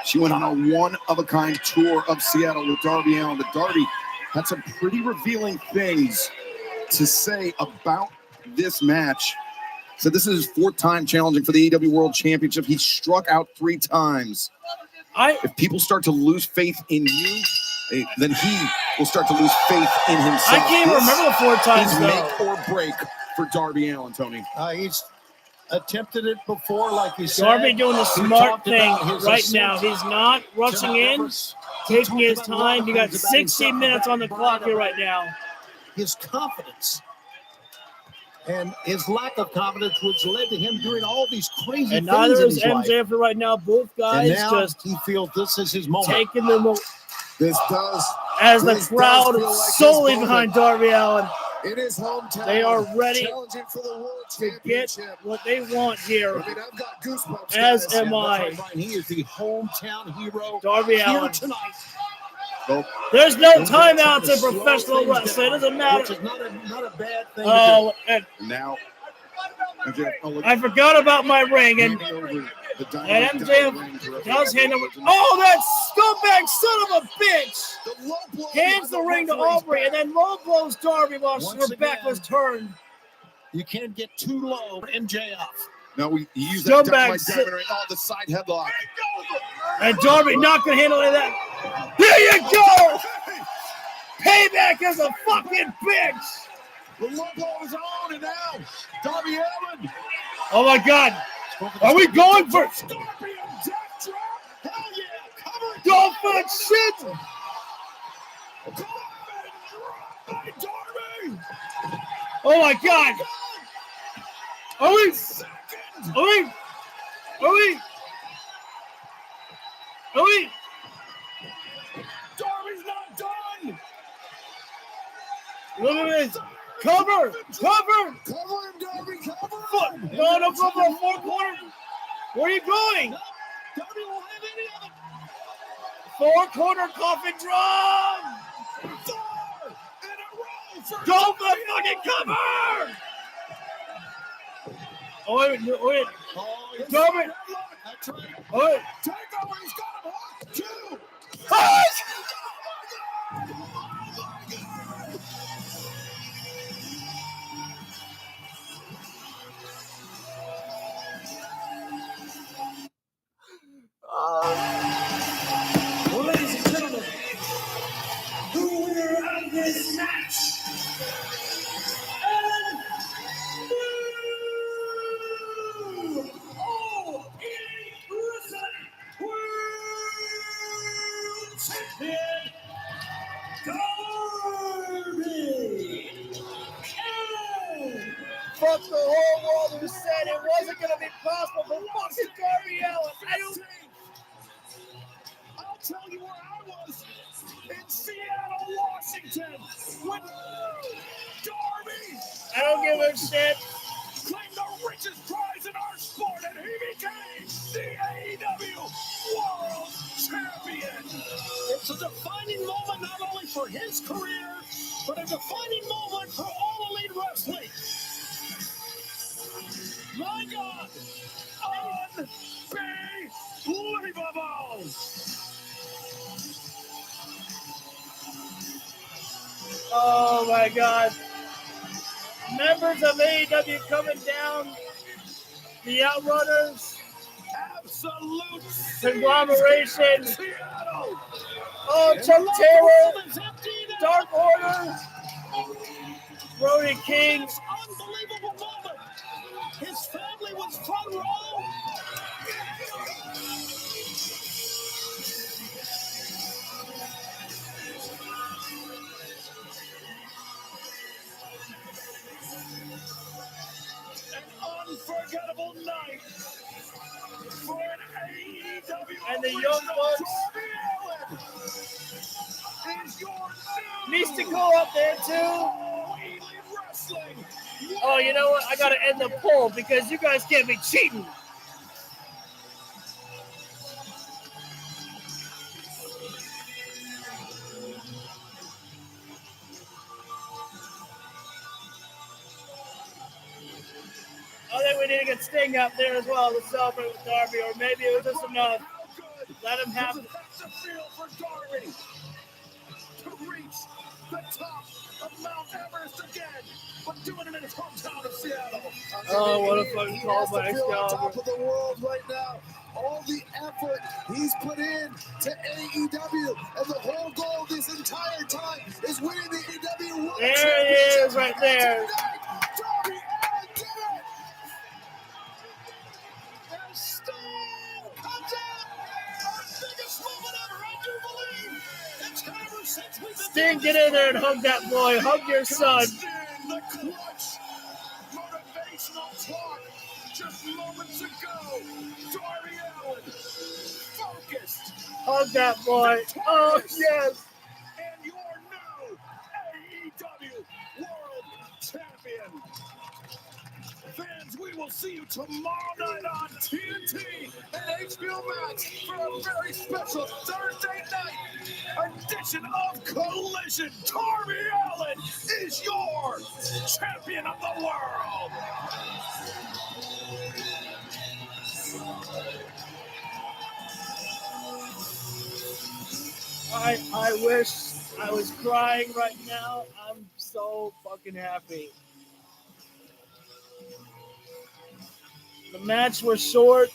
She went on a one-of-a-kind tour of Seattle with Darby Allin. But Darby had some pretty revealing things to say about this match. So this is his fourth time challenging for the AEW World Championship. He struck out 3 times. If people start to lose faith in you, then he will start to lose faith in himself. I can't even remember the 4 times, It's though. make or break for Darby Allin, Tony. He's attempted it before, like you said. Darby doing the He smart talked thing about his right ascent now. He's not rushing to in, Everest. taking his Talked about a lot time. of You got things about 60 himself, minutes on the about clock here right now. his confidence and his lack of confidence, which led to him doing all these crazy And things neither in is his life. MJF right now. Both guys And now just he feels this is his moment. taking the This does. as the this does crowd feel like solely his behind moment. Darby Allin. In his hometown, They are ready challenging for the world to get championship. what they want here. I mean, I've got goosebumps. As guys. am I. That's right, He is the hometown hero Darby here Allin. tonight. Nope. There's no They're trying timeouts to in slow professional things wrestling. It down, doesn't matter. Which is not a bad thing. Oh, and Now, I forgot about my ring, and MJF does hand over. Oh, that scumbag son of a bitch! Hands the ring to Aubrey, and then low blows Darby while Once her back again, was turned. You can't get too low for MJF. no, he used that Scumbag dynamite sit- diamond right. Oh, the side headlock. And Darby not gonna handle any of that. Here you go! Payback is a fucking bitch! The low blow is on, and now Darby Allin. Oh my God! Are we going for? Don't fuck shit! Oh my God! Are we? Darby's not done. Look at this! Cover! Cover him, Darby. Cover him. No, go for a 4 corner. Where are you going? Darby won't have any of it. 4 corner coffin drop! 4 in a row for Don't fucking cover! Oh wait. Darby! That's right. Oh wait. Takeover, he's got him hooked too. Ladies and gentlemen, the winner of this match, and new All Elite Wrestling World Champion, Darby Allin. Fuck the whole world who said it wasn't gonna be possible for fucking Darby Allin. I'll tell you where I was in Seattle, Washington, when Darby I don't give a shit. claimed the richest prize in our sport, and he became the AEW World Champion. It's a defining moment not only for his career, but a defining moment for all God! Unbelievable! Oh my God. Members of AEW coming down. The Outrunners. Absolute conglomeration. Seattle. Oh, Chuck Taylor. Dark Order. Brody King. Unbelievable moment. His family was front row. An unforgettable night for an AEW. And the Young Bucks. Mystical up there too. Oh, you know what? I gotta end the poll because you guys can't be cheating. I think we need to get Sting up there as well to celebrate with Darby, or maybe it was just enough. Let him have it. Feel for Darby to reach the top of Mount Everest again, but doing it in his hometown of Seattle. Oh, what a fucking callback, on top of the world right now. All the effort he's put in to AEW, and the whole goal this entire time is winning the AEW World There Championship. it is, right there. Darby Allin did it. And Sting comes out. Our biggest moment ever, I do believe. It's ever since we've been Sting, get in there and hug that boy. Hug your son. the clutch. Motivational talk just moments ago. Darby Allin, focused. Hug that boy. Oh, yes. And your new AEW World Champion. Fans, we will see you tomorrow night on TNT and HBO Max for a very special Thursday night edition of Collision. Darby Allin is your champion of the world. I wish I was crying right now. I'm so fucking happy. The match was short.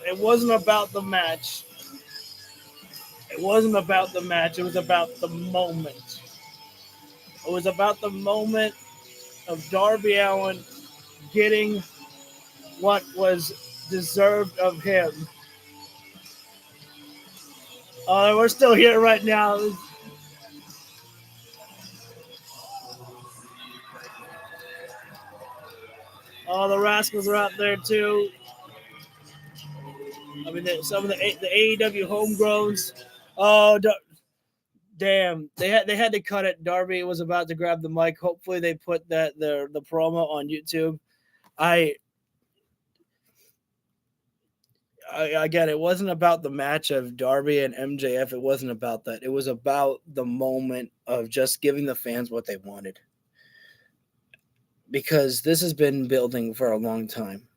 It wasn't about the match. It wasn't about the match. It was about the moment. It was about the moment of Darby Allin getting what was deserved of him. Oh, we're still here right now. Oh, the Rascals are out there too. I mean, some of the AEW homegrowns. Oh, damn! They had to cut it. Darby was about to grab the mic. Hopefully, they put the promo on YouTube. Again, it wasn't about the match of Darby and MJF. It wasn't about that. It was about the moment of just giving the fans what they wanted. Because this has been building for a long time.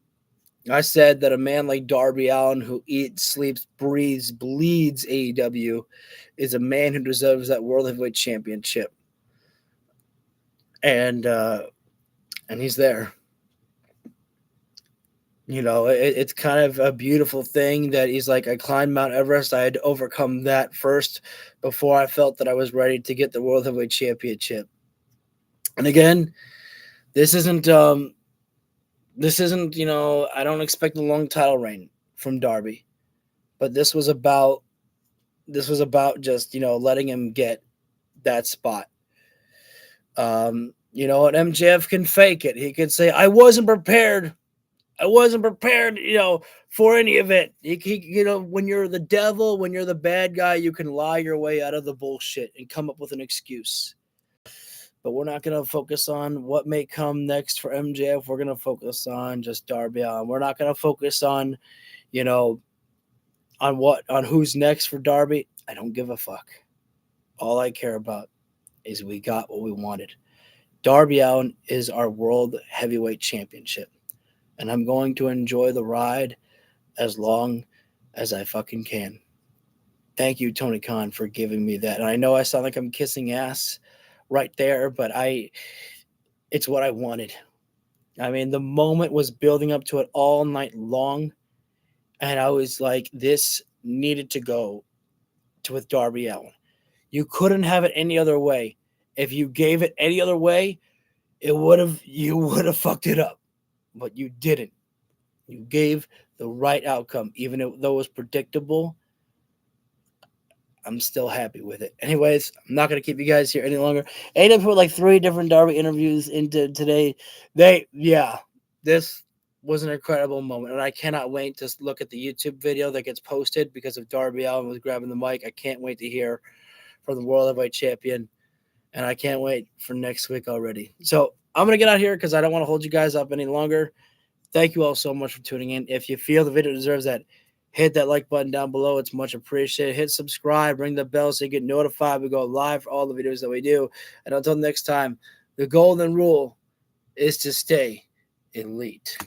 I said that a man like Darby Allin, who eats, sleeps, breathes, bleeds AEW, is a man who deserves that World Heavyweight Championship. And he's there. You know, it's kind of a beautiful thing that he's like, I climbed Mount Everest. I had to overcome that first before I felt that I was ready to get the World Heavyweight Championship. And again, this isn't, I don't expect a long title reign from Darby, but this was about just, letting him get that spot. And MJF can fake it. He could say, I wasn't prepared, for any of it. When you're the devil, when you're the bad guy, you can lie your way out of the bullshit and come up with an excuse. But we're not going to focus on what may come next for MJF. We're going to focus on just Darby Allin. We're not going to focus on, on who's next for Darby. I don't give a fuck. All I care about is we got what we wanted. Darby Allin is our World Heavyweight Championship. and I'm going to enjoy the ride as long as I fucking can. Thank you, Tony Khan, for giving me that. And I know I sound like I'm kissing ass right there, but it's what I wanted. I mean, the moment was building up to it all night long, and I was like, this needed to go with Darby Allin. You couldn't have it any other way. If you gave it any other way, you would have fucked it up. But you didn't. You gave the right outcome, even though it was predictable. I'm still happy with it. Anyways, I'm not going to keep you guys here any longer. I ended up put like 3 different Darby interviews into today. This was an incredible moment, and I cannot wait to look at the YouTube video that gets posted because of Darby Allin was grabbing the mic. I can't wait to hear from the World Heavyweight Champion, and I can't wait for next week already. So I'm going to get out here because I don't want to hold you guys up any longer. Thank you all so much for tuning in. If you feel the video deserves that, hit that like button down below. It's much appreciated. Hit subscribe, ring the bell so you get notified. We go live for all the videos that we do. And until next time, the golden rule is to stay elite.